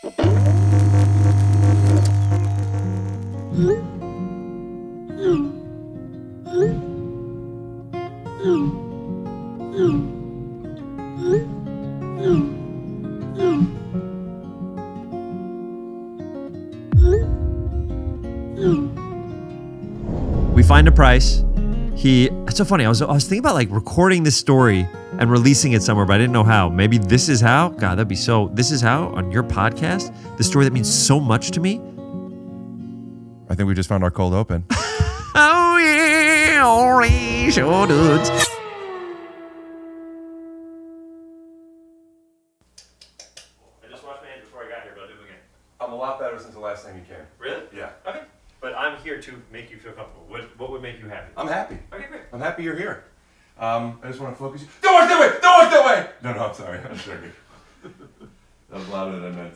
We find a price. It's so funny. I was thinking about like recording this story and releasing it somewhere, but I didn't know how. Maybe this is how. God, that'd be so. This is how on your podcast. The story that means so much to me. I think we just found our cold open. Oh yeah, only sure dudes. I just washed my hands before I got here, but I'll do it again. I'm a lot better since the last time you came. Really? Yeah. Okay. But I'm here to make you feel comfortable. What would make you happy? I'm happy. Okay, great. I'm happy you're here. I just want to focus you. Don't walk that way! Don't walk that way! No, I'm sorry. I'm joking. That was louder than I meant.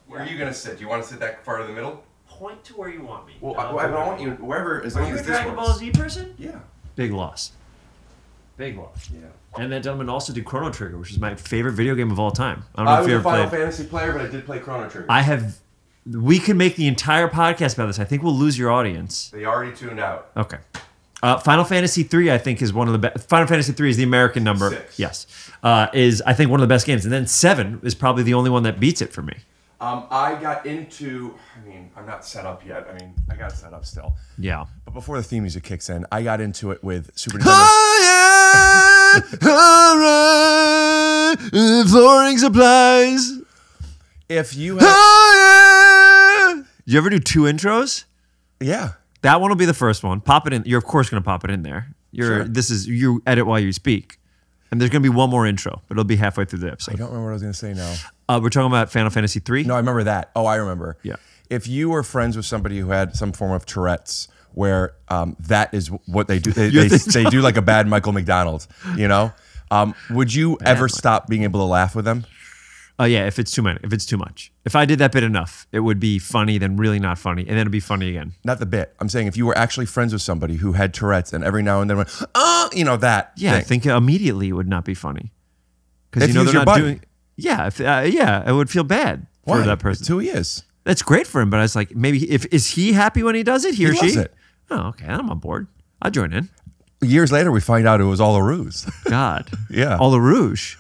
Where are you going to sit? Do you want to sit that far in the middle? Point to where you want me. Well, I want you wherever, as long as this works. Are you a Dragon Ball Z person? Yeah. Big loss. Big loss. Yeah. And that gentleman also did Chrono Trigger, which is my favorite video game of all time. I was a Final Fantasy player, but I did play Chrono Trigger. We could make the entire podcast about this. I think we'll lose your audience. They already tuned out. Okay. Final Fantasy 3, I think, is one of the best. Final Fantasy 3 is the American number. 6. Yes. Is, I think, one of the best games. And then 7 is probably the only one that beats it for me. I got into, I'm not set up yet. I got it set up still. Yeah. But before the theme music kicks in, I got into it with Super Nintendo. Oh, yeah! All right! Flooring supplies! If you have... Oh, yeah! Did you ever do 2 intros? Yeah. That one will be the first one. Pop it in. You're, of course, going to pop it in there. Sure. You edit while you speak. And there's going to be one more intro, but it'll be halfway through the episode. I don't remember what I was going to say now. We're talking about Final Fantasy 3? No, I remember that. Oh, I remember. Yeah. If you were friends with somebody who had some form of Tourette's, where that is what they do, they do like a bad Michael McDonald, you know? Would you ever stop being able to laugh with them? Yeah, if it's too much. If I did that bit enough, it would be funny, then really not funny, and then it'd be funny again. Not the bit. I'm saying if you were actually friends with somebody who had Tourette's and every now and then went, that. Yeah, thing. I think immediately it would not be funny. Because If they're he was your not buddy. doing. Yeah, I would feel bad for that person. That's who he is. That's great for him, but I was like, maybe is he happy when he does it? He or loves she? it. Oh, okay. I'm on board. I'll join in. Years later, we find out it was all a ruse. God. Yeah. All the rouge.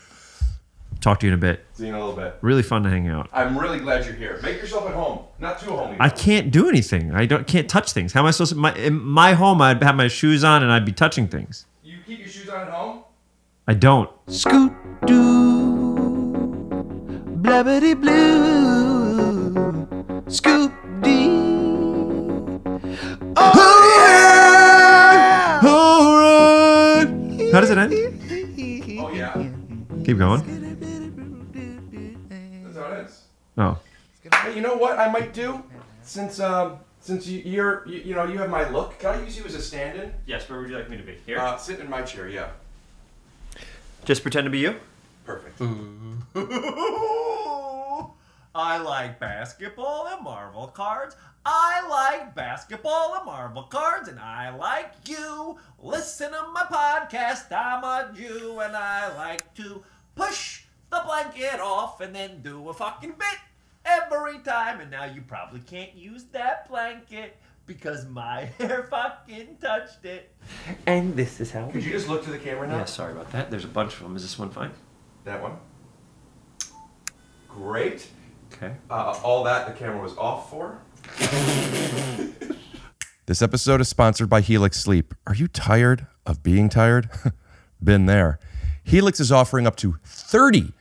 Talk to you in a bit. See you in a little bit. Really fun to hang out. I'm really glad you're here. Make yourself at home. Not too home. I can't do anything. Can't touch things. How am I supposed to? In my home, I'd have my shoes on and I'd be touching things. You keep your shoes on at home? I don't. Scoot doo, blabbity blue, scoop dee. Oh yeah! All right. How does it end? Oh yeah. Keep going. That's how it is. Oh. Hey, you know what I might do? Since you have my look, can I use you as a stand-in? Yes, where would you like me to be? Here? Sit in my chair, yeah. Just pretend to be you? Perfect. I like basketball and Marvel cards. I like basketball and Marvel cards, and I like you. Listen to my podcast. I'm a Jew, and I like to push the blanket off and then do a fucking bit every time. And now you probably can't use that blanket because my hair fucking touched it. And this is how. Could you just look to the camera now? Yeah, sorry about that. There's a bunch of them. Is this one fine? That one. Great. Okay. All that the camera was off for. This episode is sponsored by Helix Sleep. Are you tired of being tired? Been there. Helix is offering up to 30%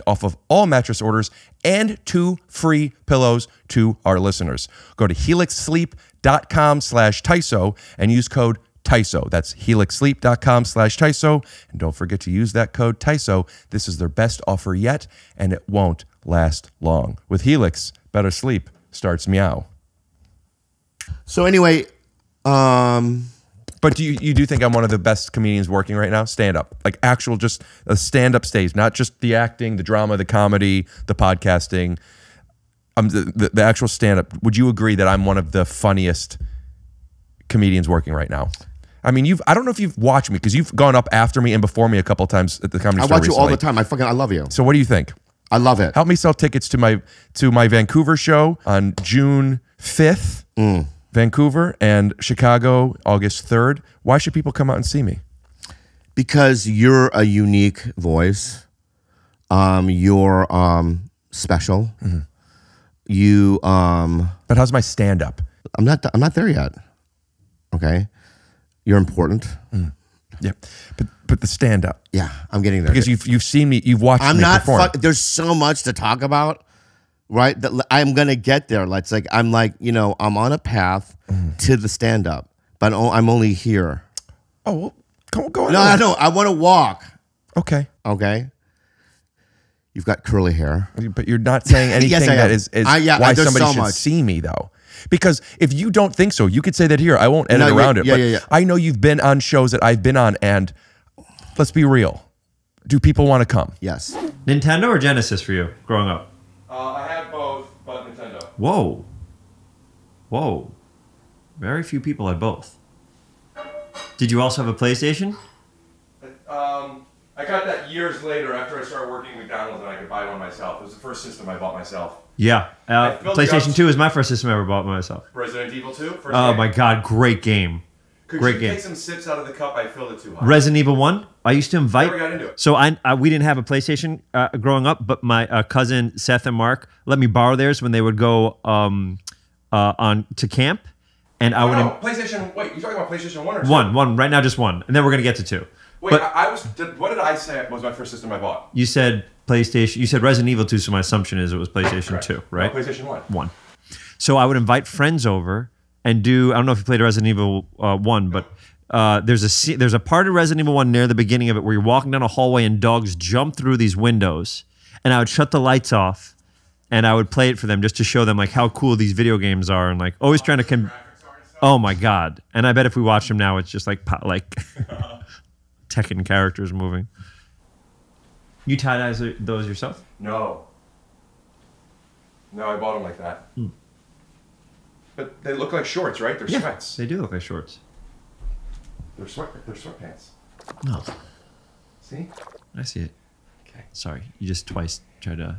off of all mattress orders and 2 free pillows to our listeners. Go to helixsleep.com/TYSO and use code TYSO. That's helixsleep.com/TYSO. And don't forget to use that code TYSO. This is their best offer yet, and it won't last long. With Helix, better sleep starts meow. So anyway, But do you do think I'm one of the best comedians working right now? Stand up, like actual, just a stand up stage, not just the acting, the drama, the comedy, the podcasting. The actual stand up. Would you agree that I'm one of the funniest comedians working right now? I mean, I don't know if you've watched me because you've gone up after me and before me a couple of times at the comedy store I watch you all recently. the time. I love you. So what do you think? I love it. Help me sell tickets to my Vancouver show on June 5th, Vancouver, and Chicago August 3rd. Why should people come out and see me? Because you're a unique voice. You're special. You But how's my stand-up? I'm not there yet. Okay. You're important. Yeah, but the stand-up. Yeah, I'm getting there. Because you've seen me, you've watched me perform. There's so much to talk about, right? That I'm gonna get there. It's like I'm on a path to the stand-up, but I'm only here. Oh, well, go on. No, I know. I want to walk. Okay. Okay. You've got curly hair, But you're not saying anything Yes, I that am. is there's why somebody so should much. see me, though. Because if you don't think so, you could say that here. I won't edit around it. Yeah, but yeah. I know you've been on shows that I've been on, and let's be real. Do people want to come? Yes. Nintendo or Genesis for you growing up? I had both, but Nintendo. Whoa. Whoa. Very few people had both. Did you also have a PlayStation? I got that years later after I started working at McDonald's and I could buy one myself. It was the first system I bought myself. Yeah. filled the PlayStation ups- 2 is my first system I ever bought myself. Resident Evil 2? First Oh game. my god, great game. Could great you game. take some sips out of the cup? I filled it too hot. Resident Evil 1, I used to invite. Never got into it. So we didn't have a PlayStation growing up, but my cousin Seth and Mark let me borrow theirs when they would go on to camp, and I would No, PlayStation. Wait, you talking about PlayStation 1 or 2? one right now, just one, and then we're gonna get to 2. Wait, but I was. What did I say was my first system I bought? you said PlayStation. You said Resident Evil 2, so my assumption is it was PlayStation Correct. 2, right? No, PlayStation 1. 1. So I would invite friends over and do. I don't know if you played Resident Evil 1, but there's a part of Resident Evil 1 near the beginning of it where you're walking down a hallway and dogs jump through these windows, and I would shut the lights off, and I would play it for them just to show them like how cool these video games are, and like always trying to. Oh my god! And I bet if we watch them now, it's just like Tekken characters moving. You tie-dyes those yourself? No. No, I bought them like that. But they look like shorts, right? They're sweats. They do look like shorts. They're sweatpants. No, See? I see it. Okay. Sorry, you just twice tried to.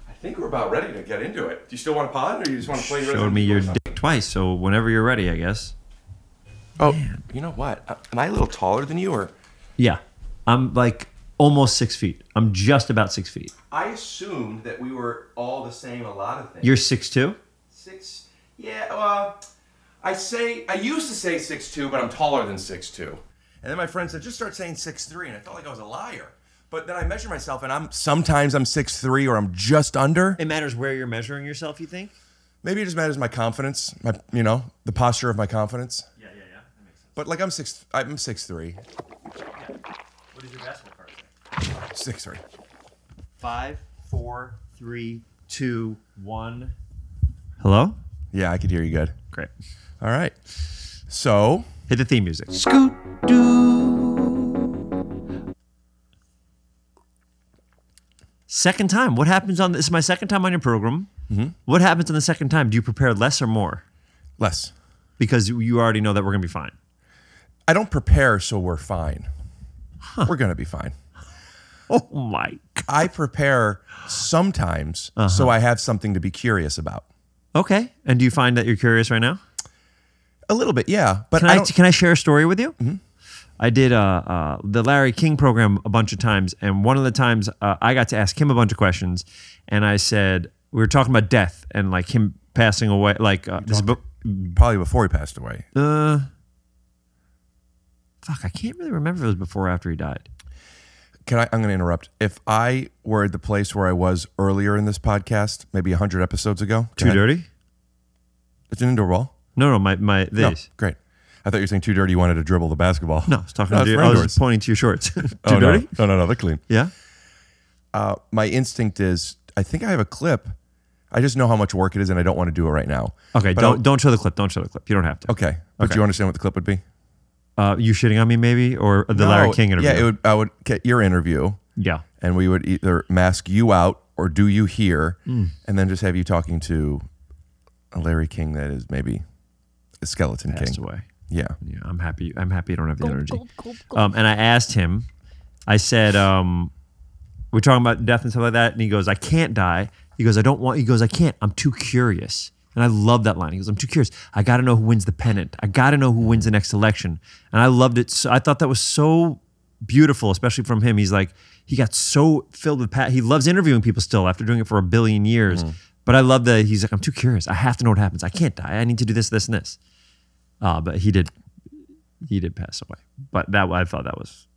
I think we're about ready to get into it. Do you still want to pod, or you just want to play? Showed me your dick twice, so whenever you're ready, I guess. Oh, you know what? Am I a little taller than you, or? Yeah, I'm like almost 6 feet. I'm just about 6 feet. I assumed that we were all the same. A lot of things. You're 6'2"? 6. Yeah. I used to say 6'2", but I'm taller than 6'2". And then my friend said, just start saying 6'3", and I felt like I was a liar. But then I measure myself, and sometimes I'm 6'3", or I'm just under. It matters where you're measuring yourself, you think? Maybe it just matters my confidence, the posture of my confidence. Yeah. That makes sense. But like I'm 6'3". Yeah. What does your basketball card say? 6'3". 5, 4, 3, 2, 1. Hello? Yeah, I could hear you good. Great. All right. So Hit the theme music. Scoot doo. Second time. What happens on this? Is my second time on your program. What happens on the second time? Do you prepare less or more? less. Because you already know that we're going to be fine. I don't prepare, so we're fine. We're gonna be fine. Oh my God. I prepare sometimes, so I have something to be curious about. Okay. And do you find that you're curious right now? A little bit, yeah. But Can I share a story with you? I did the Larry King program a bunch of times, and one of the times I got to ask him a bunch of questions, and I said we were talking about death and like him passing away, like probably before he passed away. Fuck, I can't really remember if it was before or after he died. I'm going to interrupt. If I were at the place where I was earlier in this podcast, maybe 100 episodes ago. Too dirty? It's an indoor ball. No, my No, these. great. I thought you were saying too dirty. You wanted to dribble the basketball. No, I was talking No, to it's you. for I was indoors. just pointing to your shorts. Too Oh, dirty? No, they're clean. Yeah. My instinct is, I think I have a clip. I just know how much work it is, and I don't want to do it right now. Okay, But don't show the clip. Don't show the clip. You don't have to. Okay, but Okay. do you understand what the clip would be? You shitting on me maybe, or the Larry King interview? Yeah, I would get your interview, Yeah. and we would either mask you out or do you here, and then just have you talking to a Larry King that is maybe a skeleton Passed king. away. Yeah. Yeah, I'm happy. I'm happy you don't have the energy. And I asked him. I said, we're talking about death and stuff like that, and he goes, I can't die. He goes, I can't. I'm too curious. And I love that line. He goes, I'm too curious. I got to know who wins the pennant. I got to know who wins the next election. And I loved it. So, I thought that was so beautiful, especially from him. He's like, he got so filled with he loves interviewing people still after doing it for 1 billion years. But I love that he's like, I'm too curious. I have to know what happens. I can't die. I need to do this, this, and this. But he did pass away. But I thought that was.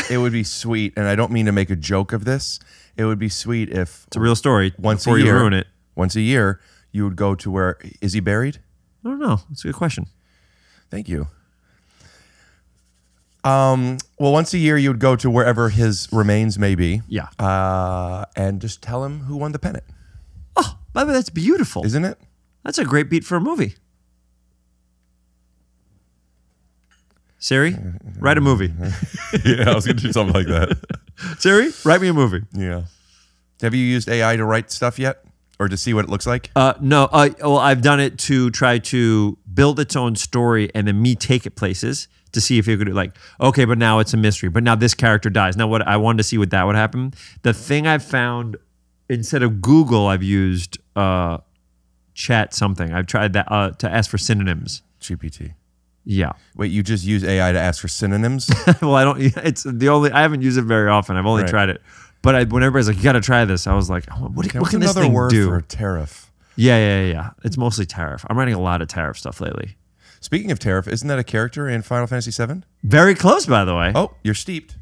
It would be sweet, and I don't mean to make a joke of this. It would be sweet if it's a real story. Before you ruin it. Once a year, you would go to where is he buried? I don't know. That's a good question. Thank you. Well, once a year, you would go to wherever his remains may be. Yeah. And just tell him who won the pennant. Oh, by the way, that's beautiful. Isn't it? That's a great beat for a movie. Siri, write a movie. Yeah, I was going to do something like that. Siri, write me a movie. Yeah. Have you used AI to write stuff yet? Or to see what it looks like? No. Well, I've done it to try to build its own story and then me take it places to see if it could do like, okay, but now it's a mystery. But now this character dies. Now what I wanted to see what that would happen. The thing I've found, instead of Google, I've used chat something. I've tried that to ask for synonyms. GPT. Yeah. Wait, you just use AI to ask for synonyms? Well, I don't. It's the only. I haven't used it very often. I've only tried it. But when everybody's like, "You got to try this," I was like, "What can this thing word do?" For tariff. Yeah. It's mostly tariff. I'm writing a lot of tariff stuff lately. Speaking of tariff, isn't that a character in Final Fantasy VII? Very close, by the way. Oh, you're steeped.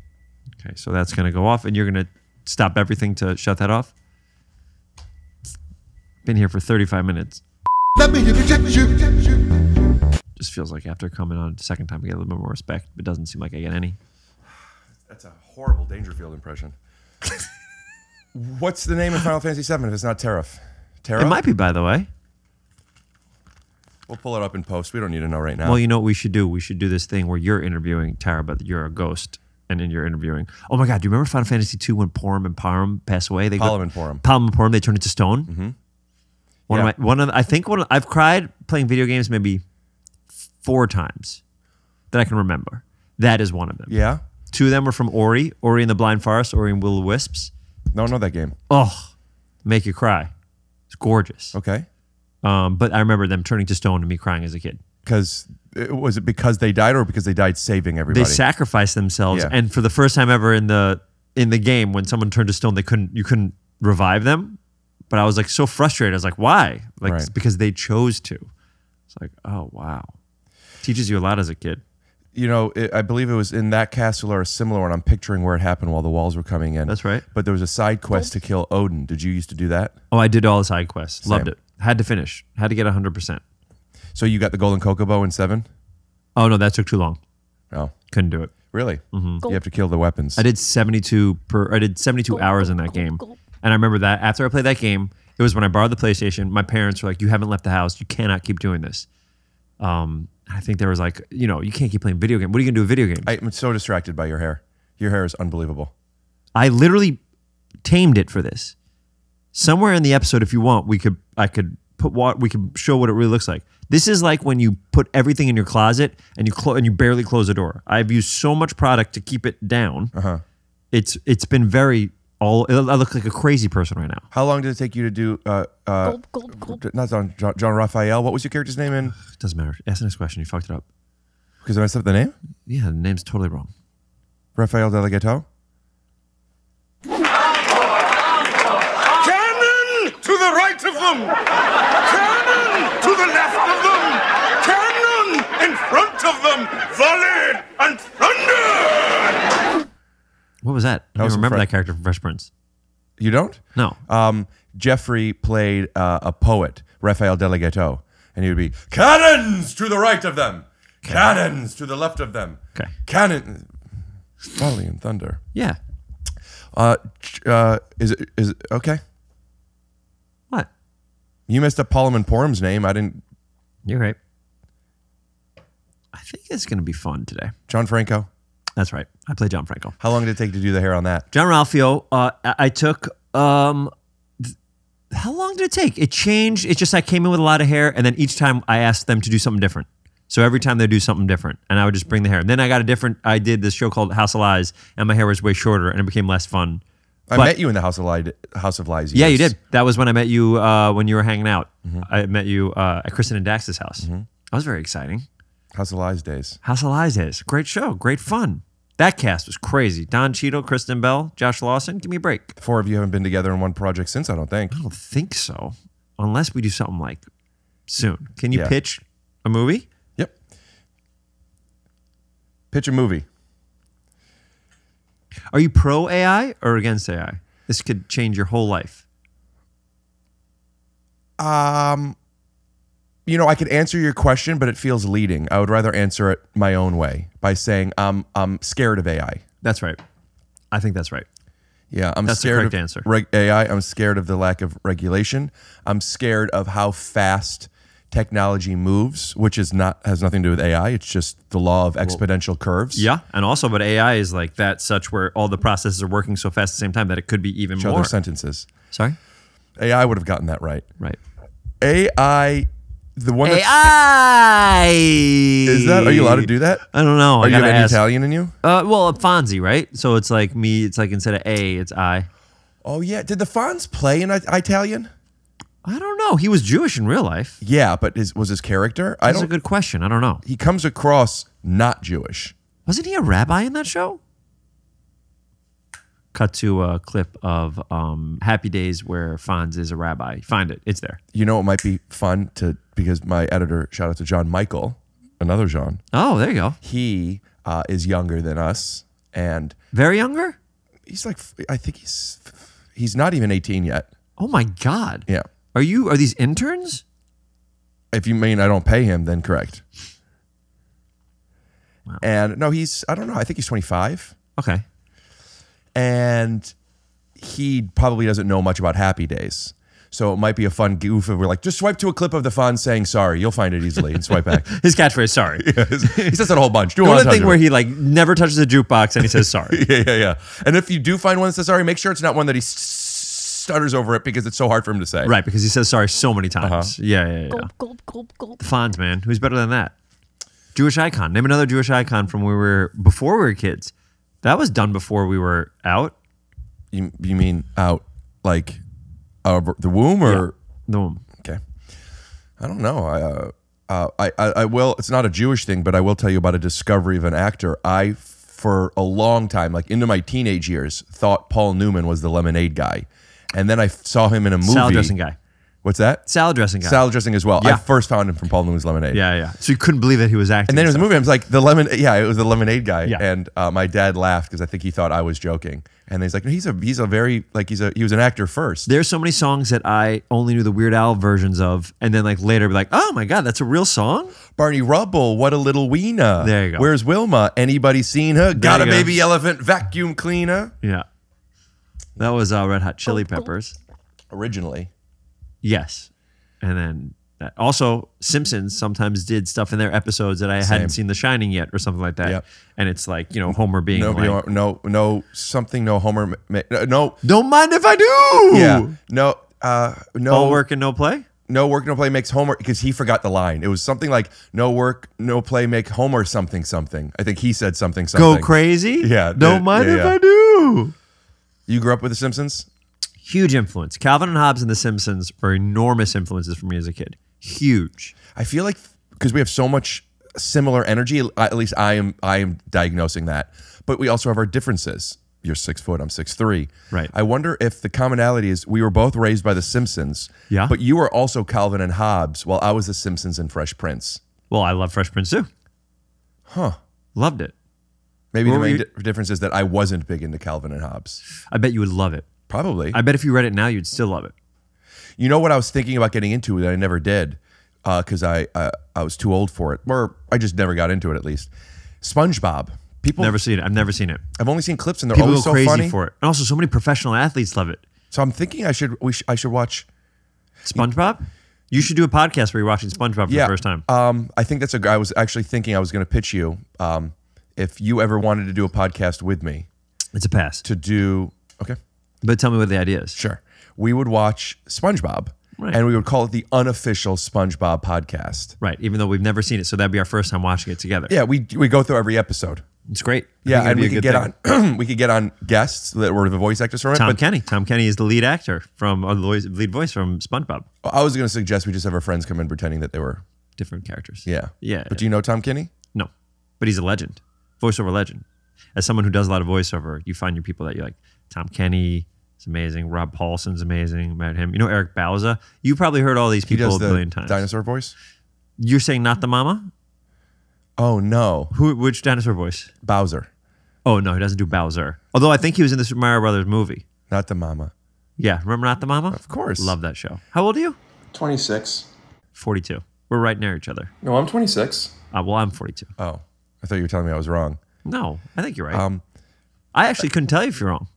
Okay, so that's going to go off, and you're going to stop everything to shut that off. Been here for 35 minutes. Let me inject you. Just feels like after coming on a second time, I get a little bit more respect. It doesn't seem like I get any. That's a horrible Dangerfield impression. What's the name of Final Fantasy VII if it's not Tariff? Terra? It might be, by the way. We'll pull it up in post. We don't need to know right now. Well, you know what we should do? We should do this thing where you're interviewing Tara, but you're a ghost, and then you're interviewing. Oh my God, do you remember Final Fantasy II when Porum and Parum pass away? Palom and Porum. Palom and Porum, they turn into stone. Mm-hmm. I think I've cried playing video games maybe 4 times that I can remember. That is one of them. Yeah? 2 of them were from Ori and the Blind Forest, Ori and Will o' Wisps. Don't know that game. Oh, make you cry. It's gorgeous. Okay. But I remember them turning to stone and me crying as a kid. Was it because they died or because they died saving everybody? They sacrificed themselves, Yeah. and for the first time ever in the game, when someone turned to stone, you couldn't revive them. But I was like so frustrated. I was like, why? Like Right. it's because they chose to. It's like, oh wow, teaches you a lot as a kid. You know, I believe it was in that castle or a similar one. I'm picturing where it happened while the walls were coming in. That's right. But there was a side quest to kill Odin. Did you used to do that? Oh, I did all the side quests. Same. Loved it. Had to finish. Had to get 100%. So you got the golden chocobo in 7? Oh no, that took too long. Oh, Couldn't do it. really? Mm-hmm. You have to kill the weapons. I did 72 hours in that game. And I remember that after I played that game, it was when I borrowed the PlayStation. My parents were like, "You haven't left the house. You cannot keep doing this." I think there was like, you can't keep playing video games. What are you gonna do with video games? I'm so distracted by your hair. Your hair is unbelievable. I literally tamed it for this. Somewhere in the episode, if you want, we could show what it really looks like. This is like when you put everything in your closet and you barely close the door. I've used so much product to keep it down. Uh-huh. It's been very I look like a crazy person right now. How long did it take you to do Gold. not John Raphael? What was your character's name in? It doesn't matter. Ask the next question. You fucked it up. Because I messed up the name? Yeah, the name's totally wrong. Raphael Delegato? Cannon to the right of them! Cannon to the left of them! Cannon in front of them! Volley and thunder! What was that? I don't was remember from that character from Fresh Prince. You don't? No. Jeffrey played a poet, Raphael Delegato, and he would be, cannons to the right of them! Cannons to the left of them! Okay. Cannon... Volley and thunder. Yeah. Is it okay? What? You messed up Palom and Porum's name. I didn't... You're right. I think it's going to be fun today. John Franco. That's right. I played John Franco. How long did it take to do the hair on that? John Ralphio, I took... how long did it take? It changed. It's just I came in with a lot of hair, and then each time I asked them to do something different. So every time they do something different, and I would just bring the hair. And then I did this show called House of Lies, and my hair was way shorter, and it became less fun. I met you in the House of Lies. Yeah, you did. That was when I met you when you were hanging out. I met you at Kristen and Dax's house. That was very exciting. House of Lies days. House of Lies days. Great show. Great fun. That cast was crazy. Don Cheadle, Kristen Bell, Josh Lawson. Give me a break. The four of you haven't been together in one project since, I don't think. I don't think so. Unless we do something like soon. Can you Yeah. pitch a movie? Yep. Pitch a movie. Are you pro AI or against AI? This could change your whole life. You know, I could answer your question, but it feels leading. I would rather answer it my own way by saying I'm scared of AI. That's right. I think that's right. Yeah, I'm That's the scared correct of answer. AI. I'm scared of the lack of regulation. I'm scared of how fast technology moves, which has nothing to do with AI. It's just the law of exponential curves. Yeah, and also, but AI is like that such where all the processes are working so fast at the same time that it could be even Each more. other sentences. Sorry? AI would have gotten that right. Right. AI, the one that's... AI! Is that? Are you allowed to do that? I don't know. Are I you have gotta any ask. Italian in you? Well, Fonzie, right? So it's like me, it's like instead of A, it's I. Oh, yeah. Did the Fonz play in Italian? I don't know. He was Jewish in real life. Yeah, but was his character? That's a good question. I don't know. He comes across not Jewish. Wasn't he a rabbi in that show? Cut to a clip of Happy Days where Fonz is a rabbi. Find it. It's there. You know, it might be fun because my editor, shout out to JonMichael, another John. Oh, there you go. He is younger than us, and Very younger? he's like, I think he's not even 18 yet. Oh my God. Yeah. Are these interns? If you mean I don't pay him, then correct. Wow. And no, I don't know. I think he's 25. Okay. And he probably doesn't know much about Happy Days. So it might be a fun goof if we're like, just swipe to a clip of the Fonz saying sorry. You'll find it easily and swipe back. His catchphrase, sorry. He says that a whole bunch. Do The one one time thing to where it. he like never touches a jukebox and he says sorry. Yeah. And if you do find one that says sorry, make sure it's not one that he stutters over it because it's so hard for him to say. Right, because he says sorry so many times. Yeah. Gulp, gulp, gulp. The Fonz, man. Who's better than that? Jewish icon. Name another Jewish icon from before we were kids. That was done before we were out. You mean out like the womb or? The womb. Okay. I don't know. I will. It's not a Jewish thing, but I will tell you about a discovery of an actor. I, for a long time, like into my teenage years, thought Paul Newman was the lemonade guy. And then I saw him in a movie. Salad dressing guy. What's that? Salad dressing guy. Salad dressing as well. Yeah. I first found him from Paul Newman's Lemonade. Yeah. So you couldn't believe that he was acting. And then it was a movie. I was like, it was the lemonade guy. Yeah. And my dad laughed because I think he thought I was joking. And he's like, he was an actor first. There's so many songs that I only knew the Weird Al versions of, and then like later be like, oh my God, that's a real song? Barney Rubble, what a little wiener. There you go. Where's Wilma? Anybody seen her? Got a you go. baby elephant vacuum cleaner. Yeah. That was Red Hot Chili Peppers. Originally. Yes. And then also Simpsons sometimes did stuff in their episodes that I hadn't seen The Shining yet or something like that. Yep. And it's like, Homer being No, like, no, Homer. No. don't mind if I do. Yeah. No. No. All work and no play? No work, no play makes Homer, because he forgot the line. It was something like, no work, no play make Homer something. I think he said something. Go crazy? Yeah. Don't mind if yeah. I do. You grew up with The Simpsons? Huge influence. Calvin and Hobbes and The Simpsons were enormous influences for me as a kid. Huge. I feel like because we have so much similar energy, at least I am diagnosing that. But we also have our differences. You're 6 foot, I'm 6'3". Right. I wonder if the commonality is we were both raised by The Simpsons. Yeah. But you were also Calvin and Hobbes while I was The Simpsons and Fresh Prince. Well, I love Fresh Prince too. Huh. Loved it. Maybe What the were main you- difference is that I wasn't big into Calvin and Hobbes. I bet you would love it. Probably. I bet if you read it now, you'd still love it. You know what I was thinking about getting into that I never did because I was too old for it, or I just never got into it. At least SpongeBob. People Never seen it. I've never seen it. I've only seen clips and they're People always go so crazy funny. for it. And also, so many professional athletes love it. So I'm thinking I should watch. SpongeBob? You should do a podcast where you're watching SpongeBob for the first time. I think that's I was actually thinking I was going to pitch you if you ever wanted to do a podcast with me It's a pass. to do. Okay, But tell me what the idea is. sure. We would watch SpongeBob. Right. and we would call it the unofficial SpongeBob podcast. Right. Even though we've never seen it, so that'd be our first time watching it together. Yeah, we go through every episode. It's great. I Yeah, think and it'd we be a could good get thing. on we could get on guests that were the voice actors from it. Tom but Kenny. Tom Kenny is the lead actor from lead voice from SpongeBob. I was going to suggest we just have our friends come in pretending that they were. Different characters. Yeah. Yeah. But do you know Tom Kenny? No, but he's a legend, voiceover legend. As someone who does a lot of voiceover, you find your people that you like. Tom Kenny is amazing. Rob Paulson's amazing. Met him. You know Eric Bauza? You probably heard all these He people does a the billion times. dinosaur voice? You're saying not the mama? Oh, no. Which dinosaur voice? Bowser. Oh, no, he doesn't do Bowser. Although I think he was in the Super Mario Brothers movie. Not the mama. Yeah, remember Not the Mama? Of course. Love that show. How old are you? 26. 42. We're right near each other. No, I'm 26. Well, I'm 42. Oh, I thought you were telling me I was wrong. No, I think you're right. I actually couldn't tell you if you're wrong.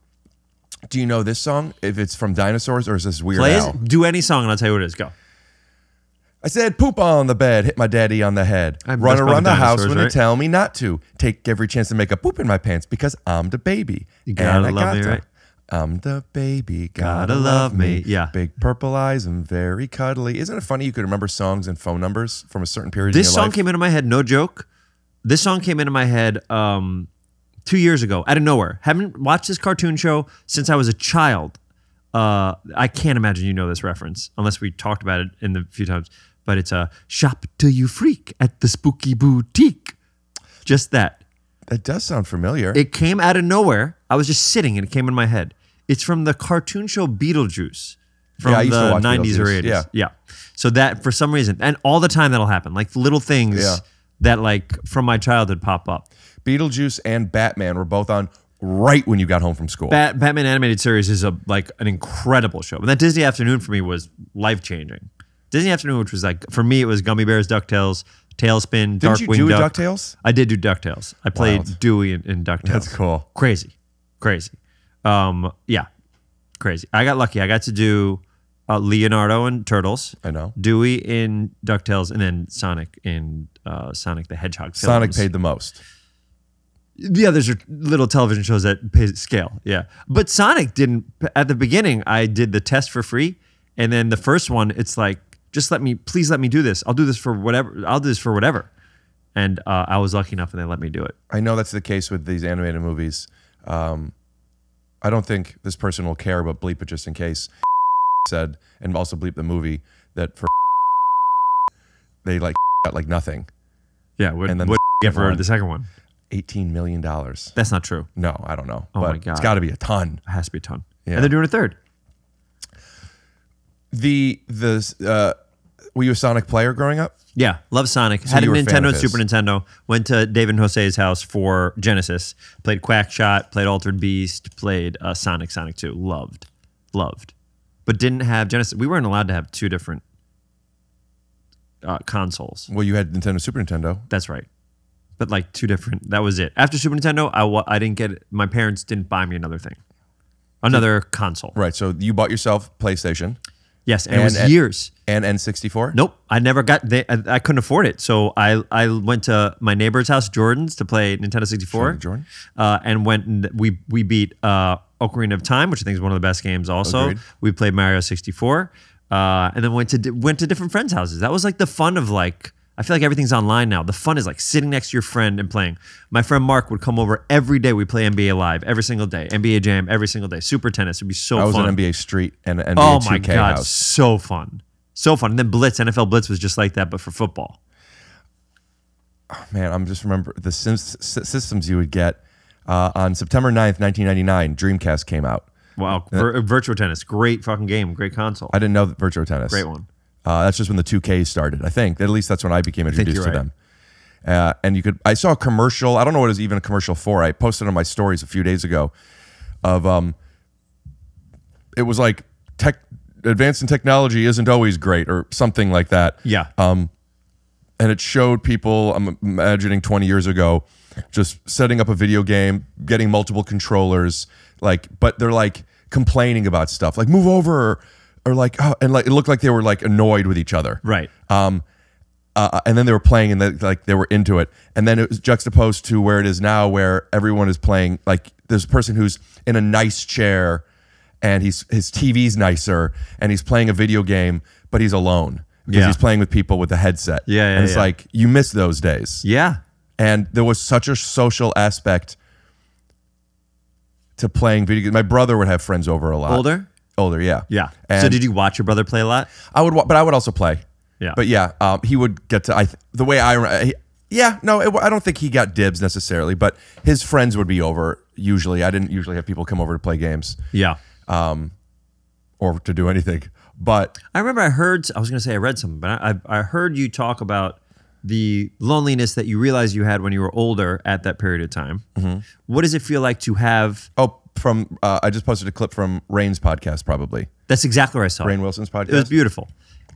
Do you know this song? If it's from Dinosaurs or is this Weird Play Al? it. Do any song and I'll tell you what it is. Go. I said poop on the bed, hit my daddy on the head. I'm Run best around buddy the house dinosaurs, when right? they tell me not to. Take every chance to make a poop in my pants because I'm the baby. You gotta And I love me, gotta. right? I'm the baby, Gotta love me. Yeah. Big purple eyes and very cuddly. Isn't it funny you could remember songs and phone numbers from a certain period This in your song life? came into my head, no joke. This song came into my head 2 years ago, out of nowhere. Haven't watched this cartoon show since I was a child. I can't imagine you know this reference, unless we talked about it in the few times. But it's a shop till you freak at the spooky boutique. Just that. That does sound familiar. It came out of nowhere. I was just sitting and it came in my head. It's from the cartoon show Beetlejuice from Yeah, I used to the watch 90s or Beetlejuice. 80s. Yeah. So that for some reason, and all the time that'll happen, like little things Yeah. that like from my childhood pop up. Beetlejuice and Batman were both on right when you got home from school. Batman animated series is like an incredible show. But that Disney Afternoon for me was life changing. Disney Afternoon, which was like for me, it was Gummy Bears, DuckTales, Tailspin, Didn't you Darkwing do Duck. DuckTales? I did do DuckTales. I played Wild. Dewey in DuckTales. That's cool. Crazy. Yeah, crazy. I got lucky. I got to do Leonardo in Turtles. I know. Dewey in DuckTales, and then Sonic in Sonic the Hedgehog. Sonic films. paid the most. Yeah, there's little television shows that pay scale. Yeah, but Sonic didn't. At the beginning, I did the test for free, and then the first one, it's like, please let me do this. I'll do this for whatever. I'll do this for whatever. And I was lucky enough, and they let me do it. I know that's the case with these animated movies. I don't think this person will care, but bleep it just in case. Said, and also bleep the movie, that for they like got like nothing. Yeah, what And then what the get for one. the second one? $18 million. That's not true. No, I don't know. Oh but my God. It's got to be a ton. It has to be a ton. Yeah. And they're doing a third. Were you a Sonic player growing up? Yeah, love Sonic. So Had a you were a fan Nintendo of and his. Super Nintendo. Went to David and Jose's house for Genesis. Played Quackshot. Played Altered Beast. Played Sonic 2. Loved. But didn't have Genesis. We weren't allowed to have two different consoles. Well, you had Nintendo, Super Nintendo. That's right. But like two different. That was it. After Super Nintendo, I didn't get it. My parents didn't buy me another thing. Another console. Right. So you bought yourself PlayStation Yes, and it was years. and N64. Nope, I never got. I couldn't afford it, so I went to my neighbor's house, Jordan's, to play Nintendo 64. Sure, Jordan. And went and we beat Ocarina of Time, which I think is one of the best games. Also, Agreed. we played Mario 64, and then went to different friends' houses. That was like the fun of like. I feel like everything's online now. The fun is like sitting next to your friend and playing. My friend Mark would come over every day. We play NBA Live every single day, NBA Jam every single day, Super Tennis. It'd be so I was fun. an NBA Street and an NBA Oh 2K my God, house. so fun. So fun. And then Blitz, NFL Blitz was just like that, but for football. Man, I'm just remember the systems you would get on September 9th, 1999. Dreamcast came out. Wow. Virtual Tennis, great fucking game, great console. I didn't know that Virtual Tennis. Great one. That's just when the 2Ks started. I think at least that's when I became introduced you're to right. them. And you could. I saw a commercial. I don't know what it was even a commercial for. I posted on my stories a few days ago. Of it was like advancing technology isn't always great or something like that. Yeah. And it showed people, I'm imagining 20 years ago, just setting up a video game, getting multiple controllers, but they're like complaining about stuff, like move over, or like, oh, and like it looked like they were like annoyed with each other. Right. And then they were playing, and they were into it. And then it was juxtaposed to where it is now, where everyone is playing. Like there's a person who's in a nice chair, and his TV's nicer, and he's playing a video game, but he's alone because Yeah. he's playing with people with a headset. Yeah, and it's yeah. like you miss those days. Yeah. And there was such a social aspect to playing video games. My brother would have friends over a lot. Older, yeah. Yeah. And So did you watch your brother play a lot? I would, but I would also play. Yeah. But yeah, he would get to the way I. I don't think he got dibs necessarily, but his friends would be over usually. I didn't usually have people come over to play games. Yeah. Or to do anything. But I remember I was going to say I read something, but I heard you talk about the loneliness that you realized you had when you were older at that period of time. Mm-hmm. What does it feel like to have... from I just posted a clip from Rain's podcast, probably. That's exactly where I saw it. Rain Wilson's podcast. It was beautiful.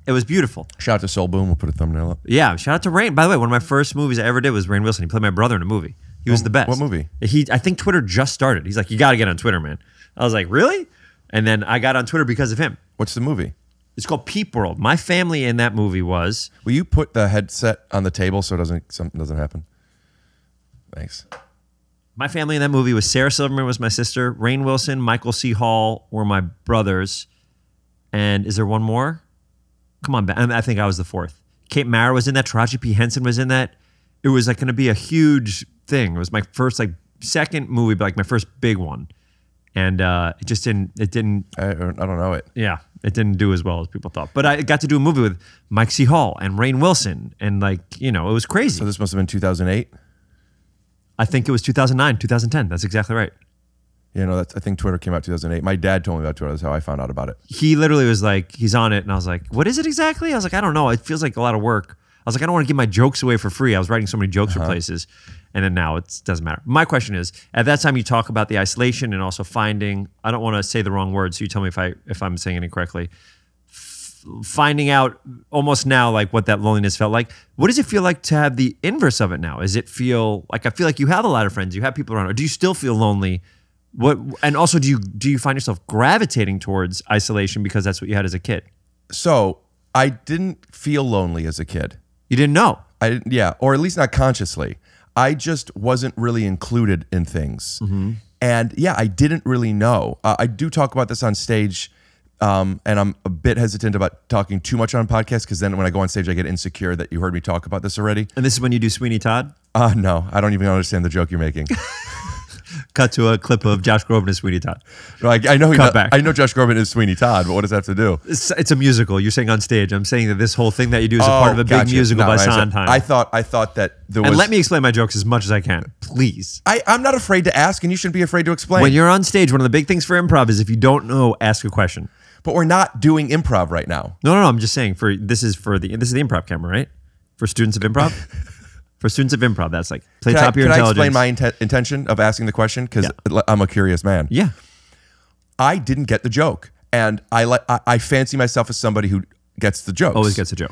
It was beautiful. Shout out to Soul Boom. We'll put a thumbnail up. Yeah, shout out to Rain. By the way, one of my first movies I ever did was Rain Wilson. He played my brother in a movie. He was the best. What movie? I think Twitter just started. He's like, you got to get on Twitter, man. I was like, really? And then I got on Twitter because of him. What's the movie? It's called Peep World. My family in that movie was... Will you put the headset on the table so something doesn't happen? Thanks. My family in that movie was Sarah Silverman was my sister. Rainn Wilson, Michael C. Hall were my brothers. And is there one more? Come on, I think I was the fourth. Kate Mara was in that. Taraji P. Henson was in that. It was like going to be a huge thing. It was my first second movie, but like my first big one. And it just didn't. I don't know it. Yeah, it didn't do as well as people thought. But I got to do a movie with Mike C. Hall and Rainn Wilson, and it was crazy. So this must have been 2008. I think it was 2009, 2010. That's exactly right. Yeah, no, I think Twitter came out 2008. My dad told me about Twitter. That's how I found out about it. He literally was like, he's on it, and I was like, what is it exactly? I was like, I don't know. It feels like a lot of work. I was like, I don't want to give my jokes away for free. I was writing so many jokes for places, and then now it doesn't matter. My question is, at that time you talk about the isolation and also finding, I don't want to say the wrong word, so you tell me if I'm saying it incorrectly, finding out almost now like what that loneliness felt like. What does it feel like to have the inverse of it now? Does it feel like, I feel like you have a lot of friends, you have people around, or do you still feel lonely? And also do you find yourself gravitating towards isolation because that's what you had as a kid? So I didn't feel lonely as a kid. You didn't know. Or at least not consciously. I just wasn't really included in things. Mm-hmm. And yeah, I didn't really know. I do talk about this on stage, and I'm a bit hesitant about talking too much on podcasts because then when I go on stage, I get insecure that you heard me talk about this already. And this is when you do Sweeney Todd? No, I don't even understand the joke you're making. Cut to a clip of Josh Groban as Sweeney Todd. No, I know Cut back. I know Josh Groban is Sweeney Todd, but what does that have to do? It's a musical. You're saying on stage. I'm saying that this whole thing that you do is a part of a big gotcha. musical No, by I see. Sondheim. I thought that there was. And let me explain my jokes as much as I can, please. I'm not afraid to ask, and you shouldn't be afraid to explain. When you're on stage, one of the big things for improv is if you don't know, ask a question. But we're not doing improv right now. No. I'm just saying this is the improv camera, right? For students of improv. For students of improv, that's like play top of your intelligence. Can I explain my intention of asking the question? Because I'm a curious man. Yeah. I didn't get the joke, and I fancy myself as somebody who gets the jokes. Always gets a joke.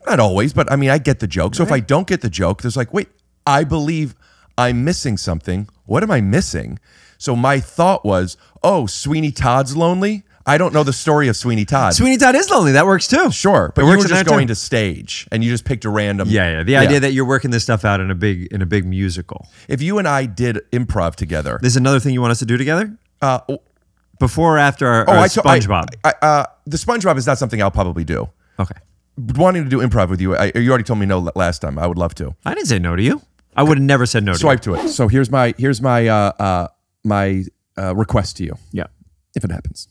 Not always, but I mean, I get the joke. So if I don't get the joke, there's like, wait, I believe I'm missing something. What am I missing? So my thought was, oh, Sweeney Todd's lonely? I don't know the story of Sweeney Todd. Sweeney Todd is lonely. That works too. Sure, but It you works were in just that going too. to stage, and you just picked a random. Yeah. The idea that you're working this stuff out in a big musical. If you and I did improv together, There's another thing you want us to do together? Before or after our SpongeBob? The SpongeBob is not something I'll probably do. Okay. Wanting to do improv with you, you already told me no last time. I would love to. I didn't say no to you. I would have never said no to you. Swipe to it. So here's my request to you. Yeah. If it happens,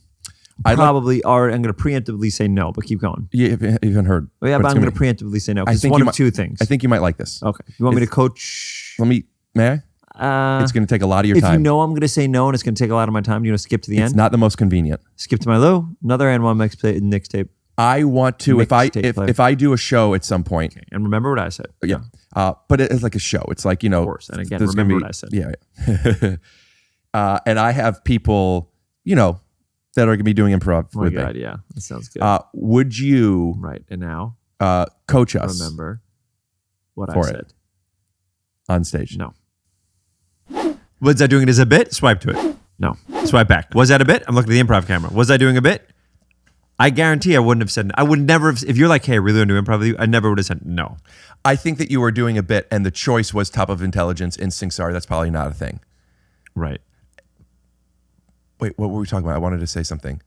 I'm going to preemptively say no, but keep going. You haven't heard. Oh, yeah, but I'm going to preemptively say no. Because it's one of two things. I think you might like this. Okay. You want me to coach? May I? It's going to take a lot of your If time. you know I'm going to say no and it's going to take a lot of my time, do you want to skip to the end? It's not the most convenient. Skip to my low. Another N1 mixtape. I want to, if I do a show at some point. Okay. And remember what I said. Yeah. But it's like a show. It's like, Of course. And again, remember what I said. Yeah. And I have people, that are going to be doing improv Oh my with God, me. yeah. That sounds good. Would you Right. And now, coach us remember what I for said. it on stage? No. Was I doing it as a bit? Swipe to it. No. Swipe back. Was that a bit? I'm looking at the improv camera. Was I doing a bit? I guarantee I wouldn't have said, I would never have, if you're like, hey, I really want to do improv with you, I never would have said no. I think that you were doing a bit and the choice was top of intelligence. Instincts are, that's probably not a thing. Right. Wait, what were we talking about? I wanted to say something.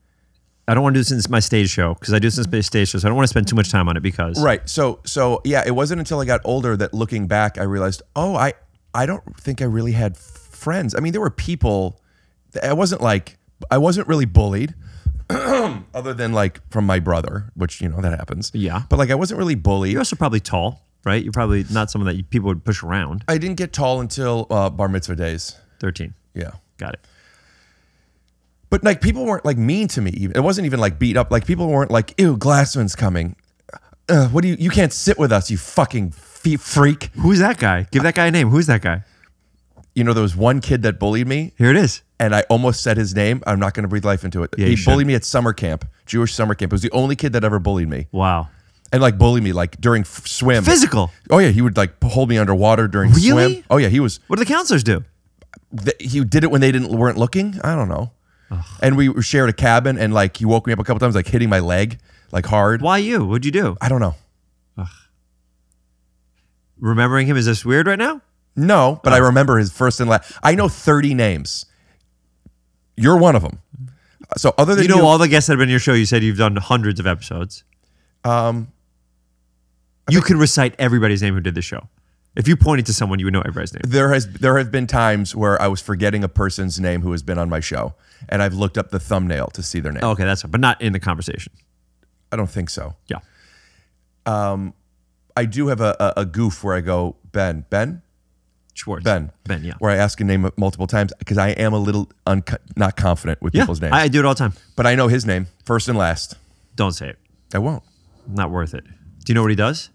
I don't want to do this in my stage show because I do this in my stage show, so I don't want to spend too much time on it because. Right. So yeah, it wasn't until I got older that looking back, I realized, oh, I don't think I really had friends. I mean, there were people. I wasn't really bullied, other than like from my brother, which that happens. Yeah. But like I wasn't really bullied. You're also probably tall, right? You're probably not someone that people would push around. I didn't get tall until bar mitzvah days. 13. Yeah. Got it. But like people weren't like mean to me. Even it wasn't even like beat up. Like people weren't like, "Ew, Glassman's coming. What do you can't sit with us, you fucking freak." Who's that guy? Give that guy a name. Who's that guy? There was one kid that bullied me. Here it is. And I almost said his name. I'm not going to breathe life into it. Yeah, he you should. bullied me at summer camp, Jewish summer camp. It was the only kid that ever bullied me. Wow. And like bullied me like during swim. Physical. Oh yeah, he would like hold me underwater during Really? swim. Oh yeah, he was. What do the counselors do? He did it when they weren't looking. I don't know. And we shared a cabin, and like he woke me up a couple times, like hitting my leg, like hard. Why you? What'd you do? I don't know. Remembering him, is this weird right now? No, but I remember his first and last. I know 30 names. You're one of them. So other than all the guests that have been on your show, you said you've done hundreds of episodes. You can recite everybody's name who did the show. If you pointed to someone, you would know everybody's name. There have been times where I was forgetting a person's name who has been on my show, and I've looked up the thumbnail to see their name. Okay, that's fine, but not in the conversation. I don't think so. Yeah. I do have a goof where I go, Ben Schwartz. Ben, yeah. where I ask a name multiple times because I am a little not confident with people's names. I do it all the time. But I know his name first and last. Don't say it. I won't. Not worth it. Do you know what he does?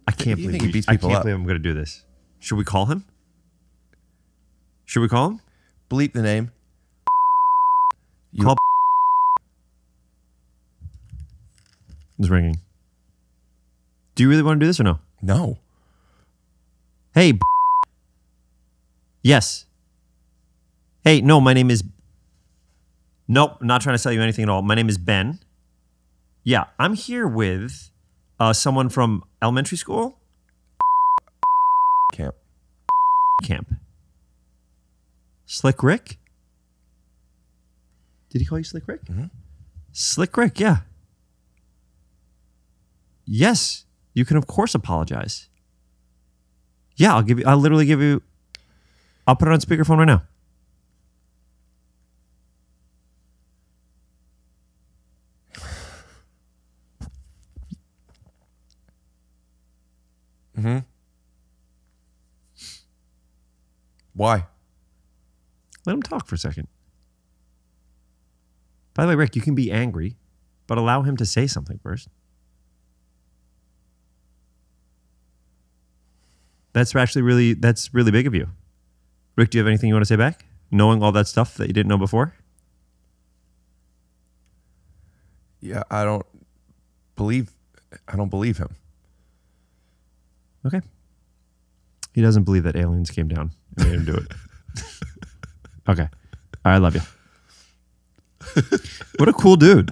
I can't You believe think he beats people up? believe I'm going to do this. Should we call him? Should we call him? Bleep the name. Call. It's ringing. Do you really want to do this or no? No. Hey. Yes. Hey, no, my name is. Nope, I'm not trying to sell you anything at all. My name is Ben. Yeah, I'm here with someone from elementary school. Camp. Slick Rick? Did he call you Slick Rick? Mm-hmm. Slick Rick, yeah. Yes, you can of course apologize. Yeah, I'll literally give you. I'll put it on speakerphone right now. Mm-hmm. Why? Let him talk for a second. By the way, Rick, you can be angry, but allow him to say something first. That's really big of you. Rick, do you have anything you want to say back? Knowing all that stuff that you didn't know before? Yeah, I don't believe him. Okay. He doesn't believe that aliens came down and made him do it. Okay. I love you. What a cool dude.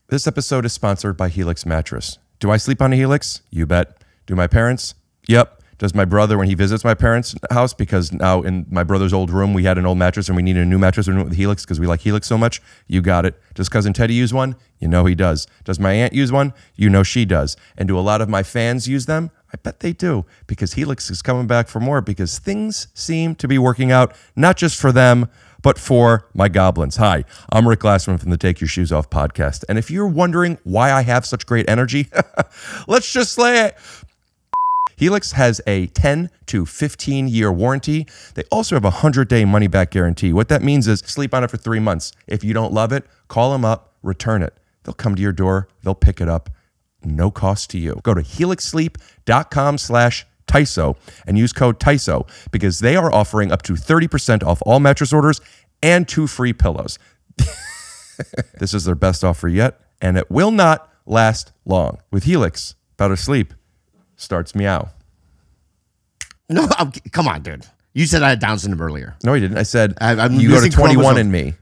This episode is sponsored by Helix Mattress. Do I sleep on a Helix? You bet. Do my parents? Yep. Does my brother when he visits my parents' house, because now in my brother's old room we had an old mattress and we needed a new mattress with Helix because we like Helix so much? You got it. Does cousin Teddy use one? You know he does. Does my aunt use one? You know she does. And do a lot of my fans use them? I bet they do, because Helix is coming back for more, because things seem to be working out, not just for them, but for my goblins. Hi, I'm Rick Glassman from the Take Your Shoes Off podcast. And if you're wondering why I have such great energy, let's just slay it. Helix has a 10 to 15-year warranty. They also have a 100-day money-back guarantee. What that means is sleep on it for 3 months. If you don't love it, call them up, return it. They'll come to your door. They'll pick it up. No cost to you. Go to helixsleep.com/TYSO and use code TYSO, because they are offering up to 30% off all mattress orders and 2 free pillows. This is their best offer yet, and it will not last long. With Helix, better sleep starts meow. No, come on, dude. You said I had Down syndrome earlier. No, he didn't. I said I'm you go to missing 21 chromosomes. in me.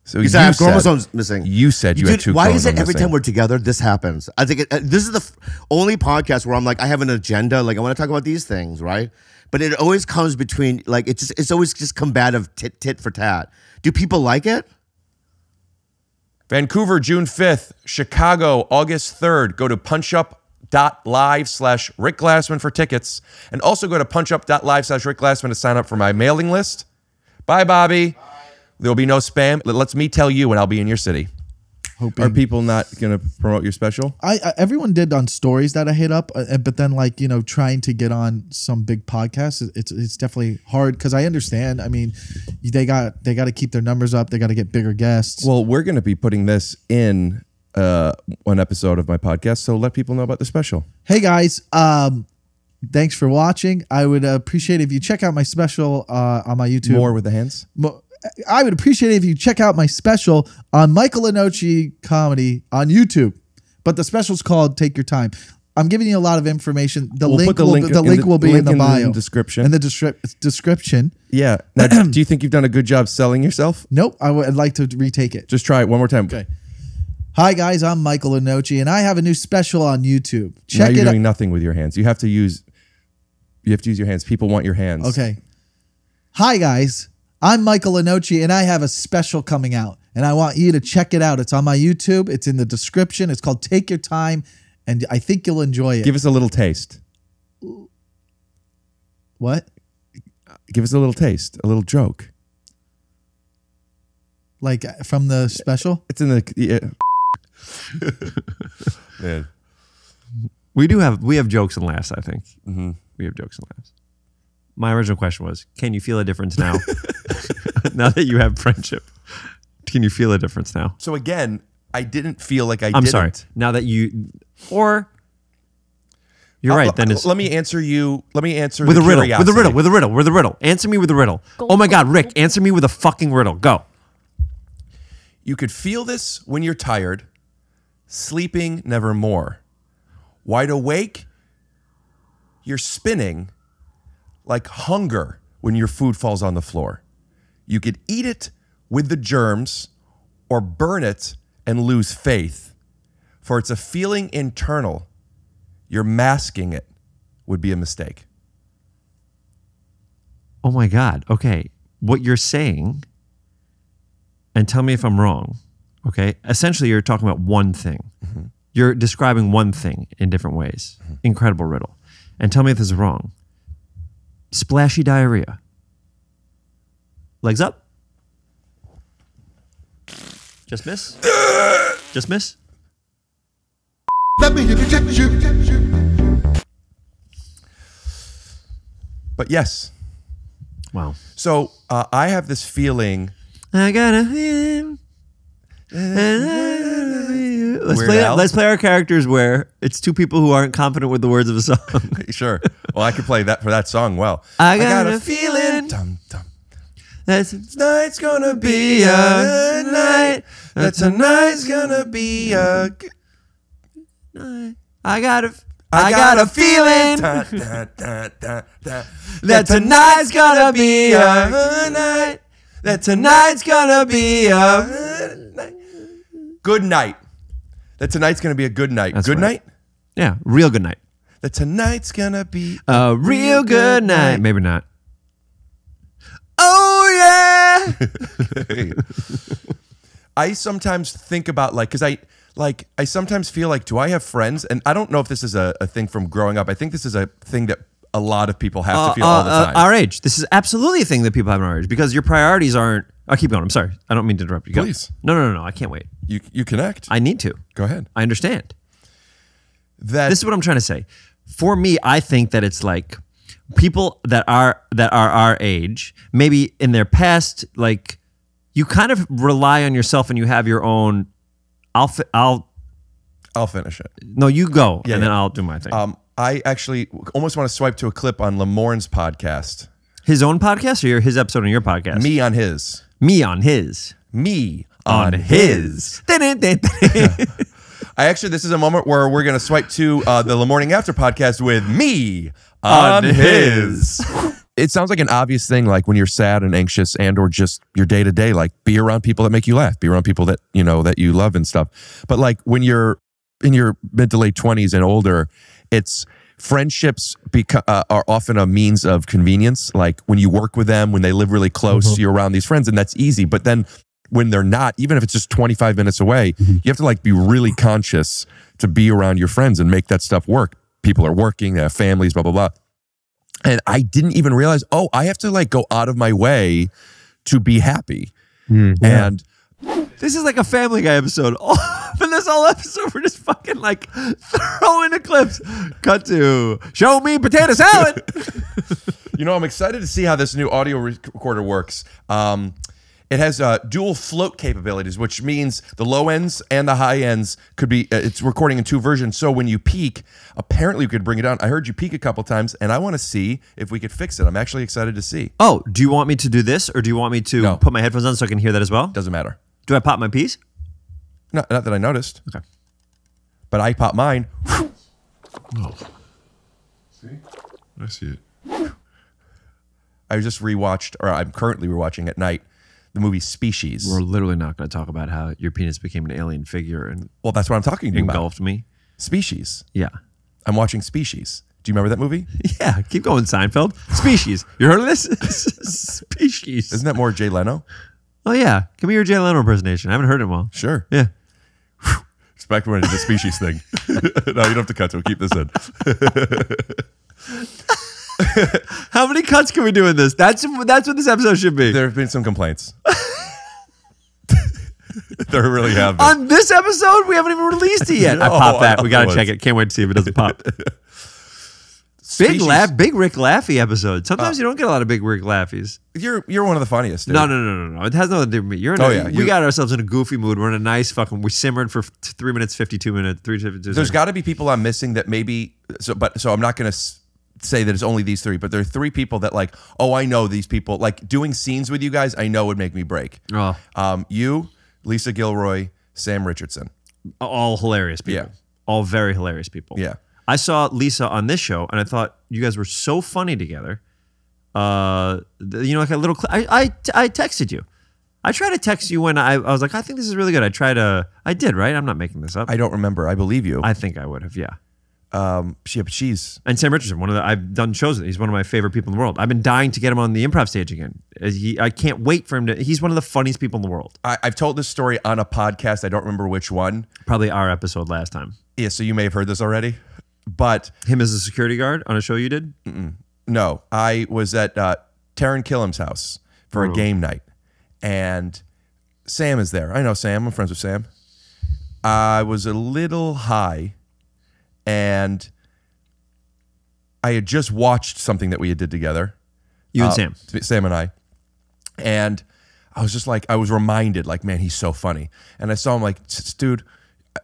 So You said I have chromosomes missing. You said you had 2 Why chromosomes is it every missing? time we're together, this happens? I think this is the only podcast where I'm like, I have an agenda. Like, I want to talk about these things, right? but it always comes between like it's always just combative tit for tat. Do people like it? Vancouver, June 5th. Chicago, August 3rd. Go to punchup.live/Rick Glassman for tickets. And also go to punchup.live/Rick Glassman to sign up for my mailing list. Bye, Bobby. Bye. There will be no spam. Let's me tell you when I'll be in your city. Are people not going to promote your special? Everyone did on stories that I hit up, but then like, you know, trying to get on some big podcasts, it's definitely hard because I understand. I mean, they got to keep their numbers up. They got to get bigger guests. Well, we're going to be putting this in one episode of my podcast, so let people know about the special. Hey guys, thanks for watching. I would appreciate if you check out my special on my YouTube. More with the hands. I would appreciate it if you check out my special on Michael Lenoci Comedy on YouTube. But the special's called Take Your Time. I'm giving you a lot of information. The link will be in the bio. Description. In the description. Yeah. Now, do you think you've done a good job selling yourself? Nope. I'd like to retake it. Just try it one more time. Okay. Hi, guys. I'm Michael Lenoci, and I have a new special on YouTube. Check it out. You're doing nothing with your hands. You have to use your hands. People want your hands. Okay. Hi, guys. I'm Michael Lenoci, and I have a special coming out, and I want you to check it out. It's on my YouTube. It's in the description. It's called Take Your Time, and I think you'll enjoy it. Give us a little taste. What? Give us a little taste, a little joke. Like from the special? It's in the... Yeah. Man. We have jokes and laughs, I think. Mm-hmm. We have jokes and laughs. My original question was, can you feel a difference now? Now that you have friendship, can you feel a difference now? So again, I didn't feel like I'm sorry. Now that you, or you're right. Then let me answer you. Let me answer with a riddle. With a riddle. With a riddle. With a riddle. Answer me with a riddle. Oh my God, Rick! Answer me with a fucking riddle. Go. You could feel this when you're tired, sleeping nevermore. Wide awake, you're spinning like hunger when your food falls on the floor. You could eat it with the germs or burn it and lose faith. For it's a feeling internal. You're masking it would be a mistake. Oh my God. Okay. What you're saying, and tell me if I'm wrong, okay? Essentially, you're talking about one thing. Mm-hmm. You're describing one thing in different ways. Mm-hmm. Incredible riddle. And tell me if this is wrong. Splashy diarrhea. Legs up. Just miss. Just miss. Let me inject you. But yes. Wow. So I have this feeling. I got a feeling. Let's play our characters where it's two people who aren't confident with the words of a song. Sure. Well, I could play that for that song well. I got a feeling dum, dum, that tonight's gonna be a night. That tonight's gonna be a good night. I got a feeling that tonight's gonna be a night. That tonight's gonna be a good night. That tonight's gonna be a good night. That's good right. night? Yeah, real good night. That tonight's gonna be a real good night. Maybe not. Oh yeah. I sometimes think about because I sometimes feel like, do I have friends? And I don't know if this is a thing from growing up. I think this is a thing that a lot of people have to feel all the time. Our age. This is absolutely a thing that people have in our age because your priorities aren't. I'll keep going. I'm sorry. I don't mean to interrupt you. Go. Please. No. I can't wait. You connect. I need to. Go ahead. I understand. This is what I'm trying to say. For me, I think that it's like people that are our age, maybe in their past, like you kind of rely on yourself and you have your own. I'll finish it. No, you go, and then I'll do my thing. I actually almost want to swipe to a clip on Lamorne's podcast. His own podcast or his episode on your podcast? Me on his. Me on his. Me on his. This is a moment where we're going to swipe to the Le Morning After podcast with me on his. It sounds like an obvious thing, like when you're sad and anxious and or just your day to day, like be around people that make you laugh, be around people that that you love and stuff. But like when you're in your mid to late 20s and older, it's friendships are often a means of convenience. Like when you work with them, when they live really close, you're around these friends, and that's easy. But then when they're not, even if it's just 25 minutes away, you have to like be really conscious to be around your friends and make that stuff work. People are working, they have families, blah, blah, blah. And I didn't even realize, oh, I have to like go out of my way to be happy. And this is like a Family Guy episode. In this whole episode, we're just fucking like throwing the clips. Cut to show me potato salad. You know, I'm excited to see how this new audio recorder works. It has dual float capabilities, which means the low ends and the high ends could be, it's recording in 2 versions. So when you peak, apparently we could bring it down. I heard you peak a couple times, and I want to see if we could fix it. I'm actually excited to see. Oh, do you want me to do this, or do you want me to put my headphones on so I can hear that as well? Doesn't matter. Do I pop my piece? No, not that I noticed. Okay. But I pop mine. Oh. See? I see it. I just rewatched, or I'm currently rewatching at night, the movie Species. We're literally not going to talk about how your penis became an alien figure and Well, that's what I'm talking to you about. engulfed me. Species. Yeah. I'm watching Species. Do you remember that movie? Yeah, keep going, Seinfeld. Species. You heard of this? Species. Isn't that more Jay Leno? Oh, yeah. Give me your Jay Leno impersonation. I haven't heard it in a while. Sure. Yeah. It's back to when I did the Species thing. No, you don't have to cut to it. Keep this in. How many cuts can we do in this? That's what this episode should be. There have been some complaints. There really have been. On this episode, we haven't even released it yet. I popped that. We got to check it. Can't wait to see if it doesn't pop. Big Rick Laffy episode. Sometimes you don't get a lot of big Rick Laffies. You're one of the funniest. Dude. No. It has nothing to do with me. You're in we got ourselves in a goofy mood. We're in a nice fucking. We simmered for 3 minutes 52 minutes. 3:52. There's got to be people I'm missing that maybe. So I'm not going to say that it's only these 3, but there are 3 people that like. Oh, I know these people. Like doing scenes with you guys, I know would make me break. Oh. You, Lisa Gilroy, Sam Richardson. All hilarious people. Yeah. All very hilarious people. Yeah. I saw Lisa on this show, and I thought you guys were so funny together. Like a little. I texted you. I tried to text you when I was like, I think this is really good. I did, right? I'm not making this up. I don't remember. I believe you. I think I would have. Yeah. She's And Sam Richardson, I've done shows with. He's one of my favorite people in the world. I've been dying to get him on the improv stage again. I can't wait for him to. He's one of the funniest people in the world. I've told this story on a podcast. I don't remember which one. Probably our episode last time. Yeah, so you may have heard this already. But him as a security guard on a show you did? No, I was at Taran Killam's house for a game night, and Sam is there. I know Sam. I'm friends with Sam. I was a little high, and I had just watched something that we did together. You and Sam. Sam and I. And I was just like, I was reminded, like, man, he's so funny. And I saw him like, dude,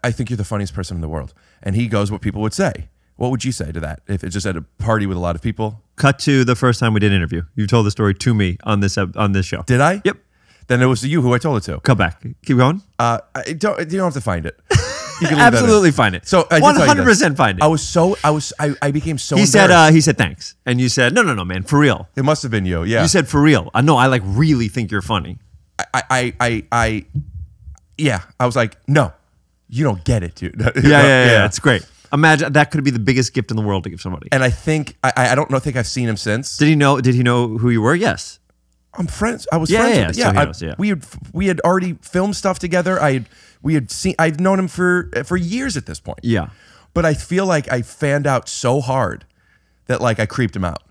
I think you're the funniest person in the world. And he goes, what people would say. What would you say to that if it's just at a party with a lot of people? Cut to the first time we did an interview. You told the story to me on this show. Did I? Yep. Then it was you who I told it to. Come back. Keep going. You don't have to find it. You can leave Absolutely find it. So 100% find it. I became so. He said thanks, and you said no, man, for real. It must have been you. Yeah. You said for real. No, I like really think you're funny. Yeah. I was like, no, you don't get it, dude. Yeah. It's great. Imagine that could be the biggest gift in the world to give somebody. And I think I don't think I've seen him since. Did he know who you were? Yes. I'm friends. I was friends. Yeah. We had already filmed stuff together. I've known him for years at this point. Yeah. But I feel like I fanned out so hard that like I creeped him out.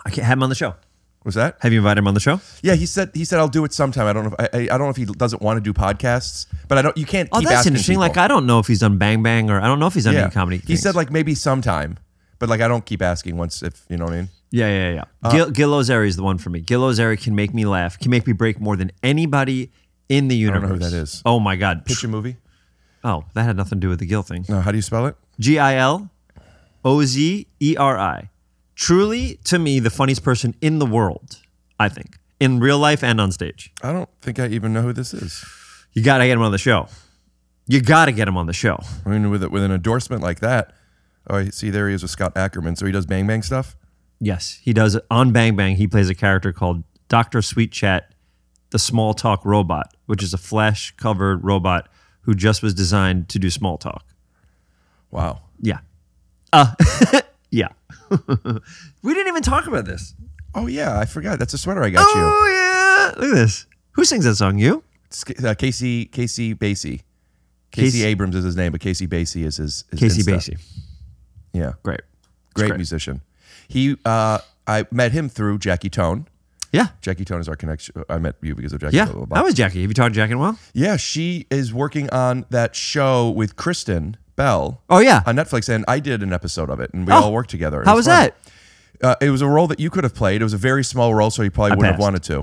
I can't have him on the show. Was that? Have you invited him on the show? Yeah, he said I'll do it sometime. I don't know if he doesn't want to do podcasts, but you can't keep that's asking interesting. people. Like I don't know if he's done Bang Bang or I don't know if he's done any comedy things. He said like maybe sometime, but like I don't keep asking once if you know what I mean. Yeah. Gil Ozeri is the one for me. Gil Ozeri can make me laugh, can make me break more than anybody in the universe. I don't know who that is. Oh my God. Pitch a movie? Oh, that had nothing to do with the Gil thing. No, how do you spell it? Gilozeri. Truly, to me, the funniest person in the world, I think, in real life and on stage. I don't think I even know who this is. You got to get him on the show. You got to get him on the show. I mean, with an endorsement like that. Oh, I see, there he is with Scott Ackerman. So he does Bang Bang stuff? Yes, he does. On Bang Bang, he plays a character called Dr. Sweet Chat, the small talk robot, which is a flesh-covered robot who just was designed to do small talk. Wow. Yeah. Yeah. We didn't even talk about this. Oh yeah, I forgot. That's a sweater I got you. Oh yeah. Look at this. Who sings that song? You? It's, Casey Basie. Casey Abrams is his name, but Casey Basie is his Casey Insta. Basie. Yeah. Great. Great musician. He I met him through Jackie Tone. Yeah. Jackie Tone is our connection. I met you because of Jackie. Yeah. Blah, blah, blah. How was Jackie? Have you talked to Jackie in a while? Yeah, she is working on that show with Kristen Bell. Oh yeah. On Netflix, and I did an episode of it, and we all worked together. How was fun. that? It was a role that you could have played. It was a very small role, so you probably wouldn't have wanted to.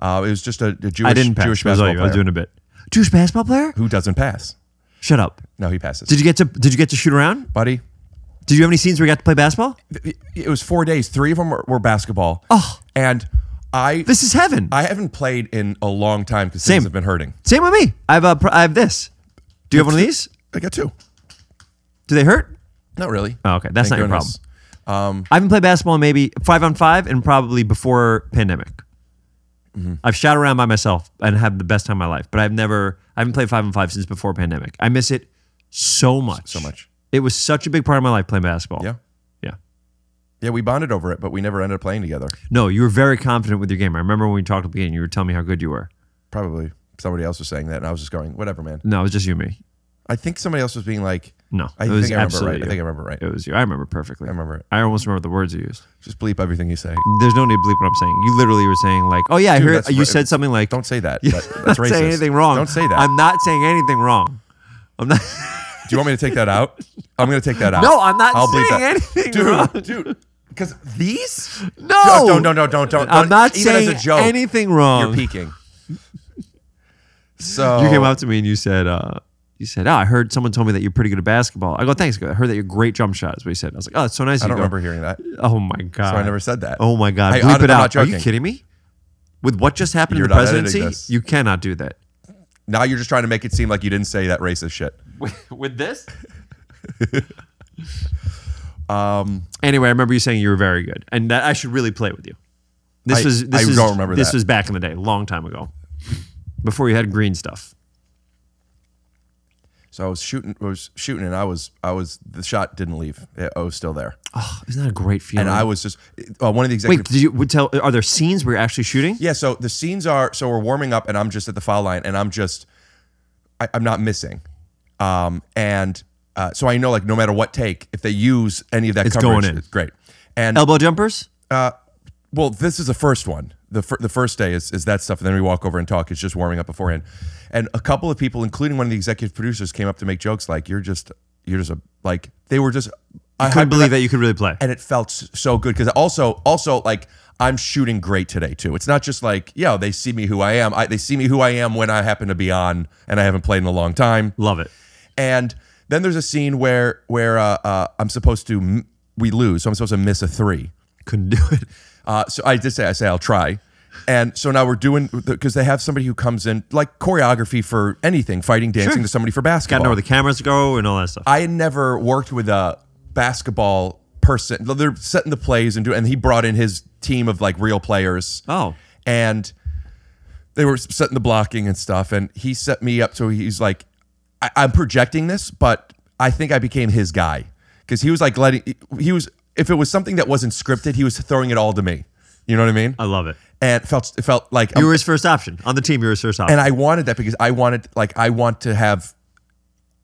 It was just a Jewish, I didn't pass. Jewish That was all basketball you. I player. was doing a bit. Jewish basketball player? Who doesn't pass? Shut up. No, he passes. Did you get to shoot around? Buddy? Did you have any scenes where you got to play basketball? It was 4 days. 3 of them were basketball. Oh. And This is heaven. I haven't played in a long time because things have been hurting. Same with me. I have this. Do you have one of these? I got 2. Do they hurt? Not really. Oh, okay. That's Thank not your goodness. problem. I haven't played basketball in maybe 5-on-5 and probably before pandemic. I've shot around by myself and had the best time of my life, but I haven't played 5-on-5 since before pandemic. I miss it so much. So much. It was such a big part of my life playing basketball. Yeah. Yeah. Yeah, we bonded over it, but we never ended up playing together. No, you were very confident with your game. I remember when we talked at the beginning, you were telling me how good you were. Probably somebody else was saying that, and I was just going, whatever, man. No, it was just you and me. I think somebody else was being like, No, I it think was I remember absolutely right. I think I remember right. It was you. I remember perfectly. I remember it. I almost remember the words you used. Just bleep everything you say. There's no need to bleep what I'm saying. You literally were saying like, "Oh yeah, Dude, I heard that's you said something like." Don't say that. Yeah, That's I'm racist. not saying anything wrong. Don't say that. I'm not saying anything wrong. I'm not. Do you want me to take that out? I'm going to take that out. No, I'm not I'll bleep saying that. anything wrong. Dude. Because these? No. Don't. I'm not Even saying as a joke, anything wrong. You're peeking. So You came up to me and you said, "Oh, I heard someone told me that you're pretty good at basketball." I go, "Thanks, I heard that you're a great jump shot." Is what he said. I was like, "Oh, that's so nice." I of don't you." remember hearing that. Oh my god. So I never said that. Oh my god. I- Bleep I'm it not out. Are you joking. kidding me? With what just happened You're in the not editing presidency, this. you cannot do that. Now you're just trying to make it seem like you didn't say that racist shit. With this? Anyway, I remember you saying you were very good, and that I should really play with you. I don't remember This that. was back in the day, a long time ago, before you had green stuff. So I was shooting, and I was. The shot didn't leave. I was still there, Oh, isn't that a great feeling? and I was just one of the Wait, executive. are there scenes where you're actually shooting? Yeah. So the scenes are. So we're warming up, and I'm just at the foul line, and I'm not missing, and so I know like no matter what take, if they use any of that It's coverage, going in. it's great. And Elbow jumpers? well, this is the first one. The first day is that stuff, and then we walk over and talk. It's just warming up beforehand. And a couple of people, including one of the executive producers, came up to make jokes like, you're just a, like, they were just, I couldn't believe that you could really play. and it felt so good because also like I'm shooting great today too. It's not just like, yeah, they see me who I am. They see me who I am when I happen to be on, and I haven't played in a long time. Love it. And then there's a scene where I'm supposed to, we lose, so I'm supposed to miss a 3. Couldn't do it. So I say I'll try. And so now we're doing, because they have somebody who comes in, like choreography for anything, fighting, dancing, Sure. to somebody for Got to basketball. know where the cameras go and all that stuff. I had never worked with a basketball person. They're setting the plays and he brought in his team of like real players. Oh. And they were setting the blocking and stuff. And he set me up. So he's like, I'm projecting this, but I think I became his guy. Because he was like if it was something that wasn't scripted, he was throwing it all to me. You know what I mean? I love it. And it felt like You were his first option. On the team, you were his first option. and I wanted that because I want to have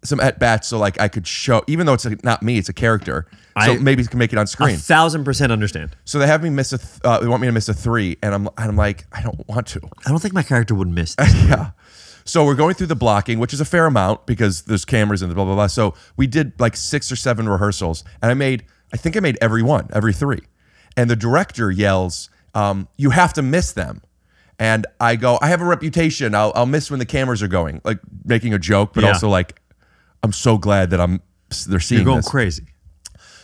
some at bats so like I could show, even though it's not me, it's a character. So maybe you can make it on screen. 1,000% understand. So they have me miss they want me to miss a 3, and I'm like, I don't want to. I don't think my character would miss this. Yeah. So we're going through the blocking, which is a fair amount because there's cameras and blah blah blah. So we did like 6 or 7 rehearsals, and I think I made every 3. And the director yells, you have to miss them. And I go, I have a reputation. I'll miss when the cameras are going, like making a joke, but Yeah. also like, I'm so glad that they're seeing You're going this. crazy.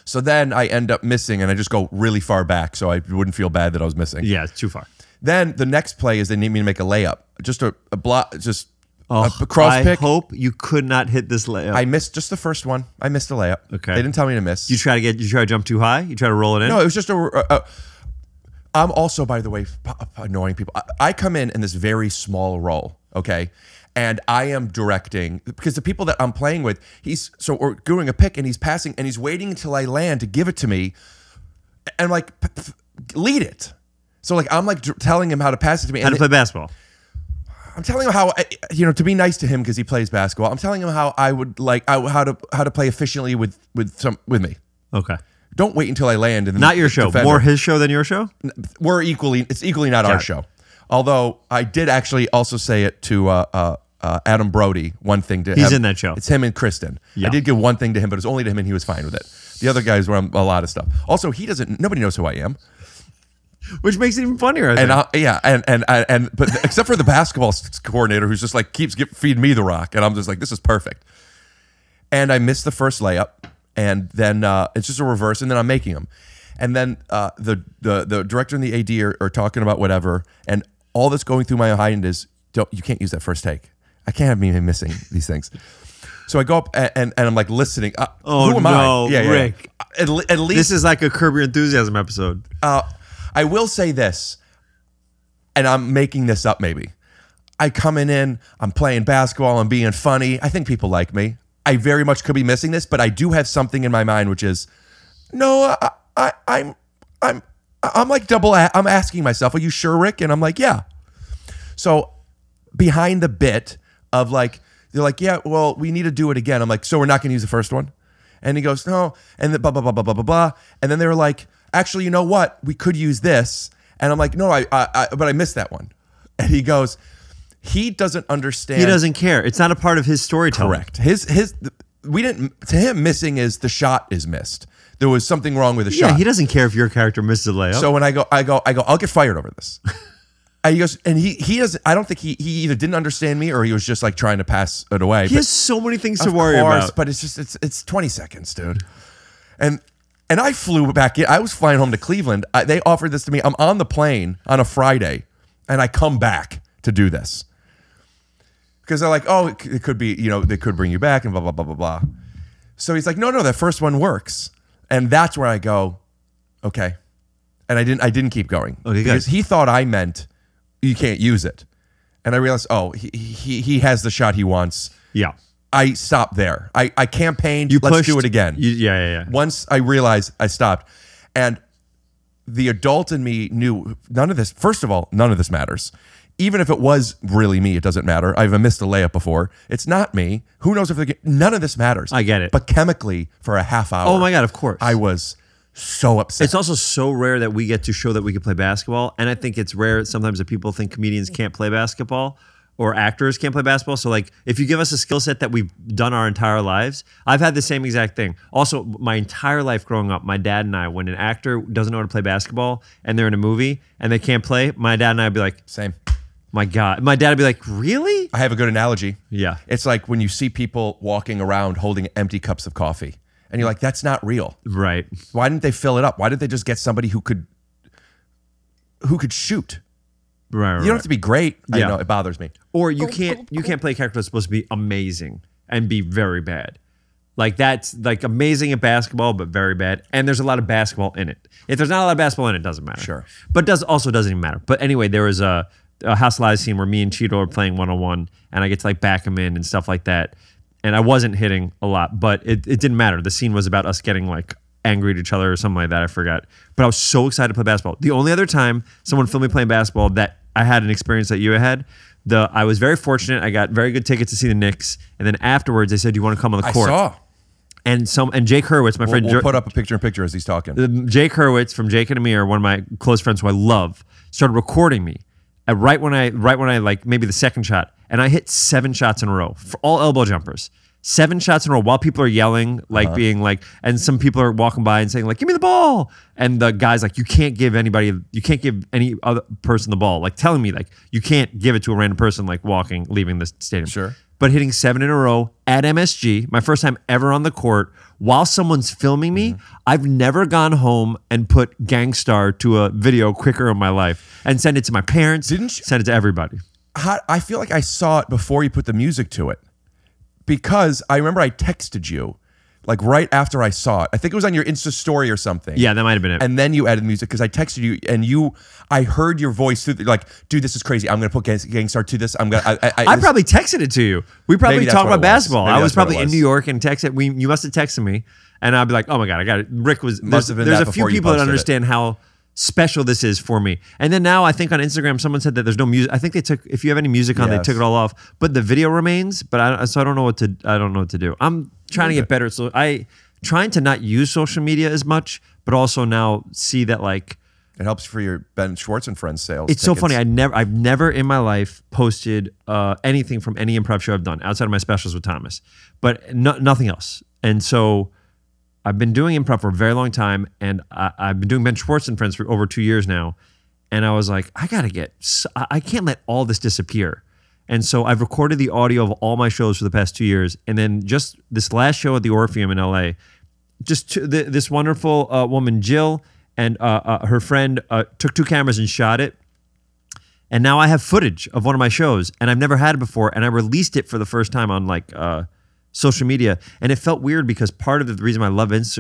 So then I end up missing, and I just go really far back, so I wouldn't feel bad that I was missing. Yeah, it's too far. Then the next play is they need me to make a layup, just a block, just a cross I pick. hope you could not hit this layup. I missed just the first one. I missed a layup. Okay. They didn't tell me to miss. you try to jump too high? You try to roll it in? No, it was just I'm also, by the way, annoying people. I come in this very small role, okay? And I am directing because the people that I'm playing with, we're doing a pick and he's passing and he's waiting until I land to give it to me, and like lead it. So like I'm like telling him how to pass it to me. How to play basketball. I'm telling him how to be nice to him because he plays basketball. I'm telling him how I would like how to play efficiently with me. Okay. Don't wait until I land. And not your show. defender. More his show than your show? It's equally not our show. Although I did actually also say it to Adam Brody, one thing to He's in that show. It's him and Kristen. Yeah. I did give one thing to him, but it was only to him and he was fine with it. The other guys were on a lot of stuff. Also, nobody knows who I am. Which makes it even funnier, I think. But except for the basketball coordinator who's just like keeps feeding me the rock, and I'm just like, this is perfect. And I missed the first layup, and then it's just a reverse, and then I'm making them. And then the director and the AD are talking about whatever, and all that's going through my mind is, you can't use that first take. I can't have me missing these things. So I go up and I'm like listening. Who am I? Yeah, Rick. At least this is like a Curb Your Enthusiasm episode. I will say this, and I'm making this up maybe. I coming in, I'm playing basketball, I'm being funny. I think people like me. I very much could be missing this, but I do have something in my mind, which is, no, I'm like I'm asking myself, are you sure, Rick? And I'm like, yeah. So behind the bit of like, they're like, yeah, well, we need to do it again. I'm like, so we're not going to use the first one? And he goes, no. And then blah, blah, blah, blah, blah, blah, blah. And then they were like, actually, you know what? We could use this. And I'm like, no, but I missed that one. And he goes, he doesn't understand. He doesn't care. It's not a part of his storytelling. Correct. To him, missing is the shot is missed. There was something wrong with the shot. Yeah, he doesn't care if your character missed a layup. So when I go, I'll get fired over this. And he goes, and he doesn't. I don't think he either didn't understand me or he was just like trying to pass it away. He has so many things to worry about. But it's just it's 20 seconds, dude. And I flew back in. I was flying home to Cleveland. They offered this to me. I'm on the plane on a Friday, and I come back to do this because they're like, oh, it could be, they could bring you back and blah blah blah blah blah. So he's like, no, that first one works, and that's where I go, okay. And I didn't keep going because he thought I meant you can't use it, and I realized, oh, he has the shot he wants. Yeah. I stopped there. I campaigned, let's do it again. Yeah. Once I realized, I stopped. And the adult in me knew none of this. First of all, none of this matters. Even if it was really me, it doesn't matter. I've missed a layup before. It's not me. Who knows if none of this matters. I get it. But chemically, for a half hour. Oh my God, of course. I was so upset. It's also so rare that we get to show that we can play basketball. And I think it's rare sometimes that people think comedians can't play basketball or actors can't play basketball. So like if you give us a skill set that we've done our entire lives, I've had the same exact thing. Also, my entire life growing up, my dad and I, when an actor doesn't know how to play basketball and they're in a movie and they can't play, my dad and I would be like, same. My God. My dad would be like, really? I have a good analogy. Yeah. It's like when you see people walking around holding empty cups of coffee and you're like, that's not real. Right. Why didn't they fill it up? Why didn't they just get somebody who could shoot? Right. You don't have to be great. Yeah. I know, it bothers me. Or you can't play a character that's supposed to be amazing and be very bad. Like that's like amazing at basketball, but very bad. And there's a lot of basketball in it. If there's not a lot of basketball in it, it doesn't matter. Sure. But also doesn't even matter. But anyway, there was a House of Lies scene where me and Cheeto are playing one-on-one and I get to like back him in and stuff like that. And I wasn't hitting a lot, but it didn't matter. The scene was about us getting like angry at each other or something like that. I forgot. But I was so excited to play basketball. The only other time someone filmed me playing basketball that I had an experience that you had, I was very fortunate. I got very good tickets to see the Knicks. And then afterwards they said, do you want to come on the court? I saw. And Jake Hurwitz, my friend. We'll put up a picture as he's talking. Jake Hurwitz from Jake and Amir, one of my close friends who I love, started recording me. Right when I like maybe the second shot, and I hit 7 shots in a row for all elbow jumpers. 7 shots in a row while people are yelling, like being like, and some people are walking by and saying like, "Give me the ball," and the guy's like, you can't give any other person the ball, like telling me like you can't give it to a random person like leaving the stadium. Sure. But hitting 7 in a row at MSG, my first time ever on the court, while someone's filming me, I've never gone home and put Gangstar to a video quicker in my life and send it to my parents. Didn't you? Send it to everybody. I feel like I saw it before you put the music to it, because I remember I texted you like right after I saw it. I think it was on your Insta story or something. Yeah, that might have been it. And then you added music because I texted you and I heard your voice through like, dude, this is crazy. I'm gonna put Gangstar to this. I probably texted it to you. We probably talked about basketball. I was probably in New York and texted. You must have texted me, and I'd be like, oh my god, I got it. Rick was. There's a few people that understand how special this is for me. And then now I think on Instagram someone said that there's no music. I think they took, if you have any music on, they took it all off. But the video remains. But I don't know what to do. I'm trying to get better. So trying to not use social media as much, but also now see that like it helps for your Ben Schwartz and Friends sales. It's so funny. I've never in my life posted anything from any improv show I've done outside of my specials with Thomas, but nothing else. And so I've been doing improv for a very long time, and I've been doing Ben Schwartz and Friends for over 2 years now. And I was like, I can't let all this disappear. And so I've recorded the audio of all my shows for the past 2 years. And then just this last show at the Orpheum in LA, this wonderful woman, Jill, and her friend took 2 cameras and shot it. And now I have footage of one of my shows, and I've never had it before. And I released it for the first time on like social media, and it felt weird because part of the reason I love because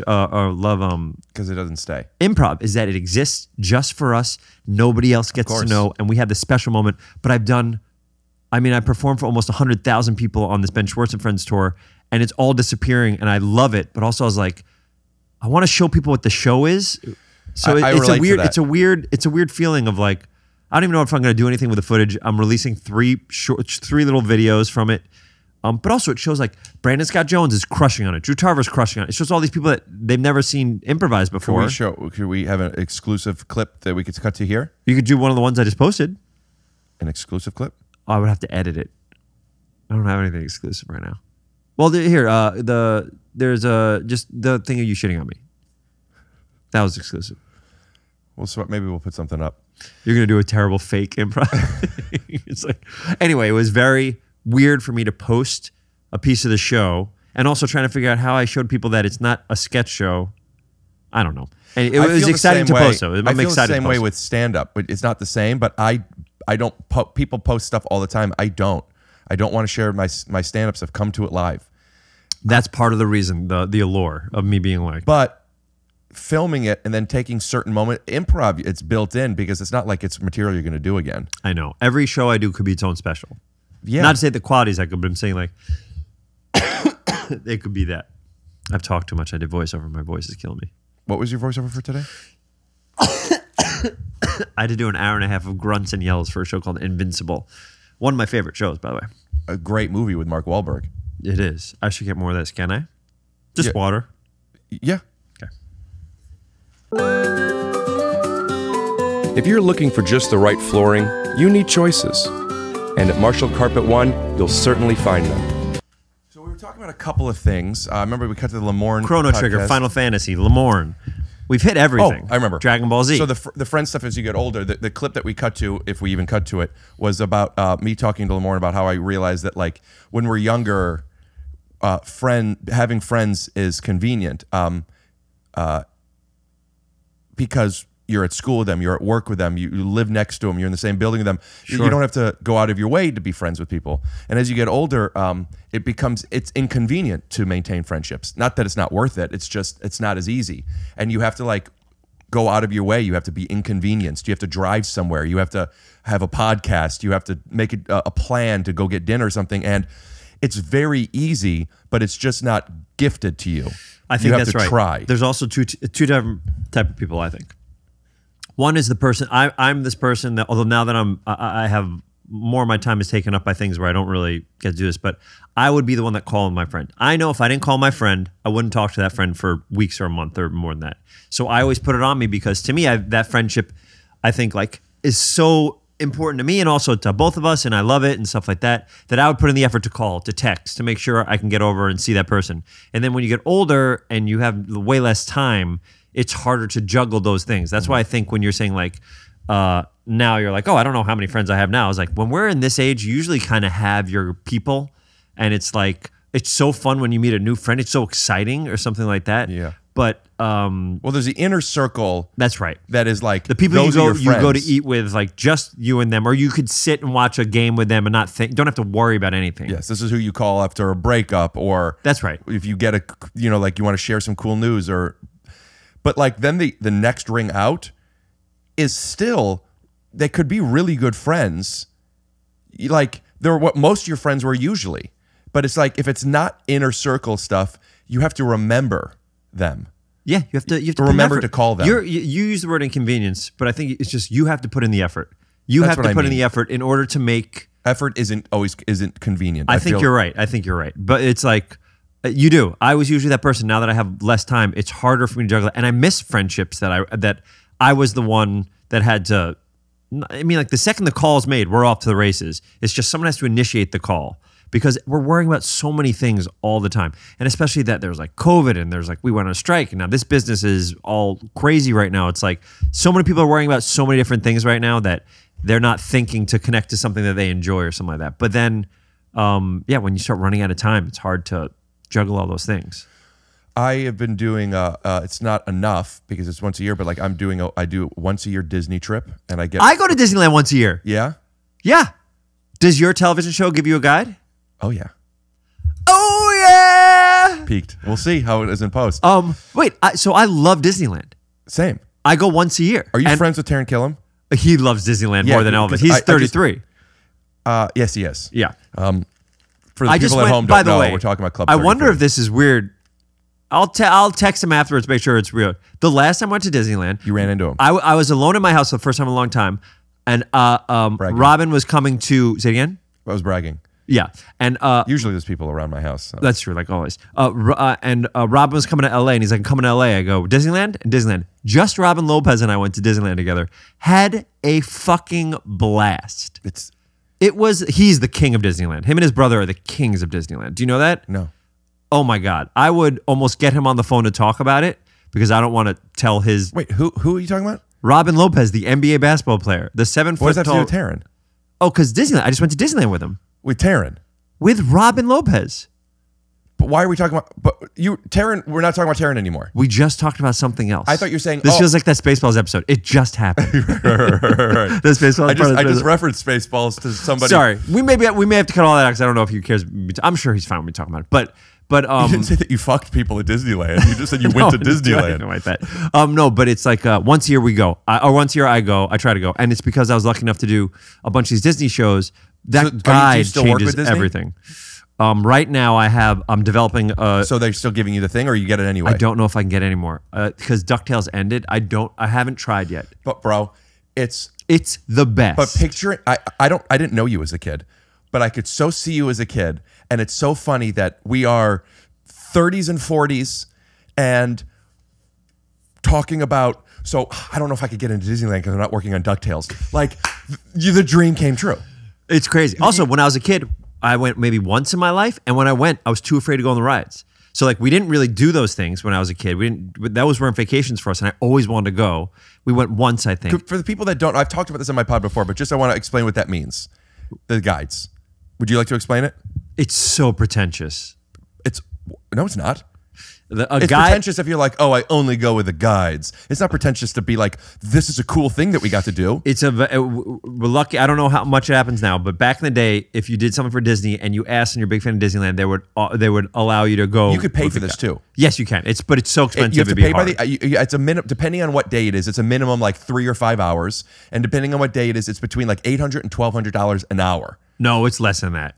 it doesn't stay improv is that it exists just for us. Nobody else gets to know, and we have this special moment. But I performed for almost 100,000 people on this Ben Schwartz and Friends tour, and it's all disappearing, and I love it. But also I was like, I want to show people what the show is. So it's a weird feeling of like, I don't even know if I'm going to do anything with the footage. I'm releasing 3 little videos from it. But also it shows like Brandon Scott Jones is crushing on it. Drew Tarver's crushing on it. It shows all these people that they've never seen improvise before. Could we have an exclusive clip that we could cut to here? You could do one of the ones I just posted. An exclusive clip? Oh, I would have to edit it. I don't have anything exclusive right now. Well, there's just the thing of you shitting on me. That was exclusive. Well, so maybe we'll put something up. You're gonna do a terrible fake improv. It's like, anyway, it was very weird for me to post a piece of the show, and also trying to figure out how I showed people that it's not a sketch show. I don't know. And it was exciting to post. So I feel the same way with stand-up. It's not the same, but I don't. People post stuff all the time. I don't want to share my stand-ups. I've come to it live. That's part of the reason, the allure of me being like. But filming it and then taking certain moment improv, it's built in because it's not like it's material you're going to do again. I know. Every show I do could be its own special. Yeah. Not to say the quality's that good, but I'm saying like it could be that. I've talked too much. I did voiceover. My voice is killing me. What was your voiceover for today? I had to do an hour and a half of grunts and yells for a show called Invincible. One of my favorite shows, by the way. A great movie with Mark Wahlberg. It is. I should get more of this, can I? Just water. Yeah. Okay. If you're looking for just the right flooring, you need choices. And at Marshall Carpet One, you'll certainly find them. So we were talking about a couple of things. Remember we cut to the Lemorne Chrono podcast. Trigger, Final Fantasy, Lemorne. We've hit everything. Oh, I remember. Dragon Ball Z. So the friend stuff as you get older, the clip that we cut to, if we even cut to it, was about me talking to Lemorne about how I realized that like when we're younger, having friends is convenient because you're at school with them, you're at work with them, you live next to them, you're in the same building with them. Sure. You don't have to go out of your way to be friends with people. And as you get older, it's inconvenient to maintain friendships. Not that it's not worth it. It's just, it's not as easy. And you have to like go out of your way. You have to be inconvenienced. You have to drive somewhere. You have to have a podcast. You have to make a plan to go get dinner or something. And it's very easy, but it's just not gifted to you. I think that's right. Try. There's also two different type of people, I think. One is the person, I'm this person that, although now that I have more of my time is taken up by things where I don't really get to do this, but I would be the one that called my friend. I know if I didn't call my friend, I wouldn't talk to that friend for weeks or a month or more than that. So I always put it on me because to me, that friendship, I think like is so important to me and also to both of us, and I love it and stuff like that, that I would put in the effort to call, to text, to make sure I can get over and see that person. And then when you get older and you have way less time, it's harder to juggle those things. That's why I think when you're saying like, now you're like, oh, I don't know how many friends I have now. I was like, when we're in this age, you usually kind of have your people, and it's like, it's so fun when you meet a new friend. It's so exciting or something like that. Yeah. But well, there's the inner circle. That's right. That is like the people those you go to friends. eat with, like just you and them, or you could sit and watch a game with them and not think. Don't have to worry about anything. Yes, this is who you call after a breakup, or that's right. If you get like you want to share some cool news, but like then the next ring out is still, they could be really good friends. Like they're what most of your friends were usually, but it's like if it's not inner circle stuff, you have to remember them. Yeah, you have to remember to call them. You use the word inconvenience, but I think it's just you have to put in the effort. You have to put in the effort in order to make effort isn't convenient. I think you're right. I think you're right. But it's like you do. I was usually that person. Now that I have less time, it's harder for me to juggle it. And I miss friendships that I was the one that had to. I mean, like the second the call is made, we're off to the races. It's just someone has to initiate the call. Because we're worrying about so many things all the time. And especially that there's like COVID and there's like we went on a strike. And now this business is all crazy right now. It's like so many people are worrying about so many different things right now that they're not thinking to connect to something that they enjoy or something like that. But then, when you start running out of time, it's hard to juggle all those things. I have been doing, it's not enough because it's once a year, but like I do once a year Disney trip and I go to Disneyland once a year. Yeah? Yeah. Does your television show give you a guide? Oh yeah. Oh yeah. Peaked. We'll see how it is in post. Wait. So I love Disneyland. Same. I go once a year. Are you friends with Taron Killam? He loves Disneyland more than Elvis. He's 33. Yes, he is. Yeah. For the people at home, by the way, we're talking about Club. I wonder if this is weird. I'll text him afterwards, make sure it's real. The last time I went to Disneyland, you ran into him. I was alone in my house for the first time in a long time, and Robin was coming to. Say it again. I was bragging. Yeah, and usually there's people around my house. So. That's true, like always. And Robin was coming to LA, and he's like, "I'm coming to LA." I go, "Disneyland?" And Disneyland. Just Robin Lopez and I went to Disneyland together. Had a fucking blast. He's the king of Disneyland. Him and his brother are the kings of Disneyland. Do you know that? No. Oh my God, I would almost get him on the phone to talk about it because I don't want to tell his. Wait, who are you talking about? Robin Lopez, the NBA basketball player, the 7 foot. What does that have to do with Taron? Oh, because Disneyland. I just went to Disneyland with him. With Taron? With Robin Lopez. But why are we talking about... But Taron, we're not talking about Taron anymore. We just talked about something else. I thought you were saying... This feels like that Spaceballs episode. It just happened. Right. The Spaceballs I just referenced Spaceballs to somebody... Sorry. We may have to cut all that out because I don't know if he cares. I'm sure he's fine with me talking about it. But you didn't say that you fucked people at Disneyland. You just said you went to Disneyland. Like that. No, but it's like once a year we go. Or once a year I go. I try to go. And it's because I was lucky enough to do a bunch of these Disney shows. That guide changes everything. Right now I'm developing so they're still giving you the thing or you get it anyway? I don't know if I can get any more. Because DuckTales ended. I haven't tried yet. But bro, it's the best. But picture it, I didn't know you as a kid, but I could so see you as a kid. And it's so funny that we are 30s and 40s and talking about, so I don't know if I could get into Disneyland because I'm not working on DuckTales. Like the dream came true. It's crazy. Also, when I was a kid, I went maybe once in my life, and when I went, I was too afraid to go on the rides. So like we didn't really do those things when I was a kid. Those weren't vacations for us, and I always wanted to go. We went once, I think. For the people that don't, I've talked about this on my pod before, but just I want to explain what that means. The guides. Would you like to explain it? It's so pretentious. No, it's not. It's pretentious if you're like, oh, I only go with the guides. It's not pretentious to be like, this is a cool thing that we got to do. We're lucky. I don't know how much it happens now, but back in the day, if you did something for Disney and you asked and you're a big fan of Disneyland, they would allow you to go. You could pay for this too. Yes, you can. But it's so expensive. You have to pay hard. by it's a minimum, depending on what day it is. It's a minimum like 3 or 5 hours, and depending on what day it is, it's between like $800 and $1,200 an hour. No, it's less than that.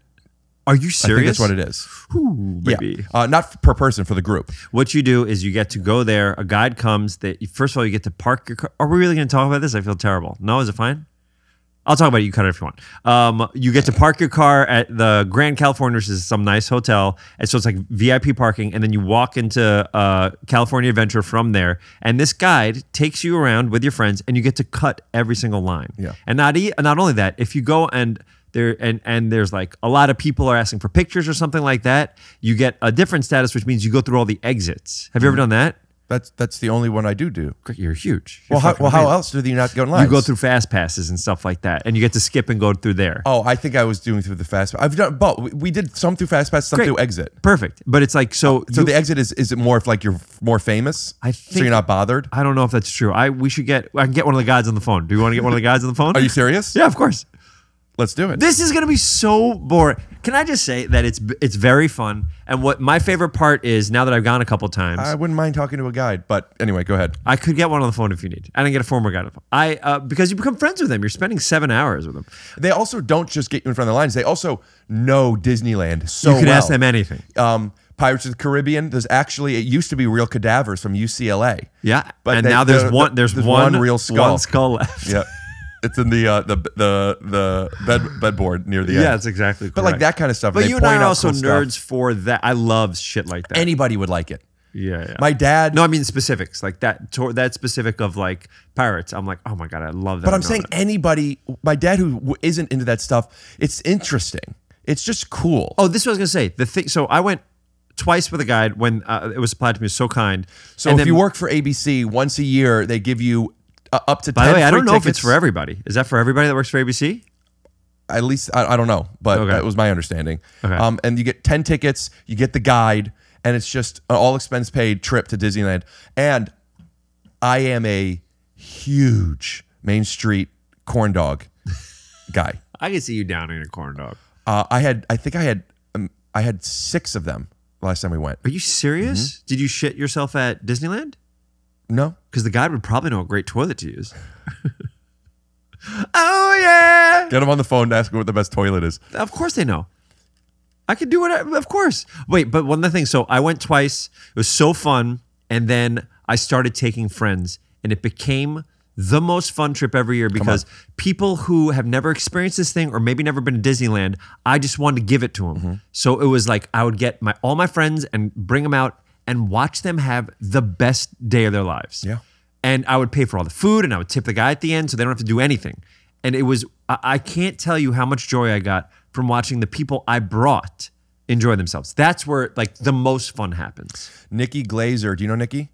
Are you serious? I think that's what it is. Ooh, baby. Yeah. Not per person, for the group. What you do is you get to go there. A guide comes. First of all, you get to park your car. Are we really going to talk about this? I feel terrible. No, is it fine? I'll talk about it. You cut it if you want. You get to park your car at the Grand California, which is some nice hotel. And so it's like VIP parking. And then you walk into California Adventure from there. And this guide takes you around with your friends, and you get to cut every single line. Yeah. And not only that, if you go and there's like a lot of people are asking for pictures or something like that, you get a different status, which means you go through all the exits. Have you ever done that? That's the only one I do. You're huge. Well, how else do you not go in lines? You go through fast passes and stuff like that, and you get to skip and go through there. Oh, I think I was doing through the fast. I've done both. We did some through fast pass, some through exit. Perfect. But it's like So the exit is it more if like you're more famous? I so think you're not bothered. I don't know if that's true. I can get one of the guys on the phone. Do you want to get one of the guys on the phone? Are you serious? Yeah, of course. Let's do it. This is going to be so boring. Can I just say that it's very fun? And what my favorite part is, now that I've gone a couple times, I wouldn't mind talking to a guide, but anyway, go ahead. I could get one on the phone if you need. I didn't get a former guide on the phone. Because you become friends with them. You're spending 7 hours with them. They also don't just get you in front of the lines. They also know Disneyland so well. You can ask them anything. Pirates of the Caribbean. It used to be real cadavers from UCLA. Yeah, but and now there's one real skull. One skull left. Yeah. It's in the bedboard near the end. Yeah, that's exactly correct. But like that kind of stuff. But they you and I point are out also cool nerds stuff. for that. I love shit like that. Anybody would like it. Yeah. My dad. No, I mean specifics like that. That specific of like pirates. I'm like, oh my god, I love that. But I'm saying anybody. My dad who isn't into that stuff. It's interesting. It's just cool. Oh, this is what I was gonna say. The thing. So I went twice with a guide when it was applied to me. So kind. So if you work for ABC once a year, they give you up to 10 By the way, I free don't know if tickets. it's for everybody. Is that for everybody that works for ABC? At least I don't know, but that was my understanding. Okay. And you get 10 tickets, you get the guide, and it's just an all expense paid trip to Disneyland. And I am a huge Main Street corn dog guy. I can see you downing a corn dog. I had 6 of them last time we went. Are you serious? Did you shit yourself at Disneyland? No. Because the guide would probably know a great toilet to use. Oh, yeah. Get them on the phone and ask them what the best toilet is. Of course they know. I could do it. Of course. Wait, but one other thing. So I went twice. It was so fun. And then I started taking friends. And it became the most fun trip every year because people who have never experienced this thing or maybe never been to Disneyland, I just wanted to give it to them. So it was like I would get all my friends and bring them out and watch them have the best day of their lives. Yeah. And I would pay for all the food and I would tip the guy at the end so they don't have to do anything. And it was, I can't tell you how much joy I got from watching the people I brought enjoy themselves. That's where like the most fun happens. Nikki Glazer. Do you know Nikki?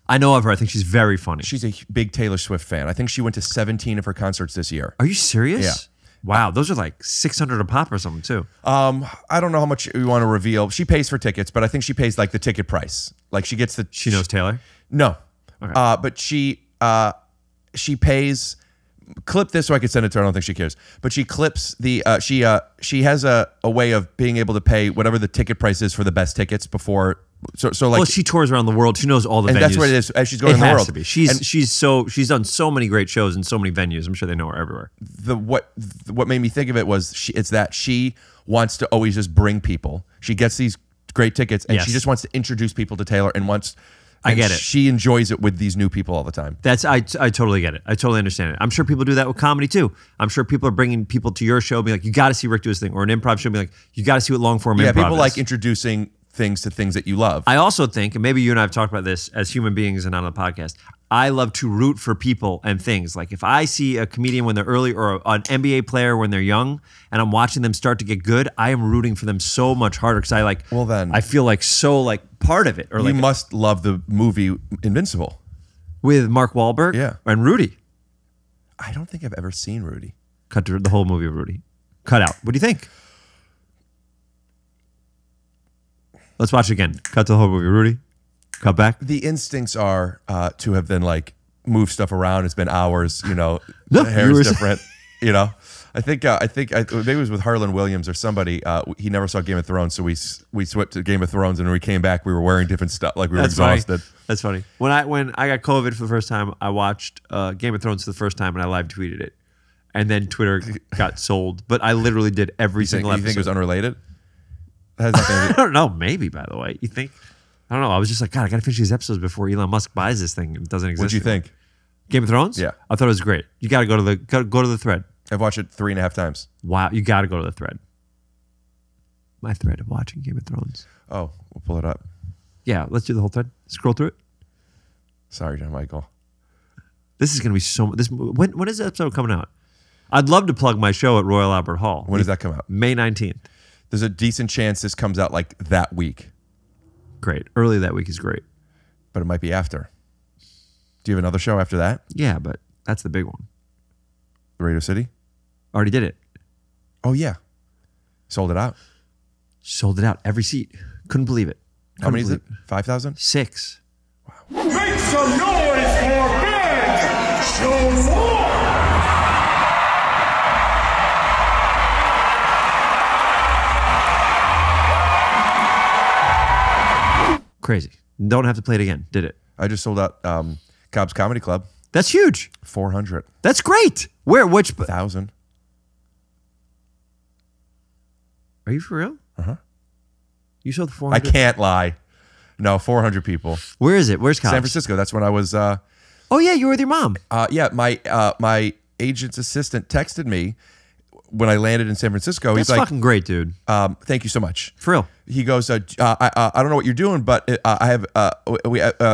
I know of her. I think she's very funny. She's a big Taylor Swift fan. I think she went to 17 of her concerts this year. Are you serious? Yeah. Wow, those are like $600 a pop or something too. I don't know how much we want to reveal. She pays for tickets, but I think she pays like the ticket price. Like she gets the. She knows Taylor? No, Okay. but she pays. Clip this so I could send it to her. I don't think she cares. But she clips the. She has a way of being able to pay whatever the ticket price is for the best tickets before. So like. Well, she tours around the world. She knows all the venues. And that's what it is. As she's going It in the has world. to be. She's done so many great shows in so many venues. I'm sure they know her everywhere. What made me think of it was it's that she wants to always just bring people. She gets these great tickets and Yes. she just wants to introduce people to Taylor and wants. I and get it. She enjoys it with these new people all the time. I totally get it. I totally understand it. I'm sure people do that with comedy too. I'm sure people are bringing people to your show, being like, you got to see Rick do his thing, or an improv show, being like, you got to see what long form improv People is. like introducing things to things that you love. I also think, and maybe you and I have talked about this as human beings and not on the podcast, I love to root for people and things. Like if I see a comedian when they're early or an NBA player when they're young and I'm watching them start to get good, I am rooting for them so much harder because I feel like so like part of it. Or you like must love the movie Invincible. With Mark Wahlberg and Rudy. I don't think I've ever seen Rudy. Cut to the whole movie of Rudy. Cut out. What do you think? Let's watch it again. Cut to the whole movie. Rudy, cut back. The instincts are to have been like move stuff around. It's been hours, No, the hair you is were- different, I think maybe it was with Harlan Williams or somebody. He never saw Game of Thrones, so we switched to Game of Thrones, and when we came back, we were wearing different stuff. Like we were exhausted. That's funny. When I got COVID for the first time, I watched Game of Thrones for the first time, and I live tweeted it, and then Twitter got sold. But I literally did every single episode. You think it was unrelated? That has nothing to I don't know. Maybe, by the way. You think? I don't know. I was just like, God, I got to finish these episodes before Elon Musk buys this thing. It doesn't exist. What'd you think? Game of Thrones? Yeah. I thought it was great. You got to go to the thread. I've watched it 3.5 times. Wow. You got to go to the thread. My thread of watching Game of Thrones. Oh, we'll pull it up. Yeah, let's do the whole thread. Scroll through it. Sorry, JonMichael. This is going to be so much. When is the episode coming out? I'd love to plug my show at Royal Albert Hall. When does that come out? May 19th. There's a decent chance this comes out like that week. Great. Early that week is great. but it might be after. Do you have another show after that? Yeah, but that's the big one. Radio City? Already did it. Oh, yeah. Sold it out. Sold it out. Every seat. Couldn't believe it. How many is it? 5,000? 6. Make some noise for Ben Schwartz! Crazy. Don't have to play it again. Did it? I just sold out Cobb's Comedy Club. That's huge. 400,000. That's great. Where? Which? Are you for real? Uh-huh. You sold I 400? can't lie. No, 400 people. Where is it? Where's Cobb's? San Francisco. That's when I was... oh, yeah. You were with your mom. Yeah, my agent's assistant texted me when I landed in San Francisco. That's He's like, fucking great, dude. thank you so much. For real. He goes, I don't know what you're doing, but I have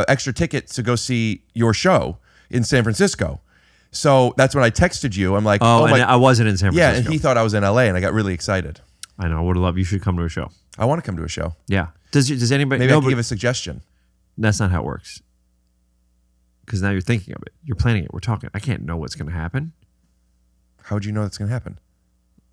extra tickets to go see your show in San Francisco. So that's when I texted you. I'm like, oh my, and I wasn't in San Francisco. Yeah, and he thought I was in LA, and I got really excited. I know. I would have loved. You should come to a show. I want to come to a show. Yeah. Does anybody? Maybe I can give a suggestion. That's not how it works. Because now you're thinking of it. You're planning it. We're talking. I can't know what's going to happen. How would you know that's going to happen?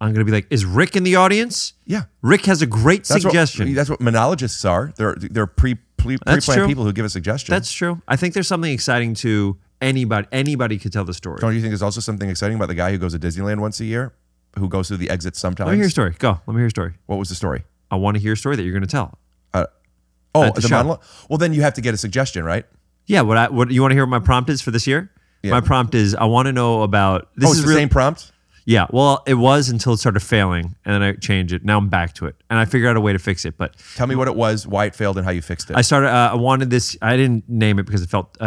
I'm going to be like, is Rick in the audience? Yeah. Rick has a great suggestion. That's what monologists are. They're pre-planned people who give a suggestion. That's true. I think there's something exciting to anybody. Anybody could tell the story. Don't you think there's also something exciting about the guy who goes to Disneyland once a year, who goes through the exits sometimes? Let me hear a story. Go. Let me hear a story. What was the story? I want to hear a story that you're going to tell. The monologue? Well, then you have to get a suggestion, right? Yeah. What you want to hear what my prompt is for this year? Yeah. My prompt is I want to know about this. It's the same prompt? Yeah. Well, it was until it started failing, and then I changed it. Now I'm back to it, and I figured out a way to fix it. But tell me what it was, why it failed, and how you fixed it. I started. I wanted this. I didn't name it because it felt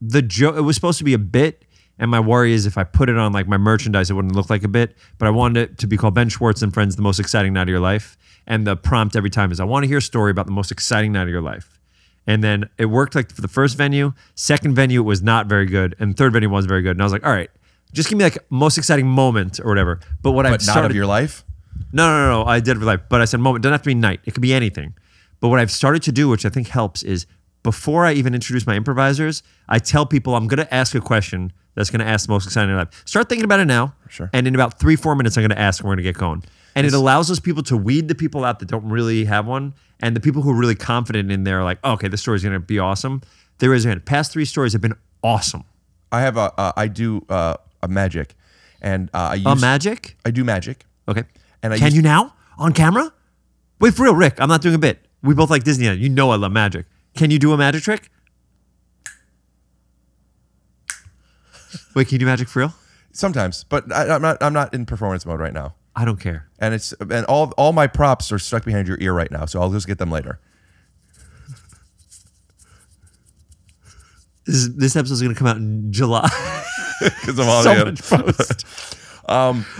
the joke. It was supposed to be a bit, and my worry is if I put it on like my merchandise, it wouldn't look like a bit. But I wanted it to be called Ben Schwartz and Friends: The Most Exciting Night of Your Life. And the prompt every time is I want to hear a story about the most exciting night of your life. And then it worked like for the first venue. Second venue, it was not very good. And third venue was very good. And I was like, all right, just give me like most exciting moment or whatever. But not of your life? No. I did it for life. But I said moment. It doesn't have to be night. It could be anything. But what I've started to do, which I think helps, is before I even introduce my improvisers, I tell people I'm going to ask a question that's going to ask the most exciting in your life. Start thinking about it now. Sure. And in about 3-4 minutes, I'm going to ask and we're going to get going. And it allows those people to weed the people out that don't really have one. And the people who are really confident in there are like, oh, okay, this story's going to be awesome. They raise their hand. Past 3 stories have been awesome. I have I do a magic. And I use... A magic? I do magic. Okay. And Can you now? On camera? Wait, for real, Rick, I'm not doing a bit. We both like Disney. You know I love magic. Can you do a magic trick? Wait, can you do magic for real? Sometimes, but I'm not in performance mode right now. I don't care. And all my props are stuck behind your ear right now, so I'll just get them later. This episode's going to come out in July. Because of all so much post.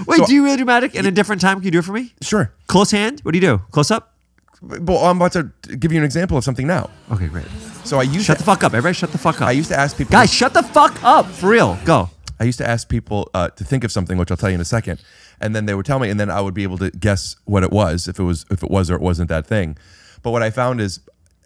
Wait, do you really do magic in a different time? Can you do it for me? Sure. Close hand? What do you do? Close up? Well, I'm about to give you an example of something now. Okay, great. So Shut the fuck up. Everybody shut the fuck up. I used to ask people... Guys, shut the fuck up. For real. Go. I used to ask people to think of something, which I'll tell you in a second, and then they would tell me, and then I would be able to guess what it was, if it was or it wasn't that thing. But what I found is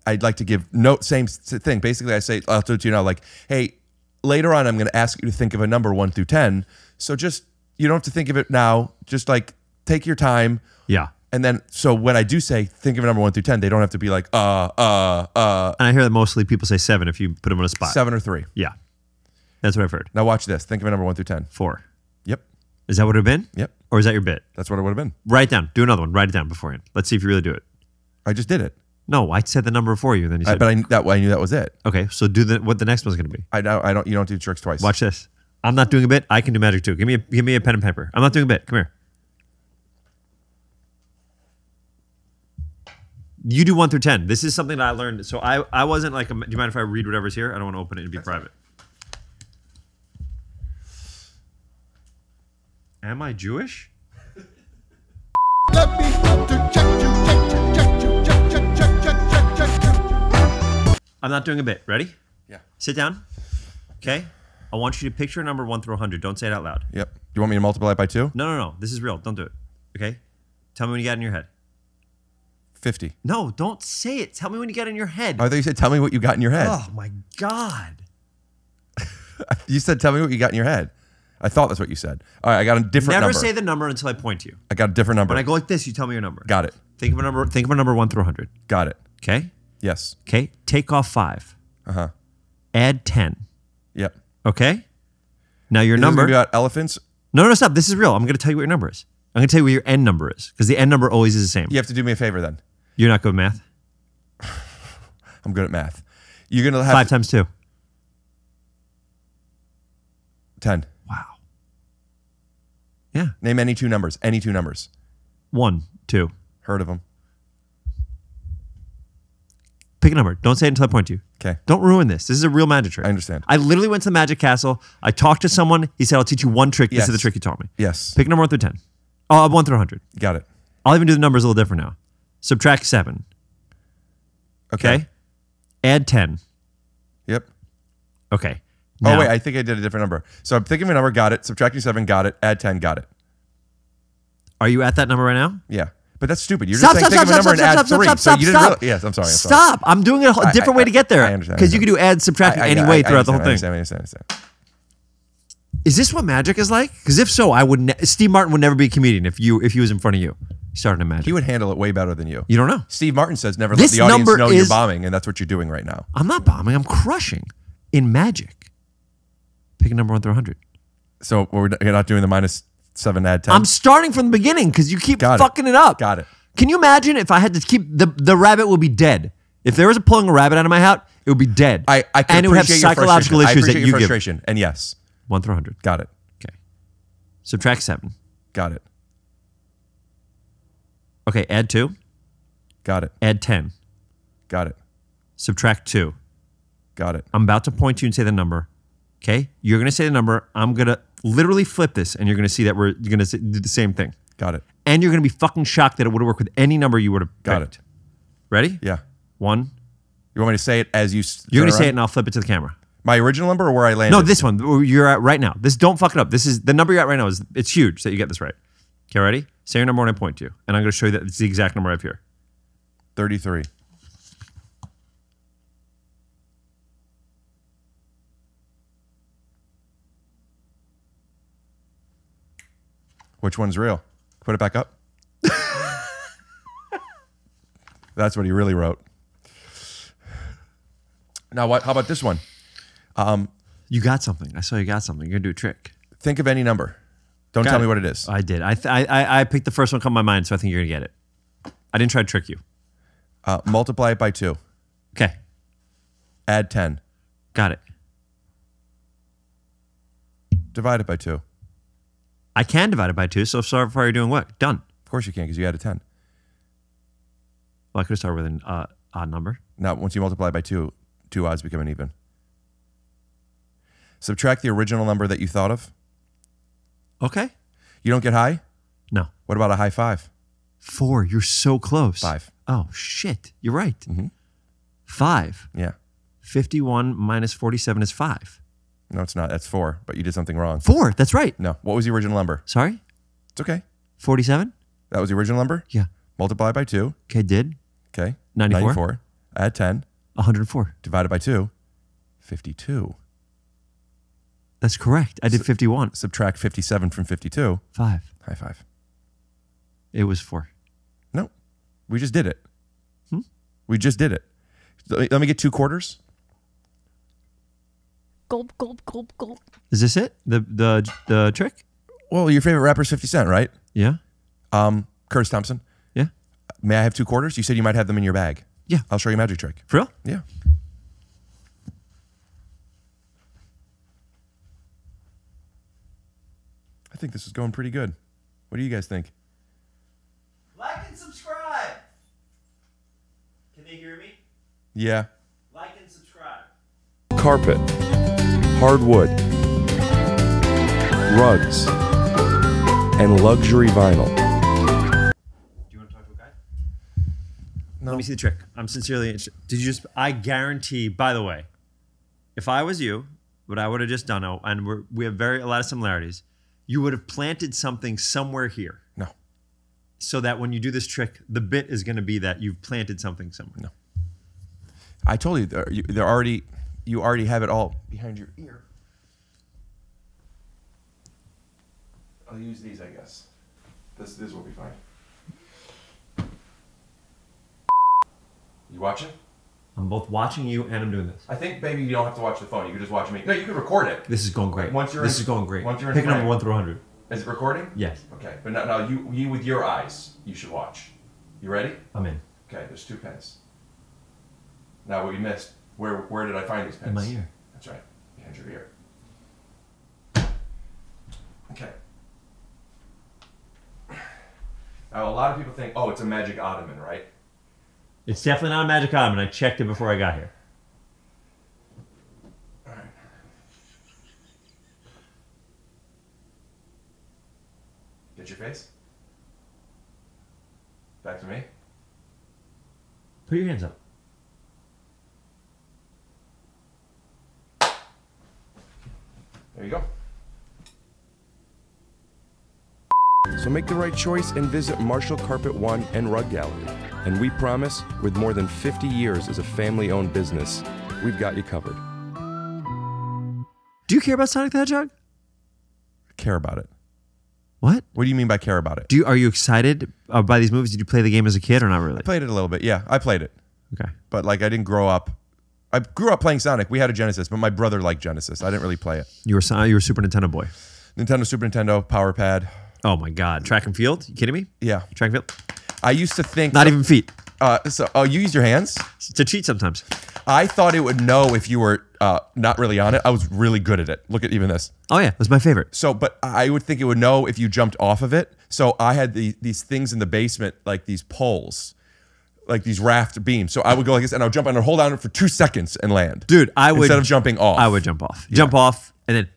I'd like to give same thing. Basically, I say, I'll do it to you now, like, hey, later on, I'm going to ask you to think of a number 1 through 10. So just, you don't have to think of it now. Just like take your time. Yeah. And then, so when I do say, think of a number 1 through 10, they don't have to be like, And I hear that mostly people say 7 if you put them on a spot. 7 or 3. Yeah. That's what I've heard. Now watch this. Think of a number 1 through 10. 4. Yep. Is that what it would have been? Yep. Or is that your bit? That's what it would have been. Write it down. Do another one. Write it down beforehand. Let's see if you really do it. I just did it. No, I said the number for you. Then you said, but I knew that was it. Okay, so do what the next one's going to be. I don't. You don't do tricks twice. Watch this. I'm not doing a bit. I can do magic too. Give me a pen and paper. I'm not doing a bit. Come here. You do 1 through 10. This is something that I learned. So I wasn't like, do you mind if I read whatever's here? I don't want to open it and be private. Am I Jewish? I'm not doing a bit. Ready? Yeah. Sit down. Okay. I want you to picture a number 1 through 100. Don't say it out loud. Yep. Do you want me to multiply it by 2? No. This is real. Don't do it. Okay. Tell me when you got it in your head. 50. No, don't say it. Tell me when you get it in your head. I thought you said, tell me what you got in your head. Oh my God. You said, tell me what you got in your head. I thought that's what you said. All right, I got a different number. Never say the number until I point to you. I got a different number. When I go like this, you tell me your number. Got it. Think of a number. Think of a number 1 through 100. Got it. Okay. Yes. Okay. Take off 5. Uh-huh. Add 10. Yep. Okay. Now your Is number. this gonna be about elephants? No, stop. This is real. I'm going to tell you what your number is. I'm going to tell you what your end number is because the end number always is the same. You have to do me a favor then. You're not good at math. I'm good at math. You're going to have 5 times 2. 10. Wow. Yeah. Name any 2 numbers. Any 2 numbers. 1, 2. Heard of them. Pick a number. Don't say it until I point to you. Okay. Don't ruin this. This is a real magic trick. I understand. I literally went to the magic castle. I talked to someone. He said, I'll teach you one trick. This Yes. is the trick he taught me. Yes. Pick a number 1 through 10. Oh, 1 through 100. Got it. I'll even do the numbers a little different now. Subtract 7. Okay. Add 10. Yep. Okay. Oh, Now- wait. I think I did a different number. So I'm thinking of a number. Got it. Subtracting 7. Got it. Add 10. Got it. Are you at that number right now? Yeah. But that's stupid. You're Stop, just saying stop, think of a stop, number and stop, add stop, 3. stop, So stop, you didn't stop. Yes, I'm sorry. Stop. I'm doing a different way to get there. I understand. Because you can do add, subtract any way throughout the whole thing. I understand. Is this what magic is like? Because if so, I would. Steve Martin would never be a comedian if he was in front of you. Starting in magic. He would handle it way better than you. You don't know. Steve Martin says never This let the audience number know you're is- bombing, and that's what you're doing right now. I'm not bombing. I'm crushing in magic. Pick a number 1 through 100. So you're not doing the minus 7, add 10? I'm starting from the beginning because you keep Got it. fucking it up. Got it. Can you imagine if I had to keep the rabbit would be dead. If there was a pulling a rabbit out of my hat, it would be dead. I can and it would have appreciate your psychological frustration. issues I that appreciate you your give. frustration. And yes. 1 through 100. Got it. Okay. Subtract 7. Got it. Okay. Add 2. Got it. Add 10. Got it. Subtract 2. Got it. I'm about to point to you and say the number. Okay. You're going to say the number. I'm going to literally flip this and you're going to see that you're going to do the same thing. Got it. And you're going to be fucking shocked that it would have worked with any number you would have Got picked. it. Ready? Yeah. 1. You want me to say it as you You're going to turn say it around? and I'll flip it to the camera. My original number or where I landed? No, this one where you're at right now. Don't fuck it up. This is the number you're at right now. It's huge that you get this right. Okay, ready? Say your number when I point to you, and I'm going to show you that it's the exact number I have here. 33. Which one's real? Put it back up. That's what he really wrote. Now what? How about this one? You got something. I saw you got something. You're going to do a trick. Think of any number. Don't Got tell it. me what it is. I did. I picked the first one come to my mind, so I think you're going to get it. I didn't try to trick you. Multiply it by 2. Okay. Add 10. Got it. Divide it by 2. I can divide it by 2, so far you're doing what? Done. Of course you can because you added 10. Well, I could have started with an odd number. Now, once you multiply by 2, 2 odds become an even. Subtract the original number that you thought of. Okay. You don't get high? No. What about a high 5? 4. You're so close. 5. Oh, shit. You're right. 5. Yeah. 51 minus 47 is 5. No, it's not. That's 4, but you did something wrong. 4. That's right. No. What was the original number? Sorry? It's okay. 47? That was the original number? Yeah. Multiply by 2. Okay, did. Okay. 94. Add 10. 104. Divided by 2. 52. That's correct. I did 51. Subtract 57 from 52. 5. High 5. It was 4. No. We just did it. We just did it. Let me get 2 quarters. Gulp, gulp, gulp, gulp. Is this it? The trick? Well, your favorite rapper is 50 Cent, right? Yeah. Curtis Thompson. Yeah. May I have 2 quarters? You said you might have them in your bag. Yeah. I'll show you a magic trick. For real? Yeah. I think this is going pretty good. What do you guys think? Like and subscribe. Can they hear me? Yeah. Like and subscribe. Carpet, hardwood, rugs, and luxury vinyl. Do you want to talk to a guy? No. Let me see the trick. I'm sincerely interested. Did you just, I guarantee, by the way, if I was you, what I would have just done, we have a lot of similarities, you would have planted something somewhere here. No. so that when you do this trick, the bit is going to be that you've planted something somewhere. No. I told you, you already have it all behind your ear. I'll use these, I guess. This will be fine. You watching? I'm both watching you and I'm doing this. I think maybe you don't have to watch the phone. You can just watch me. No, you can record it. This is going great. This is going great. Once you're in Pick frame. number 1 through 100. Is it recording? Yes. Okay, but now you with your eyes, you should watch. You ready? I'm in. Okay, there's 2 pins. Now what you missed, where did I find these pins? In my ear. That's right, behind your ear. Okay. Now a lot of people think, oh, it's a magic ottoman, right? It's definitely not a magic ottoman. I checked it before I got here. All right. Get your face. Back to me. Put your hands up. There you go. So make the right choice and visit Marshall Carpet One and Rug Gallery. And we promise, with more than 50 years as a family-owned business, we've got you covered. Do you care about Sonic the Hedgehog? Care about it. What? What do you mean by care about it? Are you excited by these movies? Did you play the game as a kid or not really? I played it a little bit. Yeah, I played it. Okay. But like I didn't grow up. I grew up playing Sonic. We had a Genesis, but my brother liked Genesis. I didn't really play it. You were a Super Nintendo boy. Nintendo, Super Nintendo, Power Pad. Oh my God. Track and field? You kidding me? Yeah. Track and field? I used to think Not even feet. you use your hands? To cheat sometimes. I thought it would know if you were not really on it. I was really good at it. Look at even this. Oh yeah, that's my favorite. So, but I would think it would know if you jumped off of it. So I had these things in the basement, like these poles, like these raft beams. So I would go like this, and I would jump on and hold on for 2 seconds and land. Dude, I would instead of jumping off. I would jump off. Jump off, and then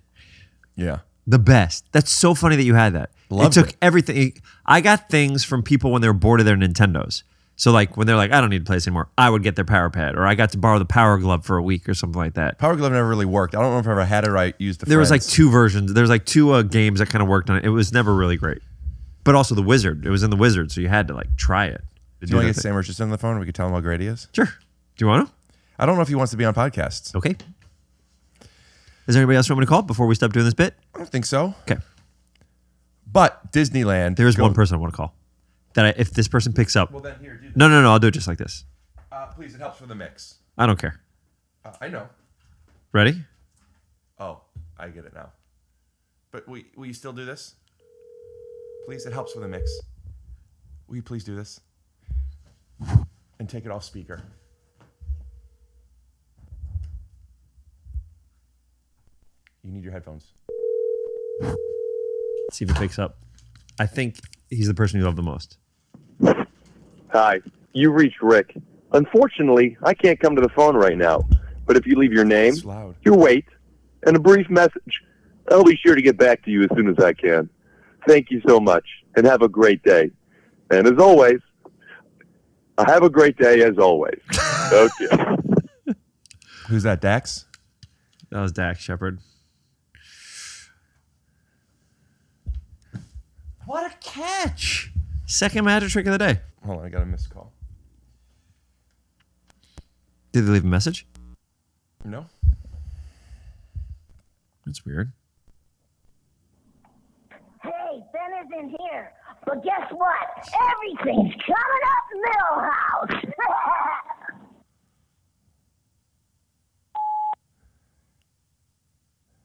Yeah. the best. That's so funny that you had that. Loved it took it. everything. I got things from people when they were bored of their Nintendos. So like when they're like, I don't need to play this anymore, I would get their Power Pad, or I got to borrow the Power Glove for a week or something like that. Power Glove never really worked. I don't know if I ever had it or I used the There was like friends. 2 versions. There was like 2 games that kind of worked on it. It was never really great. But also the Wizard. It was in the Wizard, so you had to like try it. Do you want to get Sam Richardson on the phone? We could tell him how great he is. Sure. Do you want to? I don't know if he wants to be on podcasts. Okay. Is there anybody else you want me to call before we stop doing this bit? I don't think so. Okay. But Disneyland. There is one person I want to call. If this person picks up. Well, then here, do No, I'll do it just like this. please, it helps for the mix. I don't care. I know. Ready? Oh, I get it now. But will you still do this? Please, it helps for the mix. Will you please do this? And take it off speaker. You need your headphones. Let's see if it picks up. I think he's the person you love the most. Hi, you reached Rick. Unfortunately, I can't come to the phone right now. But if you leave your name, It's loud. your weight, and a brief message, I'll be sure to get back to you as soon as I can. Thank you so much, and have a great day. And as always, have a great day as always. Okay. Who's that, Dax? That was Dax Shepard. What a catch! Second magic trick of the day. Hold on, I got a missed call. Did they leave a message? No? That's weird. Hey, Ben isn't here. But guess what? Everything's coming up Millhouse.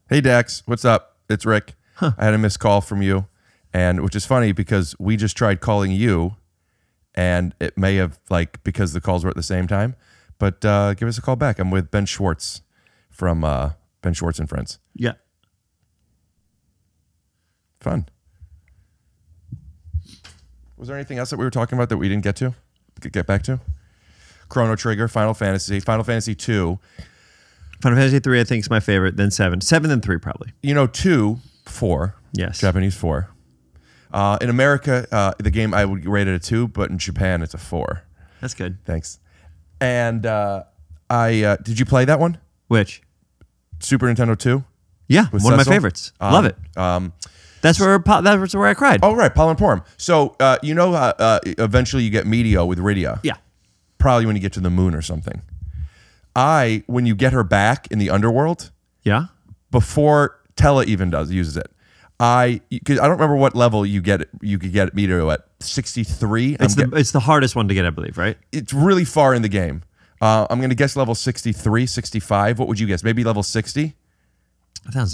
Hey, Dax. What's up? It's Rick. I had a missed call from you, and which is funny because we just tried calling you, and it may have, because the calls were at the same time, but give us a call back. I'm with Ben Schwartz from Ben Schwartz and Friends. Yeah. Fun. Was there anything else that we were talking about that we didn't get back to? Chrono Trigger, Final Fantasy 2. Final Fantasy 3, I think, is my favorite. Then 7. 7 and 3, probably. 2, 4. Yes. Japanese 4. In America, the game I would rate it a 2, but in Japan it's a 4. That's good. Thanks. And did you play that one? Which? Super Nintendo 2? Yeah, With one of my Cecil? favorites. Love it. That's where I cried. Oh, right, pollen porn. So you know, eventually you get Medio with Rydia. Yeah. Probably when you get to the moon or something. When you get her back in the underworld. Yeah. Before Tella even uses it. Because I don't remember what level you could get Meteor at 63. It's the hardest one to get, I believe, right? It's really far in the game. I'm going to guess level 63, 65. What would you guess? Maybe level 60?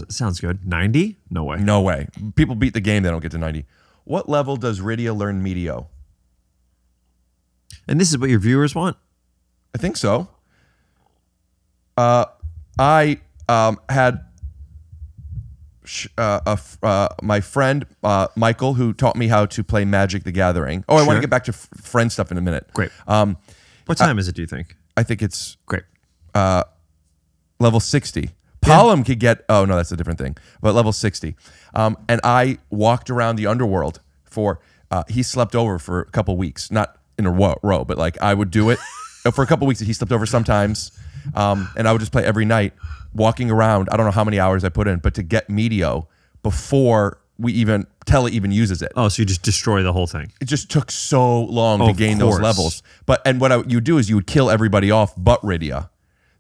Sounds good. 90? No way. No way. People beat the game, they don't get to 90. What level does Rydia learn Meteo? And this is what your viewers want? I think so. I had my friend Michael, who taught me how to play Magic the Gathering. I want to get back to friend stuff in a minute. Great. What time is it, do you think? I think it's great. Level 60. Palom could get, oh no, that's a different thing, but level 60. And I walked around the underworld for, he slept over for a couple weeks, not in a row, but like I would do it for a couple weeks. He slept over sometimes. And I would just play every night, walking around. I don't know how many hours I put in, but to get Meteo before Tella even uses it. Oh, so you just destroy the whole thing. It just took so long to gain those levels. And what you do is you would kill everybody off but Rydia.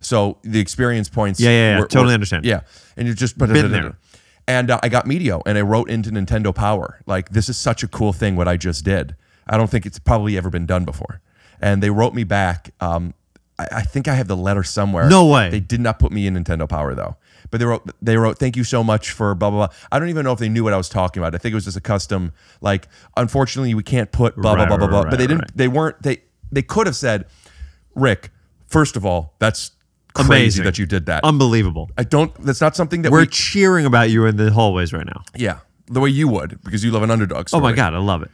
So the experience points. Totally understand. Yeah. And you just been there. And I got Meteo and I wrote into Nintendo Power. Like, this is such a cool thing what I just did. I don't think it's probably ever been done before. And they wrote me back. I think I have the letter somewhere. No way. They did not put me in Nintendo Power though. But they wrote, thank you so much for blah, blah, blah. I don't even know if they knew what I was talking about. I think it was just a custom, like, unfortunately we can't put blah, blah, blah, blah, blah. But they didn't, they could have said, Rick, first of all, that's crazy amazing that you did that. Unbelievable. That's not something that we're cheering about you in the hallways right now. Yeah. The way you would, because you love an underdog story. Oh my God, I love it.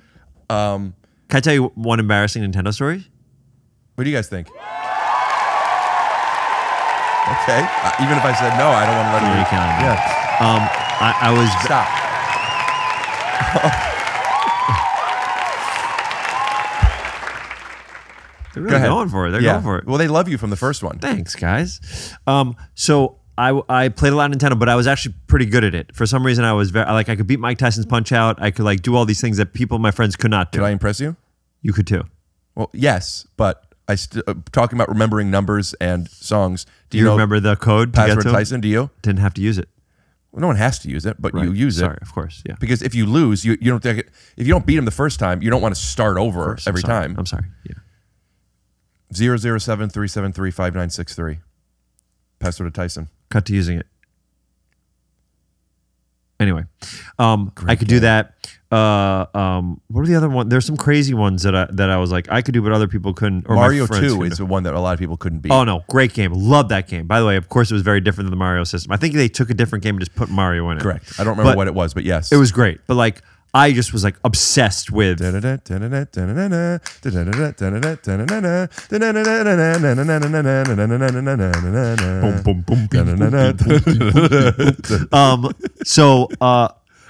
Can I tell you one embarrassing Nintendo story? What do you guys think? Okay. Even if I said no, I don't want to let you. Yeah. I was. Stop. They're really going for it. They're going for it. Well, they love you from the first one. Thanks, guys. So I played a lot of Nintendo, but I was actually pretty good at it. For some reason, I was I could beat Mike Tyson's Punch Out. I could do all these things that my friends could not do. Could I impress you? You could too. Well, yes, but talking about remembering numbers and songs. Do you remember the code? Password Tyson, do you? Didn't have to use it. Well, no one has to use it, but you use it. Sorry, of course, yeah. Because if you lose, you don't. If you don't beat him the first time, you don't want to start over every time. I'm sorry. Yeah. 007-373-5963. Password to Tyson. Cut to using it. Anyway, I could do that. What are the other ones? There's some crazy ones that I was like, I could do, but other people couldn't. Or Mario 2 is the one that a lot of people couldn't beat. Oh no, great game. Love that game. By the way, of course, it was very different than the Mario system. I think they took a different game and just put Mario in it. Correct. I don't remember what it was, but yes. It was great. But like, I just was like obsessed with. So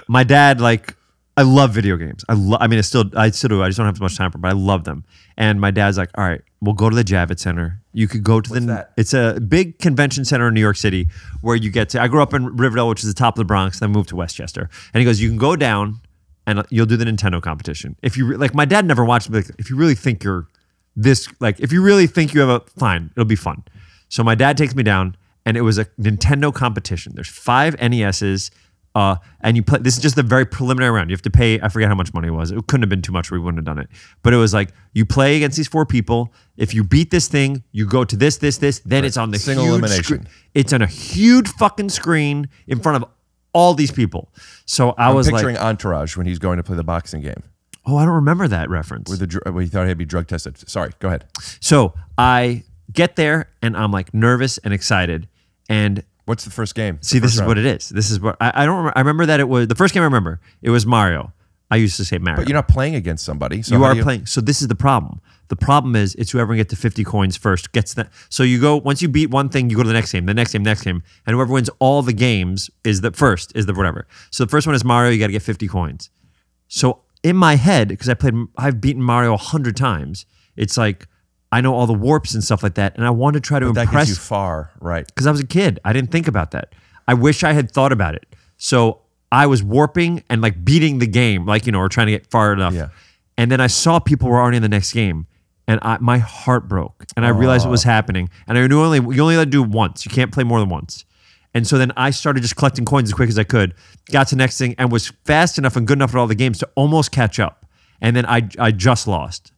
my dad, like, I love video games. I mean, I still do. I just don't have as much time for it, but I love them. And my dad's like, all right, we'll go to the Javits Center. You could go to it's a big convention center in New York City where you get to, I grew up in Riverdale, which is the top of the Bronx, then moved to Westchester. And he goes, you can go down and you'll do the Nintendo competition. If you, like, my dad never watched me, like, if you really think you're this, like, if you really think you have a, fine, it'll be fun. So my dad takes me down and it was a Nintendo competition. There's 5 NESs. And you play, this is just the very preliminary round. You have to pay, I forget how much money it was. It couldn't have been too much or we wouldn't have done it. But it was like, you play against these 4 people. If you beat this thing, you go to this, then it's on the single huge elimination. It's on a huge fucking screen in front of all these people. So I'm was picturing like, Entourage when he's going to play the boxing game. Oh, I don't remember that reference. Where he thought he'd be drug tested. Sorry, go ahead. So I get there and I'm like nervous and excited. And what's the first game? See, this is what it is. This is what I don't remember. I remember that it was the first game I remember. It was Mario. I used to say Mario. But you're not playing against somebody. So you are playing. So this is the problem. The problem is it's whoever gets to 50 coins first gets that. So you go, once you beat one thing, you go to the next game, the next game, next game. And whoever wins all the games is the first, is the whatever. So the first one is Mario. You got to get 50 coins. So in my head, because I've beaten Mario 100 times, it's like, I know all the warps and stuff like that, and I want to try to impress. That gets you far, right? Because I was a kid. I didn't think about that. I wish I had thought about it. So I was warping and like beating the game, like, you know, or trying to get far enough. Yeah. And then I saw people were already in the next game, and my heart broke, and I realized what was happening. And I knew you only let to do it once. You can't play more than once. And so then I started just collecting coins as quick as I could, got to the next thing, and was fast enough and good enough at all the games to almost catch up. And then I just lost.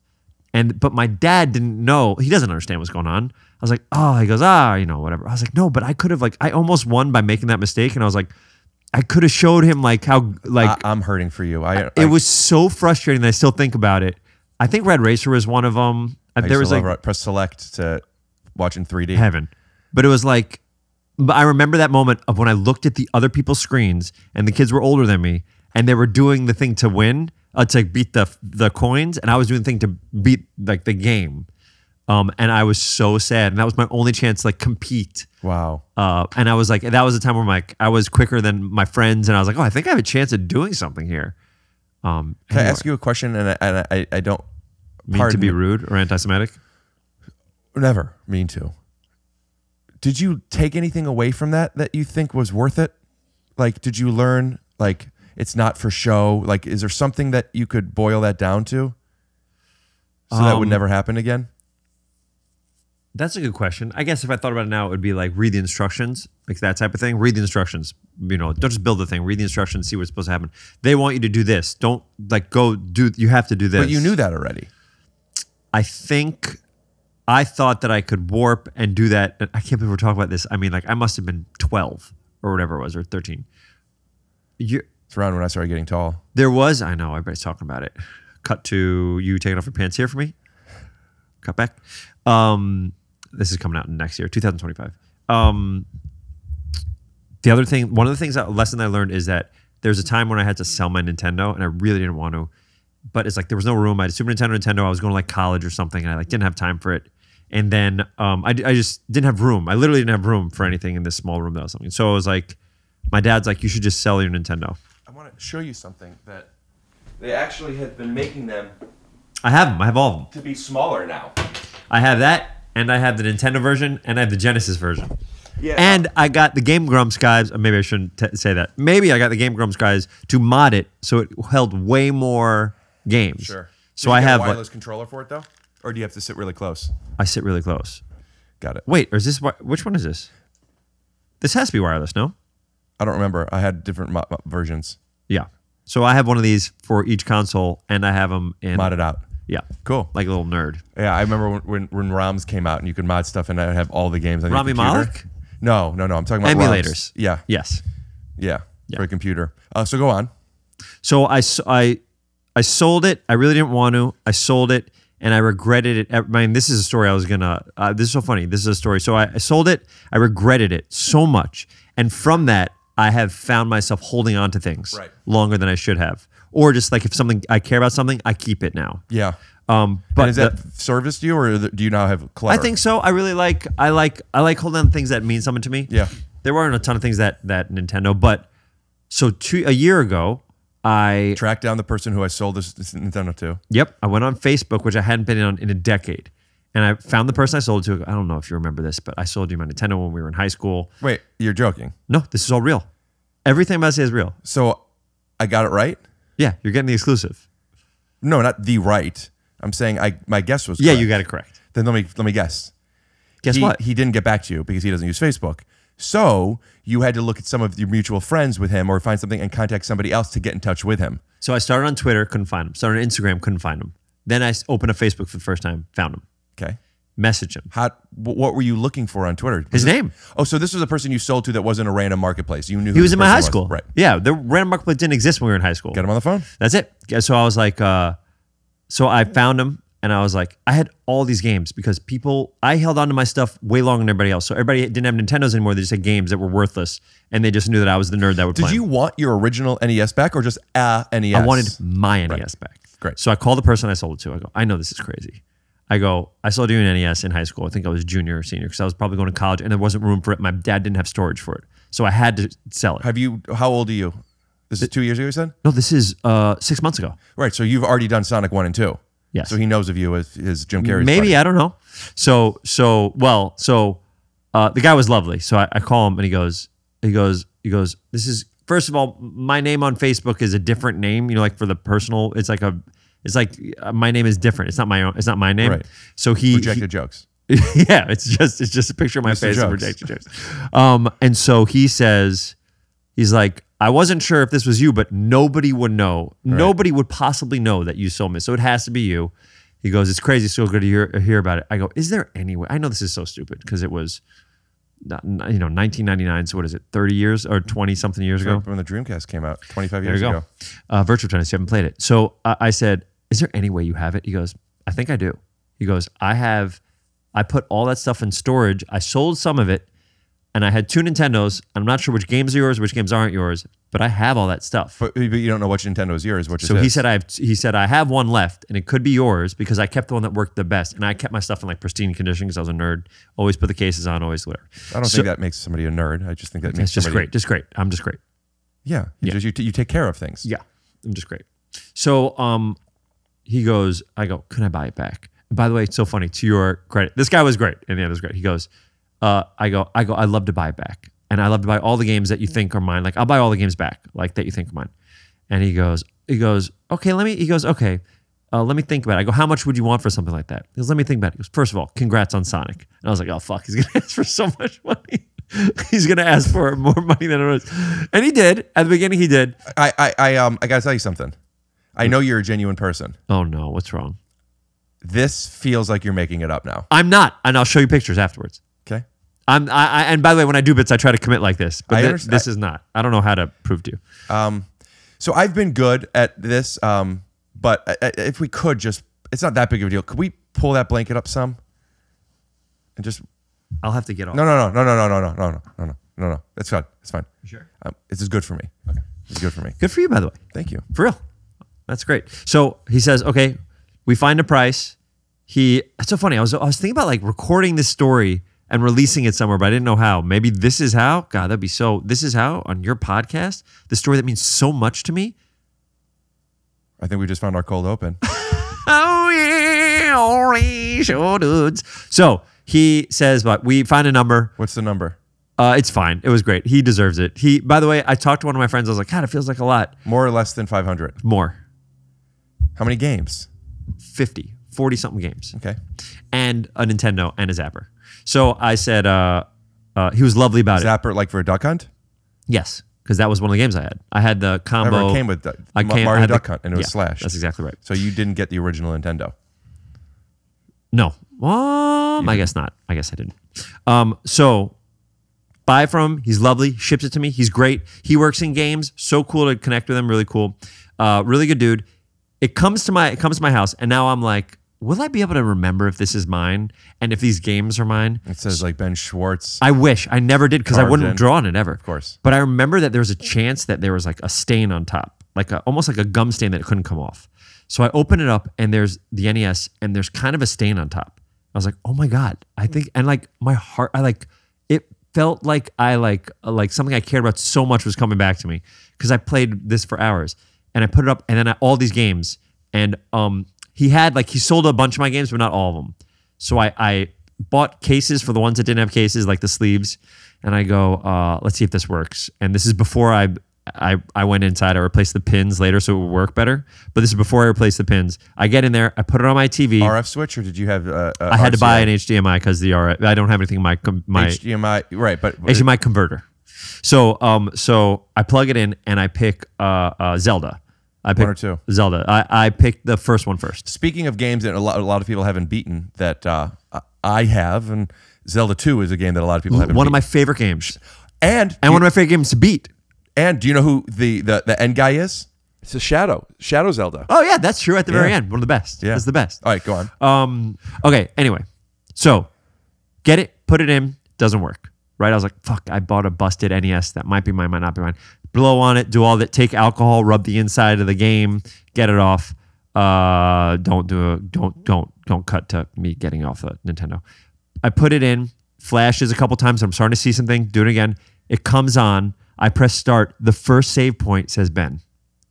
But my dad didn't know. He doesn't understand what's going on. I was like, oh, he goes, you know, whatever. I was like, no, but I could have, like, I almost won by making that mistake. And I was like, I could have showed him like how, like, I'm hurting for you. It was so frustrating that I still think about it. I think Red Racer was one of them. There was like press select to watch in 3D. Heaven. But it was like, but I remember that moment of when I looked at the other people's screens and the kids were older than me and they were doing the thing to win, to beat the coins, and I was doing the thing to beat like the game. And I was so sad, and that was my only chance to like compete. Wow. And I was like, that was a time where like I was quicker than my friends, and I was like, oh, I think I have a chance of doing something here. Can I ask you a question? And I don't mean to be rude or anti-Semitic. Never mean to. Did you take anything away from that you think was worth it? Like, did you learn like it's not for show? Like, is there something that you could boil that down to, so that would never happen again? That's a good question. I guess if I thought about it now, it would be like read the instructions, like that type of thing. Read the instructions. You know, don't just build the thing. Read the instructions, see what's supposed to happen. They want you to do this. Don't like go do. You have to do this. But you knew that already. I think I thought that I could warp and do that. I can't believe we're talking about this. I mean, like I must have been 12 or whatever it was, or 13. It's around when I started getting tall. There was, I know, everybody's talking about it. Cut to you taking off your pants here for me. Cut back. This is coming out next year, 2025. The other thing, one of the things, lesson I learned is that there's a time when I had to sell my Nintendo, and I really didn't want to. But it's like there was no room. I had a Super Nintendo. I was going to like college or something, and I like didn't have time for it. And then I just didn't have room. I literally didn't have room for anything in this small room that I was living in. So I was like, my dad's like, you should just sell your Nintendo. I want to show you something that they actually have been making them. I have them. I have all of them. To be smaller now. I have that, and I have the Nintendo version, and I have the Genesis version. Yeah. And I got the Game Grumps guys. Maybe I shouldn't say that. Maybe I got the Game Grumps guys to mod it so it held way more games. Sure. So Did you I get have a wireless controller for it though, or do you have to sit really close? I sit really close. Got it. Wait, or is this which one is this? This has to be wireless, no? I don't remember. I had different versions. Yeah. So I have one of these for each console, and I have them in Modded out. Yeah. Cool. Like a little nerd. Yeah, I remember when ROMs came out and you could mod stuff, and I have all the games on your Rami computer. Malek? No. I'm talking about emulators. ROMs. Yeah. Yes. Yeah. For a computer. So go on. So I sold it. I really didn't want to. I sold it, and I regretted it. I mean, this is a story I was gonna. This is so funny. This is a story. So I sold it. I regretted it so much, and from that, I have found myself holding on to things longer than I should have, or just like if something I care about something, I keep it now. Yeah. But is that serviced you, or do you now have clutter? I think so. I really like. I like holding on to things that mean something to me. Yeah. There weren't a ton of things that Nintendo, but so a year ago. I tracked down the person who I sold this Nintendo to. Yep. I went on Facebook, which I hadn't been on in a decade. And I found the person I sold it to. I don't know if you remember this, but I sold you my Nintendo when we were in high school. Wait, you're joking? No, this is all real. Everything I'm about to say is real. So I got it right? Yeah, you're getting the exclusive. No, not the right. I'm saying my guess was correct. Yeah, you got it correct. Then let me guess. Guess what? He didn't get back to you because he doesn't use Facebook. So you had to look at some of your mutual friends with him or find something and contact somebody else to get in touch with him. So I started on Twitter, couldn't find him. Started on Instagram, couldn't find him. Then I opened a Facebook for the first time, found him. Okay. Messaged him. What were you looking for on Twitter? His name. Oh, so this was a person you sold to that wasn't a random marketplace. You knew he was in my high school. Right. Yeah, the random marketplace didn't exist when we were in high school. Get him on the phone. That's it. So I was like, so I found him. And I was like, I had all these games because I held on to my stuff way longer than everybody else. So everybody didn't have Nintendos anymore. They just had games that were worthless. And they just knew that I was the nerd that would play. Did you want your original NES back or just a NES? I wanted my NES back. Great. So I called the person I sold it to. I go, I know this is crazy. I go, I sold you an NES in high school. I think I was junior or senior because I was probably going to college and there wasn't room for it. My dad didn't have storage for it. So I had to sell it. How old are you? This is 2 years ago, you said? No, this is 6 months ago. Right. So you've already done Sonic 1 and 2. Yes. So he knows of you as his Jim Carrey's Maybe, buddy. I don't know. So the guy was lovely. So I call him and he goes, this is, first of all, my name on Facebook is a different name. You know, like for the personal, it's like my name is different. It's not my own. It's not my name. Right. So Rejected jokes. Yeah, it's just a picture of my face and rejected jokes. And so he says, he's like, I wasn't sure if this was you, but nobody would know. Right. Nobody would possibly know that you sold me. So it has to be you. He goes, it's crazy. So good to hear about it. I go, is there any way? I know this is so stupid because it was, 1999. So what is it? 30 years or 20 something years ago? When the Dreamcast came out, 25 years ago. Virtual Tennis. You haven't played it. So I said, is there any way you have it? He goes, I think I do. He goes, I put all that stuff in storage. I sold some of it. And I had 2 Nintendos. I'm not sure which games are yours, which games aren't yours, but I have all that stuff. But you don't know which Nintendo is yours. So he said I have one left, and it could be yours because I kept the one that worked the best, and I kept my stuff in like pristine condition because I was a nerd. Always put the cases on, always whatever. I don't think that makes somebody a nerd. I just think that makes just great. Just great. I'm just great. Yeah. You take care of things. Yeah. I'm just great. So he goes, I go, can I buy it back? And by the way, it's so funny. To your credit, this guy was great, and the other was great. He goes. I go, I love to buy it back. And I love to buy all the games that you think are mine. Like, I'll buy all the games back, like, that you think are mine. And he goes, okay, let me think about it. I go, how much would you want for something like that? He goes, let me think about it. He goes, first of all, congrats on Sonic. And I was like, oh, fuck, he's going to ask for so much money. He's going to ask for more money than it was. And he did. At the beginning, he did. I got to tell you something. I know you're a genuine person. Oh, no. What's wrong? This feels like you're making it up now. I'm not. And I'll show you pictures afterwards. Okay. And by the way, when I do bits, I try to commit like this, but this is not. I don't know how to prove to you. So I've been good at this, but if we could just, it's not that big of a deal. Could we pull that blanket up some? And just, I'll have to get off. No. That's fine. It's fine. Sure. This is good for me. Okay. This is good for me. Good for you, by the way. Thank you. For real. That's great. So he says, okay, we find a price. It's so funny. I was thinking about like recording this story and releasing it somewhere, but I didn't know how. Maybe this is how. God, that'd be so. This is how on your podcast, the story that means so much to me. I think we just found our cold open. Oh yeah, only show dudes. So he says, but we find a number. What's the number? It's fine. It was great. He deserves it. By the way, I talked to one of my friends. I was like, God, it feels like a lot. More or less than 500? More. How many games? 40 something games. Okay. And a Nintendo and a Zapper. So I said, he was lovely about Zapper, like for a duck hunt? Yes, because that was one of the games I had. I had the combo. It came with Mario Duck Hunt, and it was Slash. That's exactly right. So you didn't get the original Nintendo? No. I guess not. I guess I didn't. So buy from him. He's lovely. Ships it to me. He's great. He works in games. So cool to connect with him. Really cool. Really good dude. It comes to my house, and now I'm like, will I be able to remember if this is mine and if these games are mine? It says like Ben Schwartz. I wish. I never did because I wouldn't draw on it ever. Of course. But I remember that there was a chance that there was like a stain on top, like almost like a gum stain that it couldn't come off. So I open it up and there's the NES and there's kind of a stain on top. I was like, oh my God. I think, and like my heart, it felt like like something I cared about so much was coming back to me because I played this for hours. And I put it up, and then all these games, and he sold a bunch of my games, but not all of them. So I bought cases for the ones that didn't have cases, like the sleeves, and I go, let's see if this works. And this is before I went inside. I replaced the pins later so it would work better. But this is before I replaced the pins. I get in there, I put it on my TV. RF switch, or did you have? I had to buy an HDMI because the RF. I don't have anything in my HDMI, right? But HDMI converter. So I plug it in and I pick Zelda. I picked 1 or 2. Zelda. I picked the first one first. Speaking of games that a lot of people haven't beaten, that I have, and Zelda 2 is a game that a lot of people haven't beaten. One of my favorite games. And one of my favorite games to beat. And do you know who the end guy is? It's a Shadow Zelda. Oh yeah, that's true. At the very end, one of the best. Yeah, it's the best. All right, go on. Okay. Anyway, so get it, put it in, doesn't work. Right? I was like, fuck, I bought a busted NES that might be mine, might not be mine. Blow on it, do all that, take alcohol, rub the inside of the game, get it off. Don't cut to me getting off the Nintendo. I put it in, flashes a couple times, I'm starting to see something, do it again. It comes on, I press start, the first save point says Ben.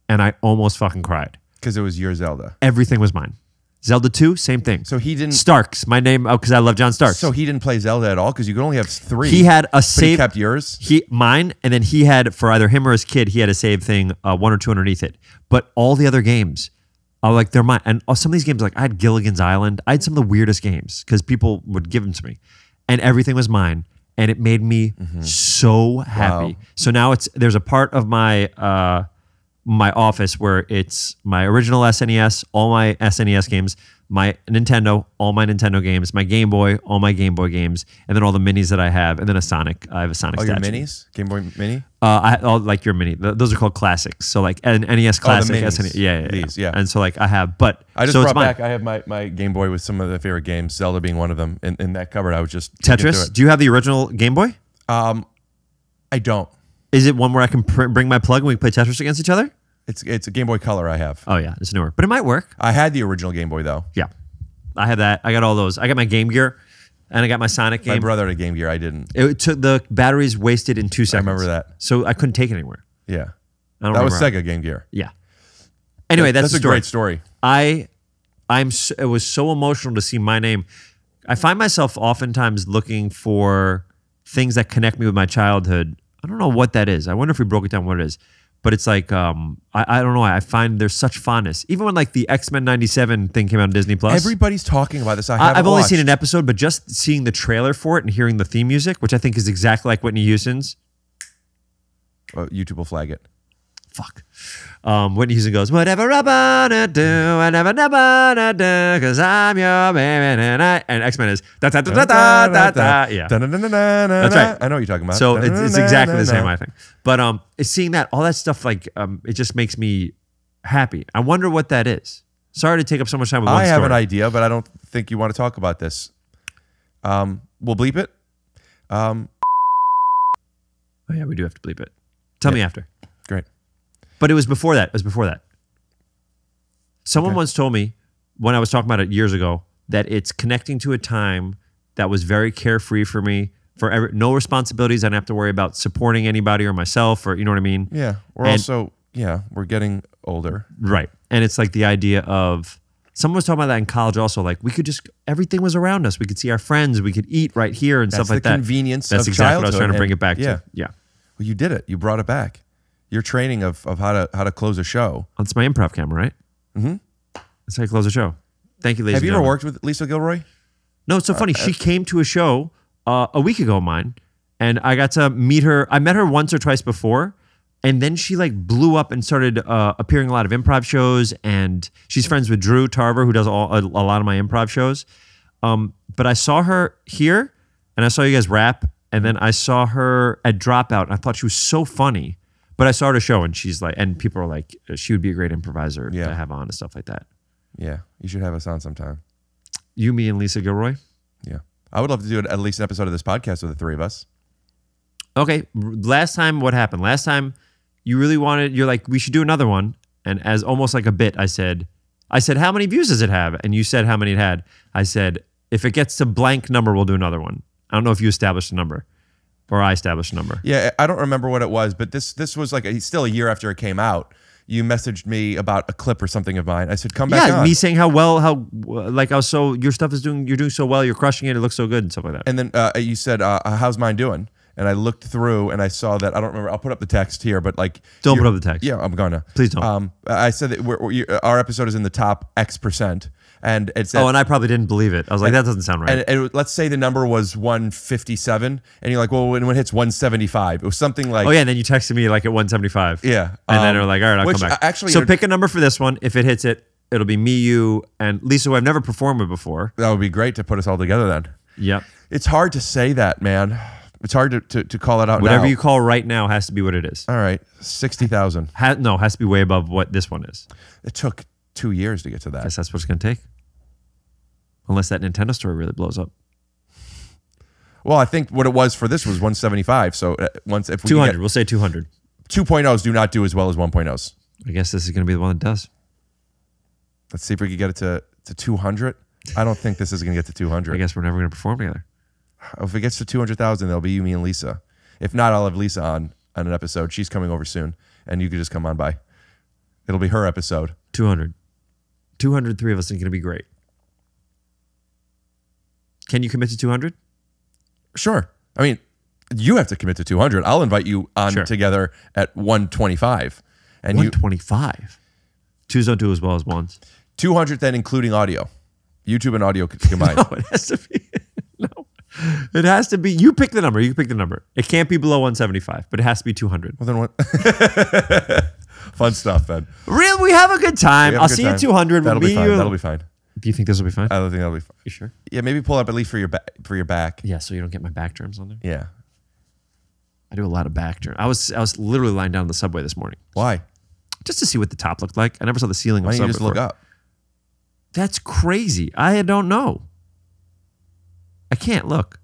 And I almost fucking cried. Because it was your Zelda. Everything was mine. Zelda 2, same thing. So he didn't. Starks, my name, because I love John Starks. So he didn't play Zelda at all because you could only have 3. He had a But save. he kept yours. Mine, and then he had, for either him or his kid, he had a save thing, 1 or 2 underneath it. But all the other games, like they're mine. And some of these games, like I had Gilligan's Island. I had some of the weirdest games because people would give them to me, and everything was mine, and it made me so happy. Wow. So now there's a part of my my office where it's my original SNES, all my SNES games, my Nintendo, all my Nintendo games, my Game Boy, all my Game Boy games, and then all the minis that I have, and then a Sonic. I have a Sonic statue. Your minis? Game Boy Mini? Like your mini. Those are called classics. So like an NES classic. minis. SNES, yeah. These, yeah. And so like I have, but I just so it's brought mine. back. I have my Game Boy with some of the favorite games, Zelda being one of them. In that cupboard, I was just looking through Tetris. it. Do you have the original Game Boy? I don't. Is it one where I can bring my plug and we can play Tetris against each other? It's a Game Boy Color I have. Oh yeah, it's newer, but it might work. I had the original Game Boy though. Yeah, I have that. I got all those. I got my Game Gear, and I got my Sonic game. My brother had a Game Gear. I didn't. It took the batteries wasted in 2 seconds. I remember that. So I couldn't take it anywhere. Yeah, I don't that was remember. Sega Game Gear. Yeah. Anyway, that's the a story. great story. It was so emotional to see my name. I find myself oftentimes looking for things that connect me with my childhood. I don't know what that is. I wonder if we broke it down what it is. But it's like, I don't know. I find there's such fondness. Even when like the X-Men 97 thing came out on Disney Plus. Everybody's talking about this. I've only watched. seen an episode, but just seeing the trailer for it and hearing the theme music, which I think is exactly like Whitney Houston's. YouTube will flag it. Fuck. Whitney Houston goes, whatever I wanna do, whatever I wanna do, because I'm your baby tonight. And X-Men is da da da da da da da. Yeah. That's right. I know what you're talking about. So it's exactly the same, I think. But it's seeing that, all that stuff, like it just makes me happy. I wonder what that is. Sorry to take up so much time with one I have story. an idea, but I don't think you want to talk about this. We'll bleep it. Oh yeah, we do have to bleep it. Tell me after. Great. But it was before that. Someone once told me, when I was talking about it years ago, that it's connecting to a time that was very carefree for me, no responsibilities. I didn't have to worry about supporting anybody or myself, or you know what I mean? Yeah. We're getting older. Right. And it's like the idea of, someone was talking about that in college also, like we could just, everything was around us. We could see our friends, we could eat right here and That's stuff like the that. convenience That's of exactly what I was trying to childhood, bring it back and- to. Yeah. Well, you did it. You brought it back. Your training of how to close a show. That's my improv camera, right? Mm-hmm. That's how you close a show. Thank you, ladies Have and you ever gentlemen. worked with Lisa Gilroy? No, it's so funny. She came to a show a week ago of mine, and I got to meet her. I met her once or twice before, and then she like blew up and started appearing in a lot of improv shows, and she's friends with Drew Tarver, who does a lot of my improv shows. But I saw her here, and I saw you guys rap, and then I saw her at Dropout, and I thought she was so funny. But I saw her at a show, and she's like, and people are like, she would be a great improviser to have on and stuff like that. Yeah, you should have us on sometime. You, me, and Lisa Gilroy? Yeah. I would love to do at least an episode of this podcast with the three of us. Okay. Last time, what happened? Last time, you really wanted, you're like, we should do another one. And as almost like a bit, I said, how many views does it have? And you said how many it had. I said, if it gets to blank number, we'll do another one. I don't know if you established a number or I established a number. Yeah, I don't remember what it was, but this was like still a year after it came out. You messaged me about a clip or something of mine. I said, come back on. Yeah, me saying how like I was so, your stuff is you're doing so well, you're crushing it, it looks so good and stuff like that. And then you said, how's mine doing? And I looked through and I saw that, I don't remember, I'll put up the text here, but like. Don't put up the text. Yeah, I'm gonna. Please don't. I said that our episode is in the top X%. And it's and I probably didn't believe it. I was like, that doesn't sound right. And let's say the number was 157, and you're like, well, when it hits 175, it was something like. Oh yeah, and then you texted me like at 175. Yeah, and then you're like, all right, I'll come back. Actually, so pick a number for this one. If it hits it, it'll be me, you, and Lisa, who I've never performed with before. That would be great to put us all together then. Yep. It's hard to say that, man. It's hard to call it out. Whatever now. you call right now has to be what it is. All right, 60,000. No, has to be way above what this one is. It took 2 years to get to that. I guess that's what it's going to take. Unless that Nintendo story really blows up. Well, I think what it was for this was 175. So if we 200, we'll say 200. 2.0s do not do as well as 1.0s. I guess this is going to be the one that does. Let's see if we can get it to 200. I don't think this is going to get to 200. I guess we're never going to perform together. If it gets to 200,000, there'll be you, me, and Lisa. If not, I'll have Lisa on an episode. She's coming over soon, and you can just come on by. It'll be her episode. 200. 200, three of us is going to be great. Can you commit to 200? Sure. I mean, you have to commit to 200. I'll invite you on together at 125. And 125? Twos don't do as well as ones. 200 then including audio. YouTube and audio combined. No, it has to be. No. It has to be. You pick the number. You pick the number. It can't be below 175, but it has to be 200. Well, then what? Fun stuff, Ben. Real, we have a good time. I'll see you at 200. That'll be fine. That'll be fine. Do you think this will be fine? I don't think that'll be fine. You sure? Yeah, maybe pull up at least for your back. Yeah, so you don't get my back germs on there. Yeah. I do a lot of back germs. I was literally lying down on the subway this morning. Why? Just to see what the top looked like. I never saw the ceiling. Why don't you just look up? That's crazy. I don't know. I can't look.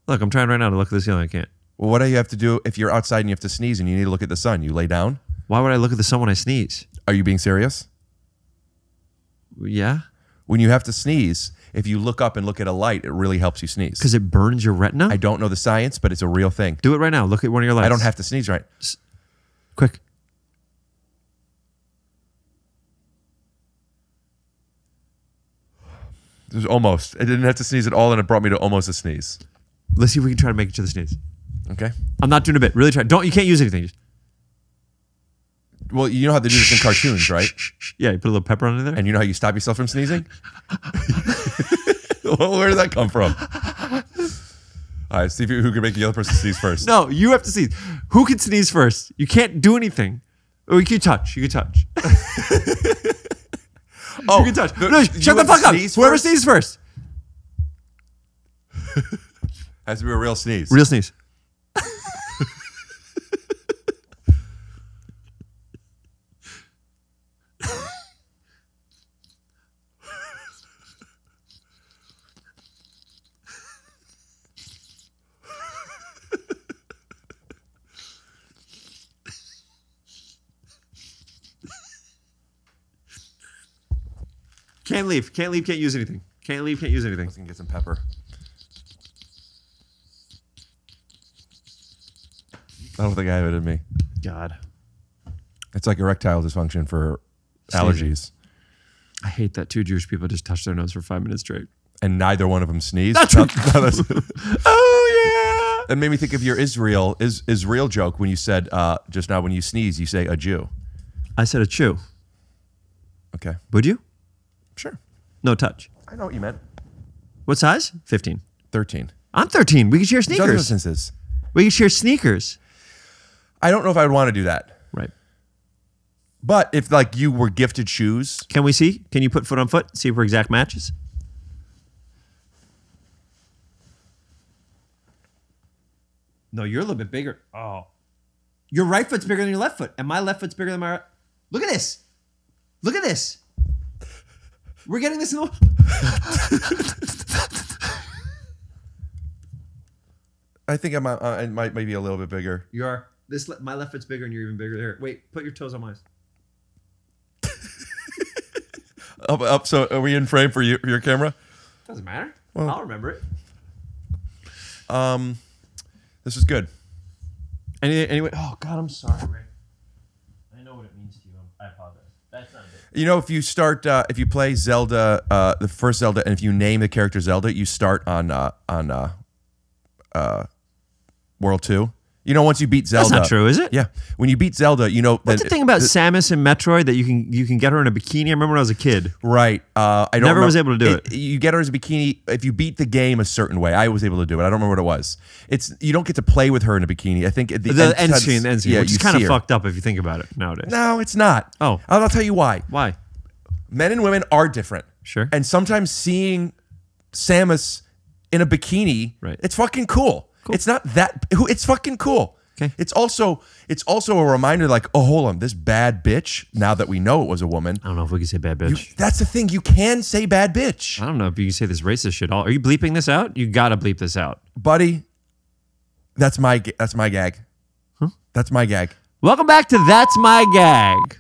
Look, I'm trying right now to look at the ceiling. I can't. Well, what do you have to do if you're outside and you have to sneeze and you need to look at the sun? You lay down? Why would I look at the sun when I sneeze? Are you being serious? Yeah. When you have to sneeze, if you look up and look at a light, it really helps you sneeze. Because it burns your retina? I don't know the science, but it's a real thing. Do it right now. Look at one of your lights. I don't have to sneeze right. Quick. It was almost. I didn't have to sneeze at all, and it brought me to almost a sneeze. Let's see if we can try to make each other sneeze. Okay. I'm not doing a bit. Really try. You can't use anything. Just... Well, you know how they do this in cartoons, right? Yeah, you put a little pepper on it there. And you know how you stop yourself from sneezing? Well, where did that come from? All right, see who can make the other person sneeze first. No, you have to sneeze. Who can sneeze first? You can't do anything. Oh, you can touch. You can touch. Oh, you can touch. No, shut the fuck up. Whoever sneezes first. Has to be a real sneeze. Real sneeze. Can't leave. Can't leave. Can't use anything. Can't leave. Can't use anything. I was gonna get some pepper. I don't think I have it in me. God. It's like erectile dysfunction for allergies. I hate that two Jewish people just touch their nose for 5 minutes straight. And neither one of them sneezed. Oh, yeah. That made me think of your Israel joke when you said just now when you sneeze, you say a Jew. I said a chew. Okay. Would you? Sure. No touch. I know what you meant. What size? 15. 13. I'm 13. We can share sneakers. Instances. We can share sneakers. I don't know if I would want to do that. Right. But if like you were gifted shoes. Can we see? Can you put foot on foot? See if we're exact matches? No, you're a little bit bigger. Oh. Your right foot's bigger than your left foot. And my left foot's bigger than my right. Look at this. Look at this. We're getting this in the... I think I might be a little bit bigger. You are. My left foot's bigger and you're even bigger there. Wait, put your toes on mine. Up. So are we in frame for your camera? Doesn't matter. Well, I'll remember it. This is good. Anyway. Oh God, I'm sorry, Rick. I know what it means to you. I apologize. That's not it. You know, if you start, if you play Zelda, the first Zelda, and if you name the character Zelda, you start on World 2. You know, once you beat Zelda, that's not true, is it? Yeah, when you beat Zelda, you know. What's the thing about Samus and Metroid that you can get her in a bikini? I remember when I was a kid. Right. I don't never was able to do it. You get her as a bikini if you beat the game a certain way. I was able to do it. I don't remember what it was. You don't get to play with her in a bikini. I think at the end screen, yeah, which is kind of fucked up if you think about it nowadays. No, it's not. Oh, I'll tell you why. Why? Men and women are different. Sure. And sometimes seeing Samus in a bikini, right, it's fucking cool. It's not that. It's fucking cool. Okay. It's also a reminder, like, oh, hold on, this bad bitch. Now that we know it was a woman, I don't know if we can say bad bitch. That's the thing. You can say bad bitch. I don't know if you can say this racist shit. Are you bleeping this out? You gotta bleep this out, buddy. That's my gag. Huh? That's my gag. Welcome back to That's My Gag.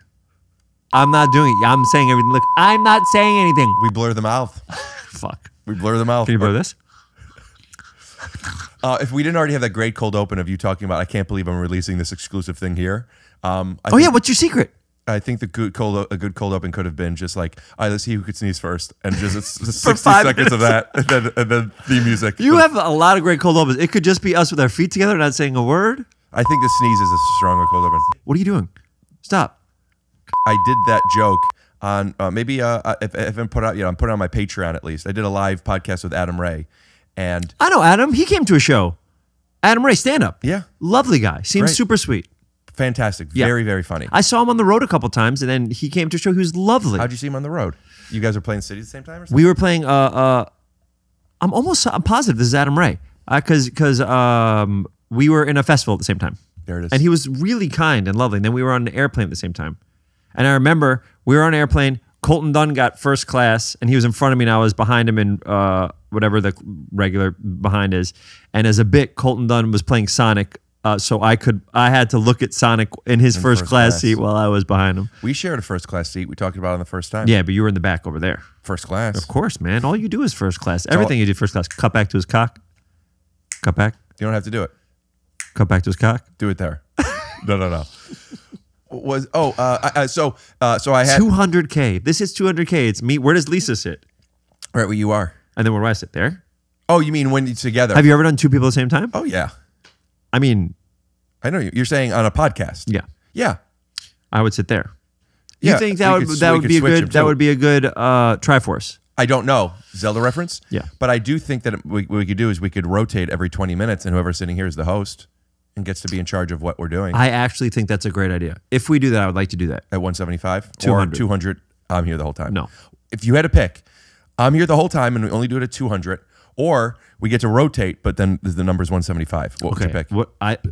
I'm not doing it. I'm saying everything. Look, I'm not saying anything. We blur the mouth. Fuck. We blur the mouth. Can you blur this? If we didn't already have that great cold open of you talking about, I can't believe I'm releasing this exclusive thing here. Yeah, what's your secret? I think a good cold open could have been just like, all right, let's see who could sneeze first, and just it's 60 seconds of that, and then theme music. You have a lot of great cold opens. It could just be us with our feet together, not saying a word. I think the sneeze is a stronger cold open. What are you doing? Stop. I did that joke on maybe if I haven't put out yet, I'm putting it on my Patreon at least. I did a live podcast with Adam Ray, and I know Adam. He came to a show. Adam Ray, stand up. Yeah, lovely guy. Seems Great. super sweet. Fantastic. Very, very funny. I saw him on the road a couple times, and then he came to a show. He was lovely. How'd you see him on the road? You guys were playing cities at the same time or something? We were playing. I'm positive this is Adam Ray, because we were in a festival at the same time. There it is. And he was really kind and lovely. And then we were on an airplane at the same time. And I remember we were on an airplane. Colton Dunn got first class, and he was in front of me, and I was behind him in whatever the regular behind is. And as a bit, Colton Dunn was playing Sonic, so I had to look at Sonic in his first class seat while I was behind him. We shared a first class seat. We talked about it on the first time. Yeah, but you were in the back over there. First class. Of course, man. All you do is first class. Everything you do first class. Cut back to his cock. Cut back. You don't have to do it. Cut back to his cock. Do it there. No. So I had 200K. This is 200K. It's me. Where does Lisa sit? Right where you are. And then where do I sit? There. Oh, you mean when you're together? Have you ever done two people at the same time? Oh yeah. I mean, I know you're saying on a podcast. Yeah. Yeah. I would sit there. Yeah, You think that would be a good Triforce? I don't know. Zelda reference? Yeah. But I do think that what we could do is we could rotate every 20 minutes, and whoever's sitting here is the host and gets to be in charge of what we're doing. I actually think that's a great idea. If we do that, I would like to do that. At 175? 200. Or 200, I'm here the whole time. No. If you had to pick, I'm here the whole time and we only do it at 200, or we get to rotate, but then the number's 175. What would you pick?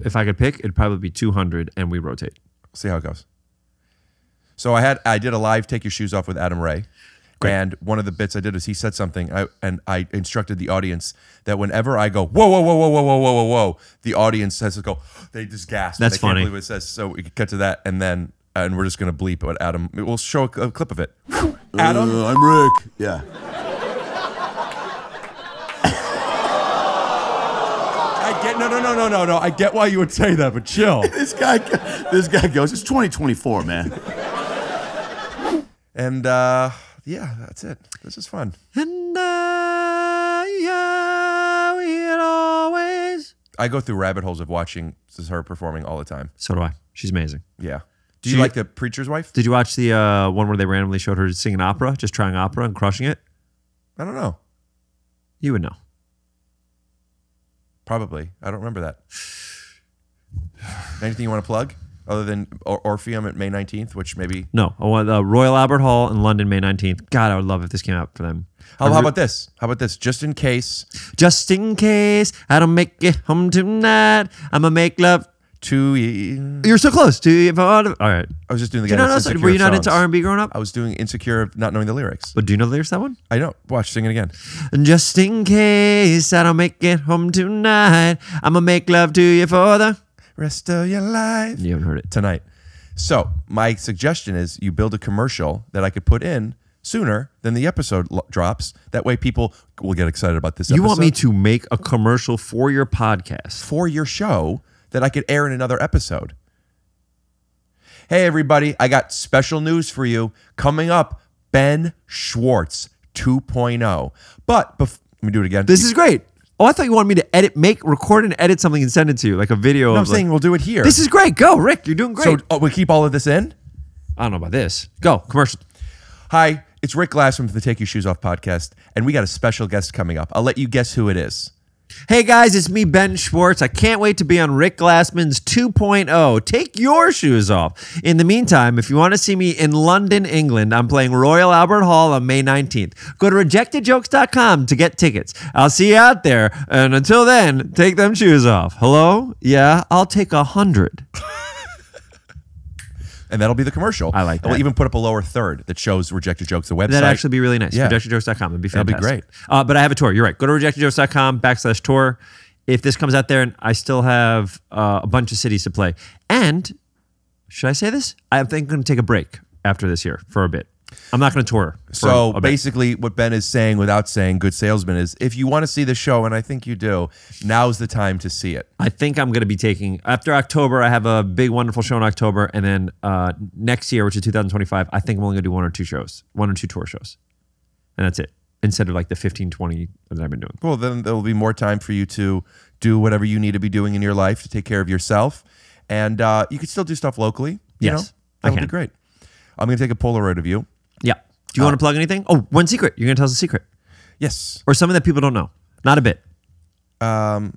If I could pick, it'd probably be 200 and we rotate. See how it goes. So I did a live Take Your Shoes Off with Adam Ray. Great. And one of the bits I did is he said something, and I instructed the audience that whenever I go, whoa, whoa, whoa, whoa, whoa, whoa, whoa, whoa, whoa, the audience has to go, they just gasp. That's they funny. Can't believe what it says. So we could cut to that, and then we're just going to bleep what Adam, we'll show a clip of it. Adam? I'm Rick. Yeah. I get, no. I get why you would say that, but chill. This guy goes, it's 2024, man. And, yeah, that's it. This is fun. And we'll always. I go through rabbit holes of watching her performing all the time. So do I. She's amazing. Yeah. Do you like The Preacher's Wife? Did you watch the one where they randomly showed her singing opera, just trying opera and crushing it? I don't know. You would know. Probably. I don't remember that. Anything you want to plug? Other than Orpheum at May 19th, which maybe... No. I want Royal Albert Hall in London, May 19th. God, I would love if this came out for them. How about this? How about this? Just in case I don't make it home tonight, I'm going to make love to you. You're so close to... All right. I was just doing the guy that's Insecure. Were you not into R&B growing up? I was doing Insecure of not knowing the lyrics. But do you know the lyrics to that one? I know. Watch, sing it again. Just in case I don't make it home tonight, I'm going to make love to you for the... rest of your life. You haven't heard it. Tonight. So my suggestion is you build a commercial that I could put in sooner than the episode drops. That way people will get excited about this episode. You want me to make a commercial for your podcast? For your show that I could air in another episode. Hey, everybody. I got special news for you. Coming up, Ben Schwartz 2.0. But let me do it again. This is great. Oh, I thought you wanted me to record and edit something and send it to you, like a video. No, I'm saying we'll do it here. This is great. Go, Rick. You're doing great. So we keep all of this in? I don't know about this. Go, commercial. Hi, it's Rick Glassman from the Take Your Shoes Off podcast, and we got a special guest coming up. I'll let you guess who it is. Hey guys, it's me, Ben Schwartz. I can't wait to be on Rick Glassman's 2.0. Take your shoes off. In the meantime, if you want to see me in London, England, I'm playing Royal Albert Hall on May 19th. Go to rejectedjokes.com to get tickets. I'll see you out there. And until then, take them shoes off. Hello? Yeah, I'll take 100. And that'll be the commercial. I like that. We'll even put up a lower third that shows Rejected Jokes, the website. That'd actually be really nice. Yeah. Rejectedjokes.com. It'd be fantastic. That'd be great. But I have a tour. You're right. Go to rejectedjokes.com/tour. If this comes out there, and I still have a bunch of cities to play. And, should I say this? I think I'm going to take a break after this year for a bit. I'm not going to tour. So basically what Ben is saying without saying good salesman is if you want to see the show, and I think you do, now's the time to see it. I think I'm going to be taking, after October, I have a big, wonderful show in October. And then next year, which is 2025, I think I'm only going to do 1 or 2 shows, 1 or 2 tour shows. And that's it. Instead of like the 15, 20 that I've been doing. Well, then there'll be more time for you to do whatever you need to be doing in your life to take care of yourself. And you can still do stuff locally. You know? That'll be great. I'm going to take a Polaroid of you. Yeah. Do you want to plug anything? Oh, one secret. You're going to tell us a secret. Yes. Or something that people don't know. Not a bit. It's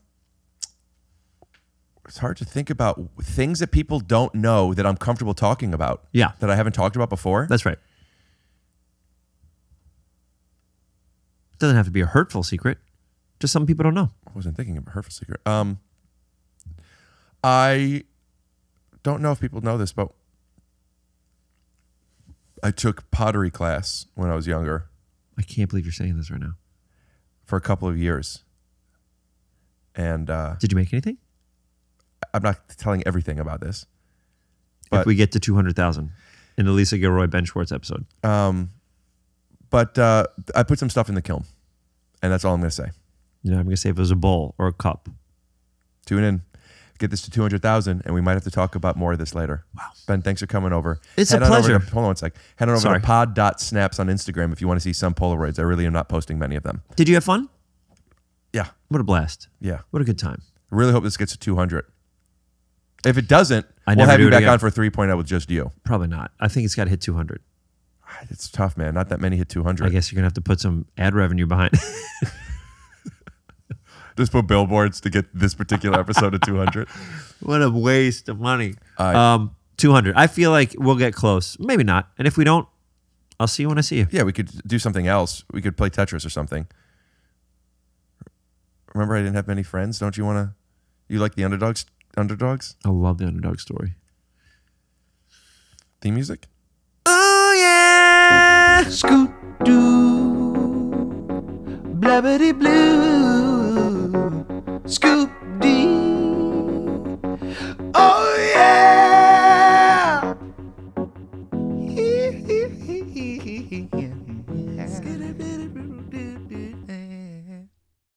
hard to think about things that people don't know that I'm comfortable talking about. Yeah. That I haven't talked about before. That's right. It doesn't have to be a hurtful secret. Just something people don't know. I wasn't thinking of a hurtful secret. I don't know if people know this, but I took pottery class when I was younger. I can't believe you're saying this right now. For a couple of years. And did you make anything? I'm not telling everything about this. But if we get to 200,000 in the Lisa Gilroy Ben Schwartz episode. But I put some stuff in the kiln. And that's all I'm going to say. Yeah, I'm going to say if it was a bowl or a cup. Tune in. Get this to 200,000, and we might have to talk about more of this later. Wow. Ben, thanks for coming over. It's a pleasure. Hold on one sec. Head on over to pod.snaps on Instagram if you want to see some Polaroids. I really am not posting many of them. Did you have fun? Yeah. What a blast. Yeah. What a good time. I really hope this gets to 200. If it doesn't, we'll never have do you it back again. on for 3.0 with just you. Probably not. I think it's got to hit 200. It's tough, man. Not that many hit 200. I guess you're going to have to put some ad revenue behind it. Just put billboards to get this particular episode of 200. What a waste of money. 200. I feel like we'll get close. Maybe not. And if we don't, I'll see you when I see you. Yeah, we could do something else. We could play Tetris or something. Remember I didn't have many friends? Don't you want to... You like the underdogs? I love the underdog story. Theme music? Oh, yeah. Scoot-doo. Blabbity-blue.